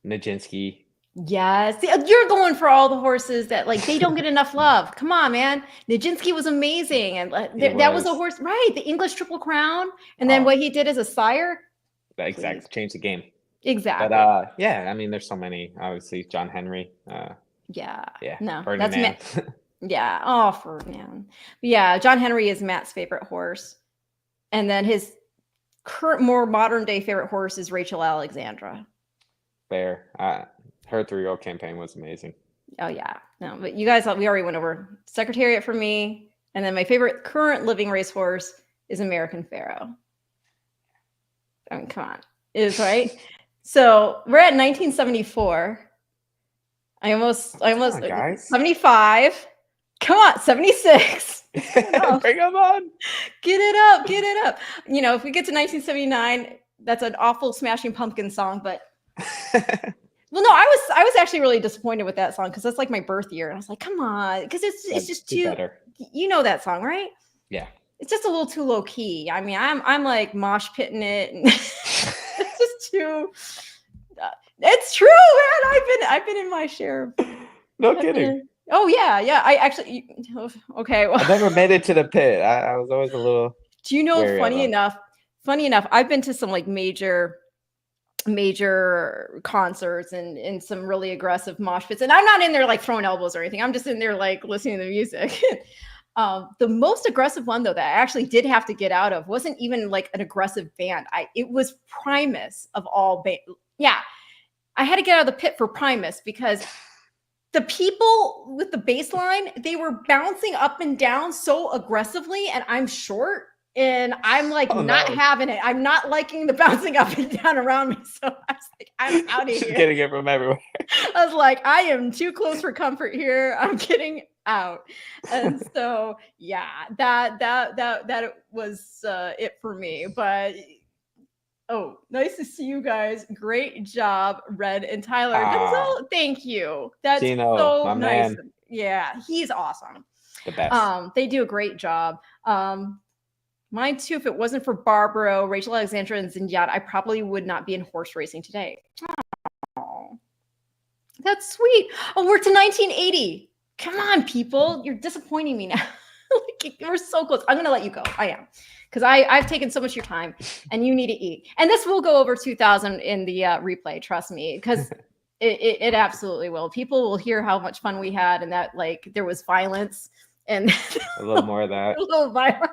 Nijinsky. Yes, you're going for all the horses that they don't get enough love. Come on, man. Nijinsky was amazing, and that was a horse, right? The English Triple Crown, and then what he did as a sire. Exactly, change the game. Exactly. But yeah, I mean, there's so many. Obviously, John Henry. Yeah. Yeah, No, that's Ferdinand. yeah. Oh, Ferdinand. Yeah, John Henry is Matt's favorite horse, and then his current, more modern day favorite horse is Rachel Alexandra. Fair. Her 3-year-old campaign was amazing. Oh yeah, no, but you guys, we already went over Secretariat for me, and then my favorite current living racehorse is American Pharoah. I mean, come on, is right. So we're at 1974. I almost guys. 75. Come on, 76. Bring them on. Get it up. You know, if we get to 1979, that's an awful Smashing Pumpkins song, but well, no, I was actually really disappointed with that song because that's like my birth year, and I was like, come on, because it's just too better. You know that song, right? Yeah. It's just a little too low key. I mean, I'm like mosh pitting it, and it's just too. It's true, man. I've been in my share. No kidding. Oh yeah. I actually. Okay. Well, I never made it to the pit. I was always a little. Do you know? wary of Funny enough, I've been to some like major concerts and some really aggressive mosh pits, and I'm not in there like throwing elbows or anything. I'm just in there like listening to the music. The most aggressive one though that I actually did have to get out of wasn't even like an aggressive band. It was Primus of all band. Yeah, I had to get out of the pit for Primus because the people with the bass line, they were bouncing up and down so aggressively, and I'm short. And I'm like not having it. I'm not liking the bouncing up and down around me. So I was like, I'm out of here. Getting it from everywhere. I was like, I am too close for comfort here. I'm getting out. And so yeah, that was it for me. But oh, nice to see you guys. Great job, Red and Tyler. Thank you. That's Gino, so my nice. man. Yeah, he's awesome. The best. They do a great job. Mine too, if it wasn't for Barbaro, Rachel Alexandra, and Zingyat, I probably would not be in horse racing today. Oh, that's sweet. Oh, we're to 1980. Come on, people. You're disappointing me now. Like, we're so close. I'm going to let you go. I am. Because I've taken so much of your time, and you need to eat. And this will go over 2,000 in the replay, trust me, because it absolutely will. People will hear how much fun we had and that, like, there was violence. And a little more of that. A little violence.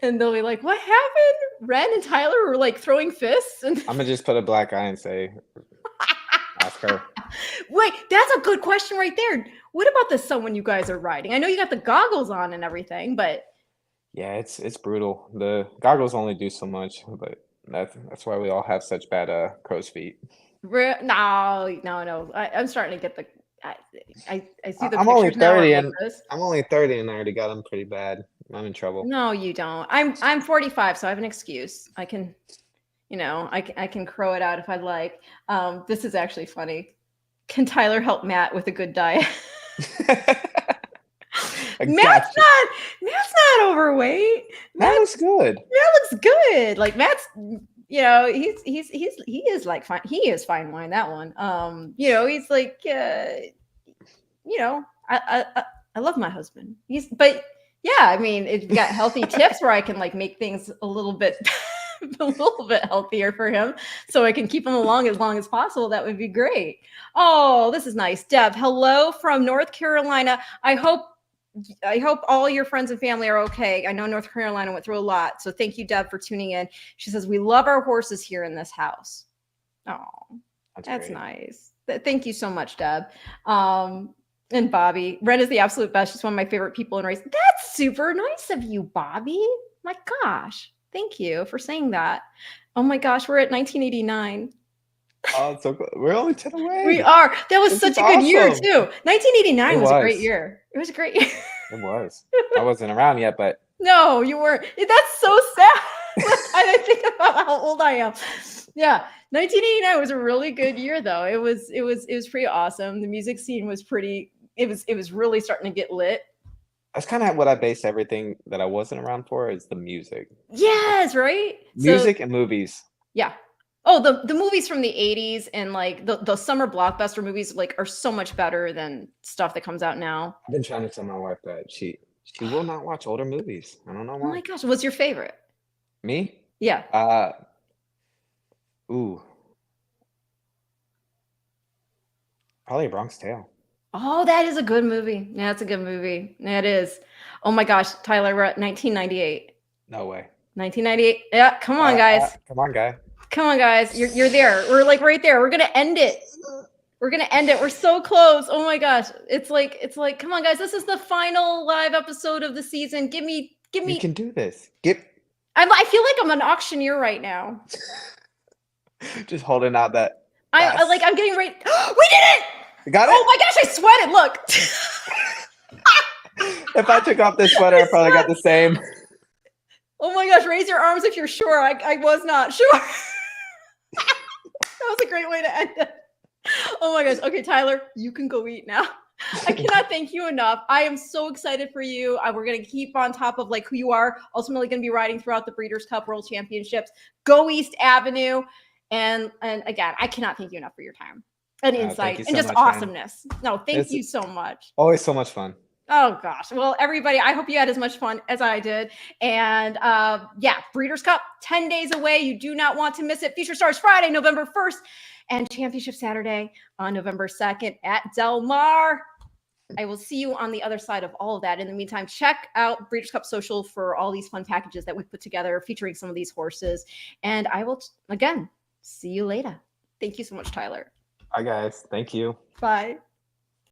And they'll be like, what happened? Ren and Tyler were like throwing fists. And I'm gonna just put a black eye and say, ask her. Wait, that's a good question right there. What about the sun when you guys are riding? I know you got the goggles on and everything, but yeah, it's brutal. The goggles only do so much, but that's why we all have such bad crow's feet. No. I'm starting to get the. I see the. I'm only 30 and I already got them pretty bad. I'm in trouble. No, you don't. I'm 45, so I have an excuse. I can, I can crow it out if I'd like. This is actually funny. Can Tyler help Matt with a good diet? Matt's not overweight. Matt looks good. Matt looks good. Like Matt's, he is like fine. He is fine wine. That one. He's like, I love my husband. Yeah, I mean, it's got healthy tips where I can like make things a little bit healthier for him so I can keep him along as long as possible. That would be great. Oh, this is nice. Deb, hello from North Carolina. I hope all your friends and family are okay. I know North Carolina went through a lot. So thank you, Deb, for tuning in. She says, we love our horses here in this house. Oh, that's nice. Thank you so much, Deb. And Bobby, Ren is the absolute best. She's one of my favorite people in racing. That's super nice of you, Bobby. My gosh. Thank you for saying that. Oh my gosh, we're at 1989. Oh, so good. We're only 10 away. We are. That was such a good year, too. 1989 was a great year. It was a great year. It was. I wasn't around yet, but. No, you weren't. That's so sad. I think about how old I am. Yeah. 1989 was a really good year, though. It was pretty awesome. The music scene was pretty. It was really starting to get lit. That's kind of what I base everything that I wasn't around for is the music. Yes, right? Music and movies. Yeah. Oh, the movies from the 80s and like the summer blockbuster movies like are so much better than stuff that comes out now. I've been trying to tell my wife that she will not watch older movies. I don't know why. Oh my gosh, what's your favorite? Me? Yeah. Ooh, probably a Bronx Tale. Oh, that is a good movie. Yeah, that's a good movie. Yeah, it is. Oh my gosh, Tyler, we're at 1998. No way. 1998. Yeah, come on, guys. Come on, guy. Come on, guys. You're there. We're like right there. We're gonna end it. We're gonna end it. We're so close. Oh my gosh. It's like, come on, guys. This is the final live episode of the season. Give me. You can do this. I feel like I'm an auctioneer right now. Just holding out that. I'm getting ready. We did it! You got it? Oh my gosh, I sweated. Look. If I took off this sweater, I probably got the same. Oh my gosh, raise your arms if you're sure. I was not sure. That was a great way to end it. Oh my gosh. Okay, Tyler, you can go eat now. I cannot thank you enough. I am so excited for you. We're going to keep on top of like who you are, ultimately going to be riding throughout the Breeders' Cup World Championships. Go East Avenue. And again, I cannot thank you enough for your time and insight and just awesomeness. No, thank you so much. Always so much fun. Oh gosh. Well, everybody, I hope you had as much fun as I did. And yeah, Breeders' Cup, 10 days away. You do not want to miss it. Future Stars Friday, November 1st, and Championship Saturday on November 2nd at Del Mar. I will see you on the other side of all of that. In the meantime, check out Breeders' Cup Social for all these fun packages that we put together featuring some of these horses. And I will, again, see you later. Thank you so much, Tyler. Bye, guys. Thank you. Bye.